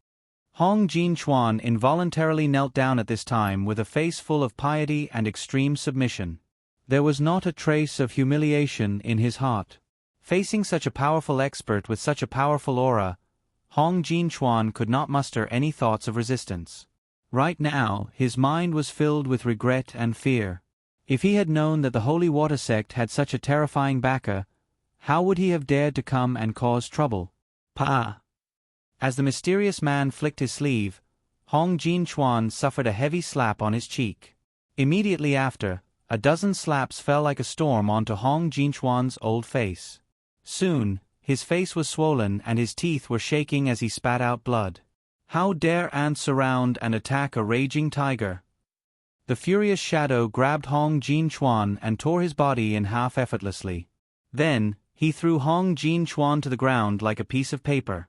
Hong Jinchuan involuntarily knelt down at this time with a face full of piety and extreme submission. There was not a trace of humiliation in his heart. Facing such a powerful expert with such a powerful aura, Hong Jinchuan could not muster any thoughts of resistance. Right now, his mind was filled with regret and fear. If he had known that the Holy Water Sect had such a terrifying backer, how would he have dared to come and cause trouble? Pa! As the mysterious man flicked his sleeve, Hong Jinchuan suffered a heavy slap on his cheek. Immediately after, a dozen slaps fell like a storm onto Hong Jinchuan's old face. Soon, his face was swollen and his teeth were shaking as he spat out blood. How dare ants surround and attack a raging tiger? The furious shadow grabbed Hong Jinchuan and tore his body in half effortlessly. Then, he threw Hong Jinchuan to the ground like a piece of paper.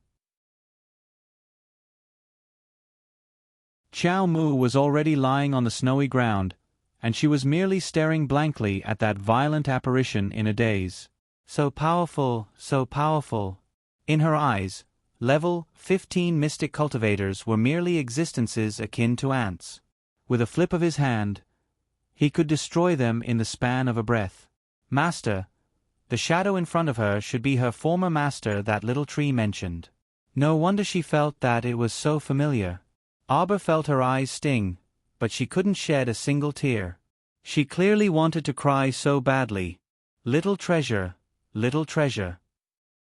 Xiao Mu was already lying on the snowy ground, and she was merely staring blankly at that violent apparition in a daze. So powerful, so powerful. In her eyes, level 15 mystic cultivators were merely existences akin to ants. With a flip of his hand, he could destroy them in the span of a breath. Master, the shadow in front of her should be her former master that little tree mentioned. No wonder she felt that it was so familiar. Arbor felt her eyes sting, but she couldn't shed a single tear. She clearly wanted to cry so badly. Little treasure, little treasure.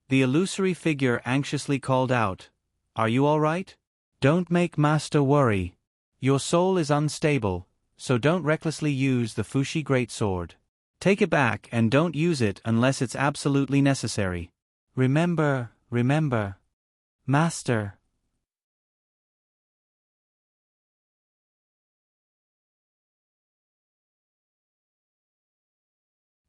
The illusory figure anxiously called out, "Are you all right? Don't make Master worry. Your soul is unstable, so don't recklessly use the Fushi Greatsword. Take it back and don't use it unless it's absolutely necessary. Remember, remember." Master.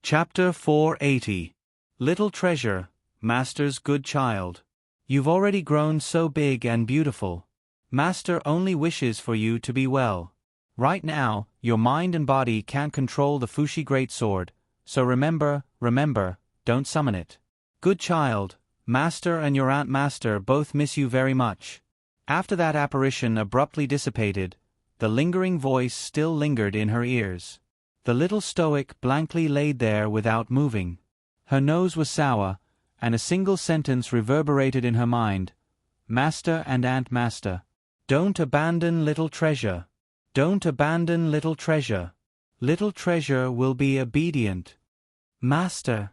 Chapter 480. Little Treasure, Master's Good Child. You've already grown so big and beautiful. Master only wishes for you to be well. Right now, your mind and body can't control the Fushi Greatsword, so remember, don't summon it. Good child, Master and your Aunt Master both miss you very much. After that apparition abruptly dissipated, the lingering voice still lingered in her ears. The little stoic blankly laid there without moving. Her nose was sour, and a single sentence reverberated in her mind. Master and Aunt Master. Don't abandon little treasure. Don't abandon little treasure. Little treasure will be obedient. Master.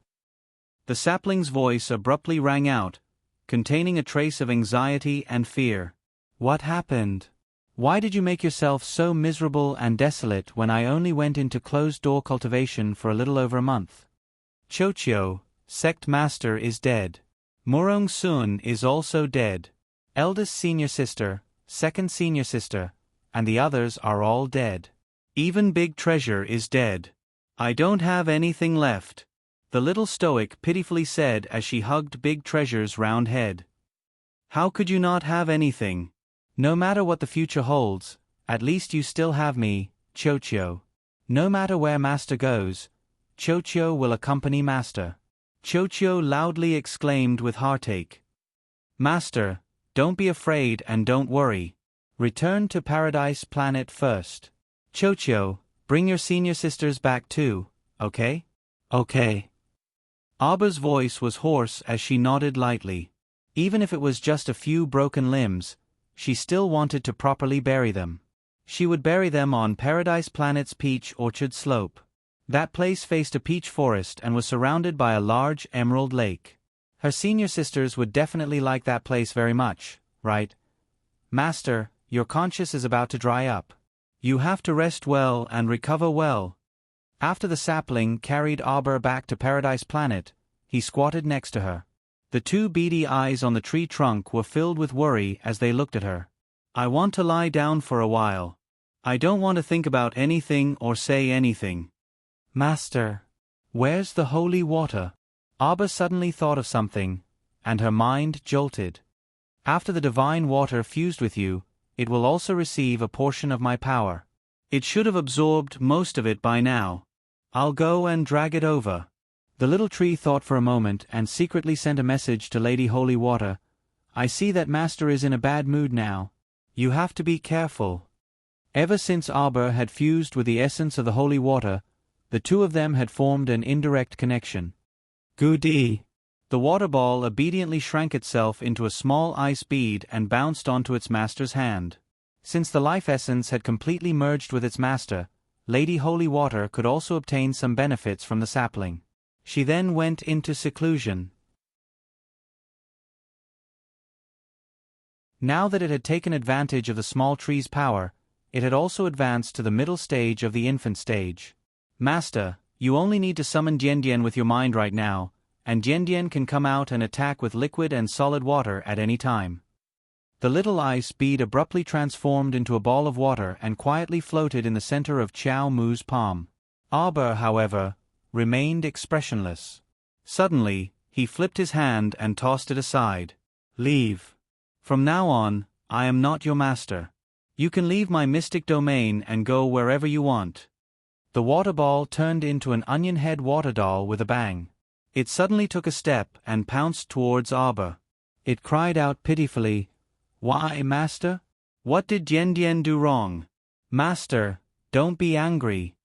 The sapling's voice abruptly rang out, containing a trace of anxiety and fear. What happened? Why did you make yourself so miserable and desolate when I only went into closed-door cultivation for a little over a month? Chochyo, sect master, is dead. Murong Sun is also dead. Eldest senior sister, second senior sister, and the others are all dead. Even Big Treasure is dead. I don't have anything left, the little stoic pitifully said as she hugged Big Treasure's round head. How could you not have anything? No matter what the future holds, at least you still have me, Chochyo. No matter where Master goes, Chochyo will accompany Master. Chochyo loudly exclaimed with heartache. Master, don't be afraid and don't worry. Return to Paradise Planet first. Chochyo, bring your senior sisters back too, okay? Okay. Aba's voice was hoarse as she nodded lightly. Even if it was just a few broken limbs, she still wanted to properly bury them. She would bury them on Paradise Planet's peach orchard slope. That place faced a peach forest and was surrounded by a large emerald lake. Her senior sisters would definitely like that place very much, right? Master, your conscience is about to dry up. You have to rest well and recover well. After the sapling carried Auber back to Paradise Planet, he squatted next to her. The two beady eyes on the tree trunk were filled with worry as they looked at her. I want to lie down for a while. I don't want to think about anything or say anything. Master, where's the holy water? Auber suddenly thought of something, and her mind jolted. After the divine water fused with you, it will also receive a portion of my power. It should have absorbed most of it by now. I'll go and drag it over. The little tree thought for a moment and secretly sent a message to Lady Holy Water. I see that Master is in a bad mood now. You have to be careful. Ever since Auber had fused with the essence of the holy water, the two of them had formed an indirect connection. Goody. The water ball obediently shrank itself into a small ice bead and bounced onto its master's hand. Since the life essence had completely merged with its master, Lady Holy Water could also obtain some benefits from the sapling. She then went into seclusion. Now that it had taken advantage of the small tree's power, it had also advanced to the middle stage of the infant stage. Master, you only need to summon Dian with your mind right now, and Dian can come out and attack with liquid and solid water at any time. The little ice bead abruptly transformed into a ball of water and quietly floated in the center of Qiao Mu's palm. Auber, however, remained expressionless. Suddenly, he flipped his hand and tossed it aside. Leave. From now on, I am not your master. You can leave my mystic domain and go wherever you want. The water ball turned into an onion head water doll with a bang. It suddenly took a step and pounced towards Auber. It cried out pitifully, Why, Master? What did Dian do wrong? Master, don't be angry.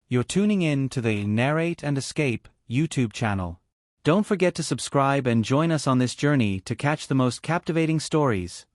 You're tuning in to the Narrate and Escape YouTube channel. Don't forget to subscribe and join us on this journey to catch the most captivating stories.